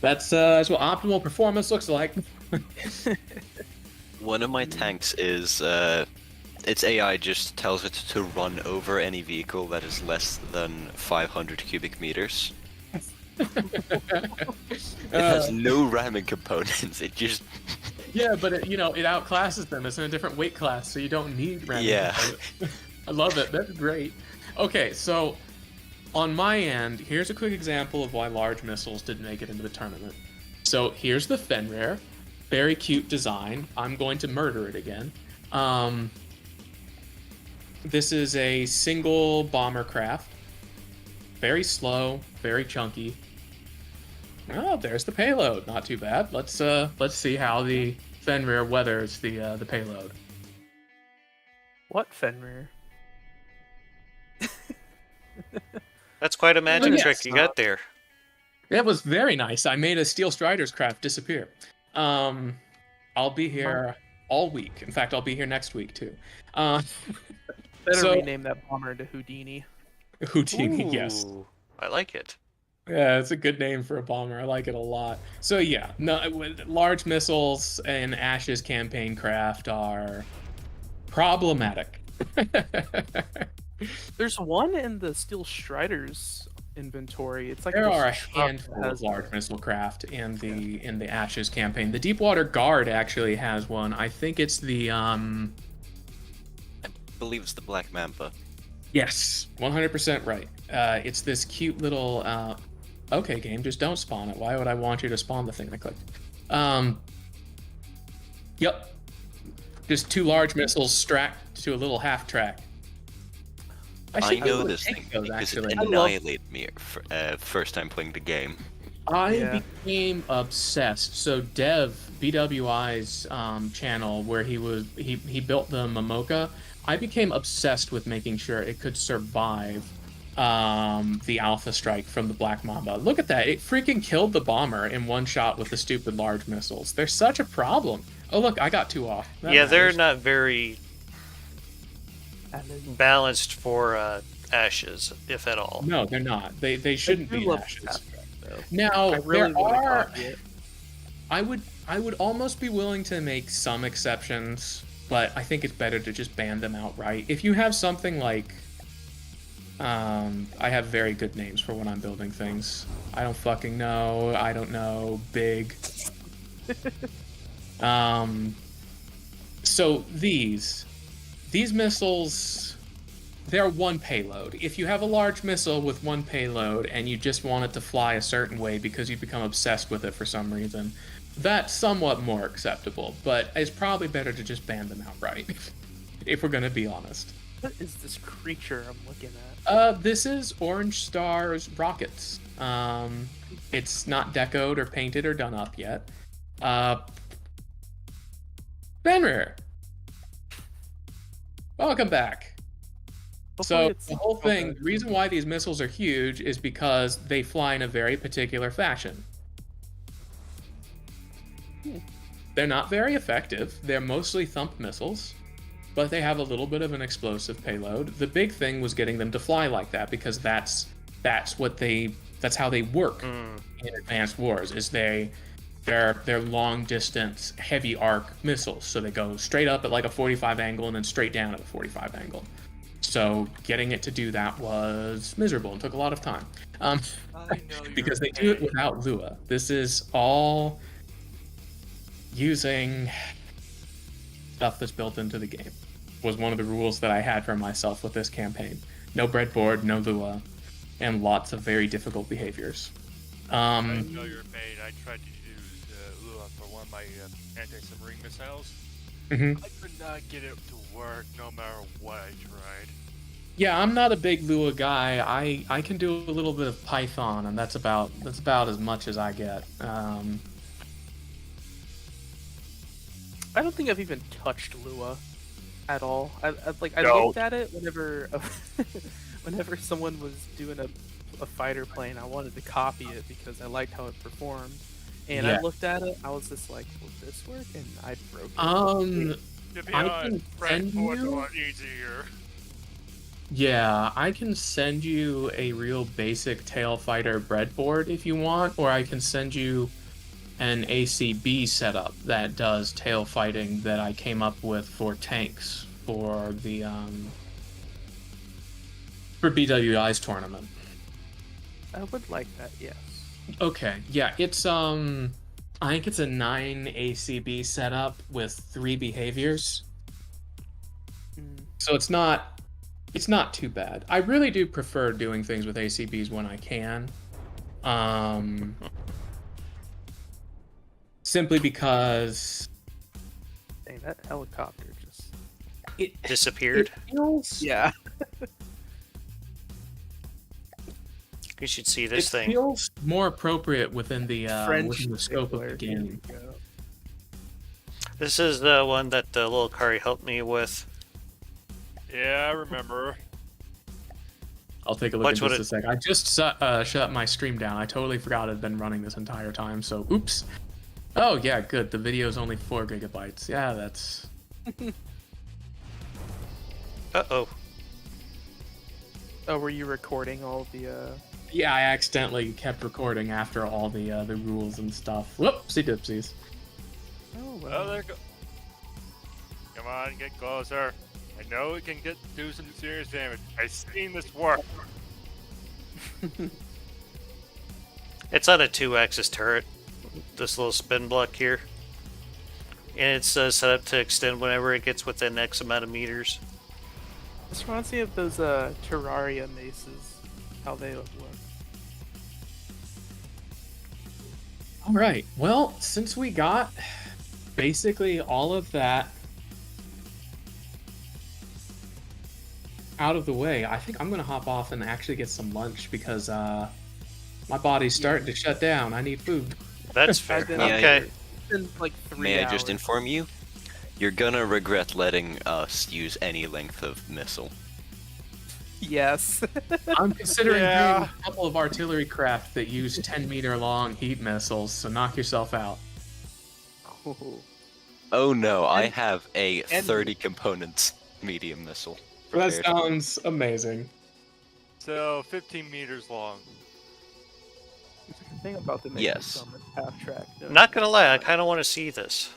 what optimal performance looks like. One of my tanks is its AI just tells it to run over any vehicle that is less than 500 cubic meters. It has no ramming components. It just Yeah, but it outclasses them. It's in a different weight class, so you don't need ramming. Yeah. I love it. That's great. Okay, so on my end, here's a quick example of why large missiles didn't make it into the tournament. So here's the Fenrir. Very cute design. I'm going to murder it again. This is a single bomber craft. Very slow, very chunky. Oh, there's the payload. Not too bad. Let's see how the Fenrir weathers the payload. What Fenrir? That's quite a magic yes. trick you got there. That was very nice. I made a Steel Strider's craft disappear. I'll be here all week. In fact, I'll be here next week too. Better rename that bomber into Houdini. Houdini, yes. Ooh, I like it. Yeah, it's a good name for a bomber. I like it a lot. So yeah, large missiles and Ash's campaign craft are problematic. There's one in the Steel Strider's inventory. It's like There this are a truck handful that of has large missile craft in the Ashes campaign. The Deepwater Guard actually has one. I think it's the I believe it's the Black Mamba. Yes, 100% right. It's this cute little. Okay, game, just don't spawn it. Why would I want you to spawn the thing I clicked? Yep. Just two large missiles strapped to a little half track. I know really this take thing those, because actually. it annihilated me first time playing the game. I became obsessed. So Dev, BWI's channel, where he built the Momoka, I became obsessed with making sure it could survive the Alpha Strike from the Black Mamba. Look at that. It freaking killed the bomber in one shot with the stupid large missiles. They're such a problem. Oh, look, I got two off. That Yeah, they're matters. not very balanced for Ashes, if at all. No, they're not. They shouldn't be love Ashes. that track, though. Now, I really there wanna are... copy it. I would almost be willing to make some exceptions, but I think it's better to just ban them outright. If you have something like I have very good names for when I'm building things. I don't fucking know. I don't know. Big. So these missiles, they're one payload. If you have a large missile with one payload and you just want it to fly a certain way because you become obsessed with it for some reason, that's somewhat more acceptable, but it's probably better to just ban them outright, if we're going to be honest. What is this creature I'm looking at? This is Orange Star's rockets. It's not decoed or painted or done up yet. Benrir! Welcome back. Hopefully So the whole thing, the reason why these missiles are huge is because they fly in a very particular fashion. They're not very effective. They're mostly thump missiles, but they have a little bit of an explosive payload. The big thing was getting them to fly like that because that's how they work in advanced wars. Is they're long distance heavy arc missiles, so they go straight up at like a 45 angle and then straight down at a 45 angle. So getting it to do that was miserable and took a lot of time. Because they do it without Lua. This is all using stuff that's built into the game. Was one of the rules that I had for myself with this campaign. No breadboard, no Lua, and lots of very difficult behaviors. I know your pain. I tried to use Lua for one of my anti-submarine missiles. Mm-hmm. I could not get it to work no matter what I tried. Yeah, I'm not a big Lua guy. I can do a little bit of Python, and that's about as much as I get. I don't think I've even touched Lua at all. I looked at it whenever someone was doing a fighter plane. I wanted to copy it because I liked how it performed. And I looked at it, I was just like, will this work? And I broke it. To be I honest, can send breadboard's a you. lot easier. Yeah, I can send you a real basic tail fighter breadboard if you want, or I can send you an ACB setup that does tail fighting that I came up with for tanks for the for BWI's tournament. I would like that, yes. Okay, yeah, it's I think it's a 9 ACB setup with 3 behaviors. So it's not too bad. I really do prefer doing things with ACBs when I can. Simply because Dang, that helicopter just... it Disappeared. It feels, Yeah. You should see this it thing. feels more appropriate within the French scope of the stickler, game. there you go. This is the one that little Kari helped me with. Yeah, I remember. I'll take a look Watch in what just a sec. I just shut my stream down. I totally forgot it had been running this entire time, so oops. Oh, yeah, good. The video's only 4 gigabytes. Yeah, that's... Uh-oh. Oh, were you recording all the, Yeah, I accidentally kept recording after all the rules and stuff. Whoopsie dipsies. Oh, Oh, well. there go. Come on, get closer. I know it can do some serious damage. I've seen this work. It's on a 2-axis turret. This little spin block here. And it's set up to extend whenever it gets within X amount of meters. This reminds me of those, Terraria maces. How they look. Alright, well, since we got basically all of that out of the way, I think I'm going to hop off and actually get some lunch because my body's starting to shut down. I need food. That's fair. I've been Okay. It's been like 3 May I hours. just inform you? You're gonna regret letting us use any length of missile. Yes. I'm considering Yeah. doing a couple of artillery craft that use 10-meter long heat missiles, so knock yourself out. Oh no, I And- have a and- 30 components medium missile. That prepared. sounds amazing. So, 15 meters long. Thing about the Yes. on the half track. Not gonna lie, I kind of want to see this.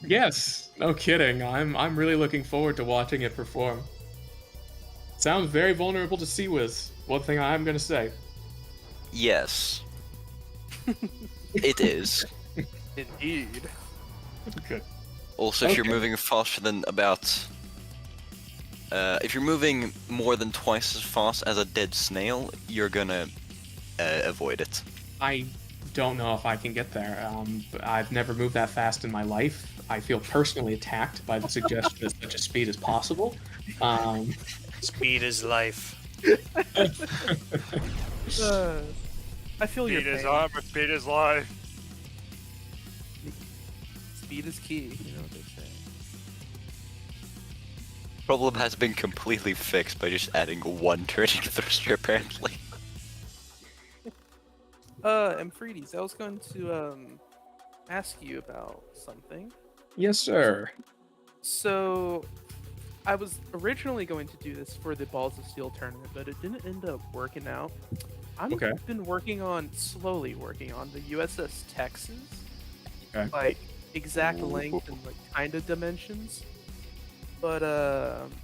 Yes, no kidding. I'm really looking forward to watching it perform. Sounds very vulnerable to sea whiz. One thing I'm gonna say. Yes. It is. Indeed. Good. Also, if you're Okay. moving faster than about... if you're moving more than twice as fast as a dead snail, you're gonna avoid it. I don't know if I can get there. I've never moved that fast in my life. I feel personally attacked by the suggestion that such a speed is possible. Speed is life. I feel your Speed is pain. armor, speed is life. Speed is key. You know what they say. Problem has been completely fixed by just adding one turning thruster, apparently. Emfrides, I was going to ask you about something. Yes, sir. So, I was originally going to do this for the Balls of Steel tournament, but it didn't end up working out. I've Okay. been slowly working on the USS Texas. Okay. Like, exact length and, like, kind of dimensions. But,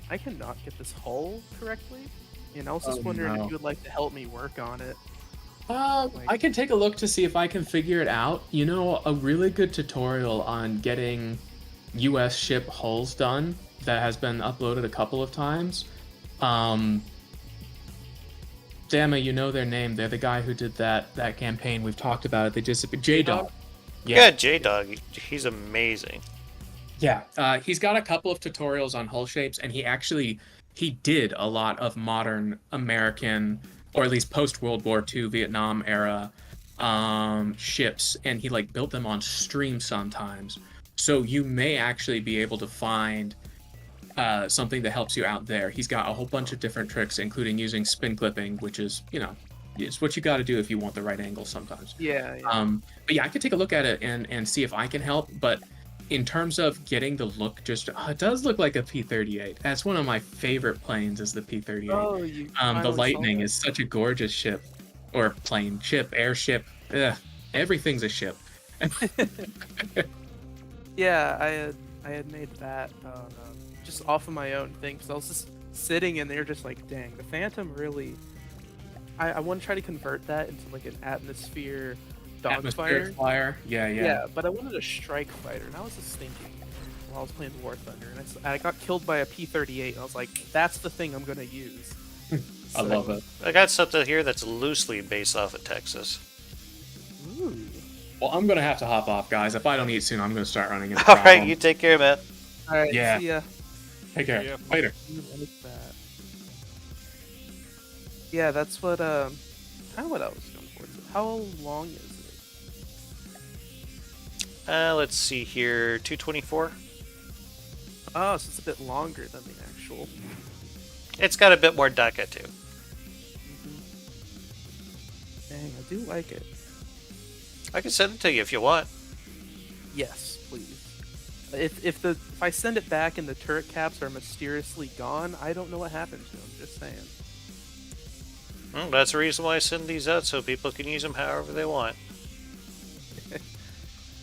I cannot get this hull correctly. And I was just Oh, wondering no. if you would like to help me work on it. I can take a look to see if I can figure it out. You know, a really good tutorial on getting US ship hulls done that has been uploaded a couple of times. Damma, you know their name. They're the guy who did that campaign. We've talked about it. They just J-Dog. Yeah, J-Dog. He's amazing. Yeah, he's got a couple of tutorials on hull shapes, and he did a lot of modern American, or at least post-World War II Vietnam era ships, and he like built them on stream sometimes. So you may actually be able to find something that helps you out there. He's got a whole bunch of different tricks, including using spin clipping, which is, you know, it's what you got to do if you want the right angle sometimes. Yeah. But yeah, I could take a look at it and see if I can help, but in terms of getting the look, it does look like a P-38. That's one of my favorite planes, is the P-38. Oh, you The finally saw Lightning that. is such a gorgeous ship, or plane, ship, airship. Everything's a ship. Yeah, I had made that just off of my own thing, because I was just sitting in there just like, dang, the Phantom really... I want to try to convert that into like an atmosphere Atmospheric dogfighter. flyer. Yeah. But I wanted a strike fighter, and I was just thinking while I was playing War Thunder, and I got killed by a P-38, and I was like, that's the thing I'm going to use. I love it. I got something here that's loosely based off of Texas. Ooh. Well, I'm going to have to hop off, guys. If I don't eat soon, I'm going to start running into All right, problems. you take care, man. Alright, Yeah. see ya. Take care. Yeah. Later. Like that. Yeah, that's what, kind of what I was going for. How long is it? Let's see here. 224. Oh, so it's a bit longer than the actual. It's got a bit more DECA too. Dang, I do like it. I can send it to you if you want. Yes, please. If I send it back and the turret caps are mysteriously gone, I don't know what happened to them. Just saying. Well, that's the reason why I send these out, so people can use them however they want.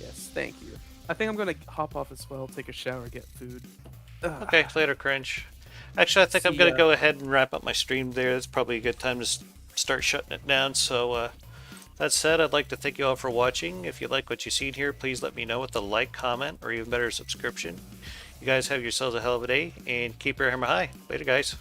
Yes, thank you. I think I'm gonna hop off as well, take a shower, get food. Ugh. Okay, later, Cringe. Actually, I think I'm See going ya. to go ahead and wrap up my stream there. It's probably a good time to start shutting it down. So, that said, I'd like to thank you all for watching. If you like what you've seen here, please let me know with a like, comment, or even better, subscription. You guys have yourselves a hell of a day, and keep your hammer high. Later, guys.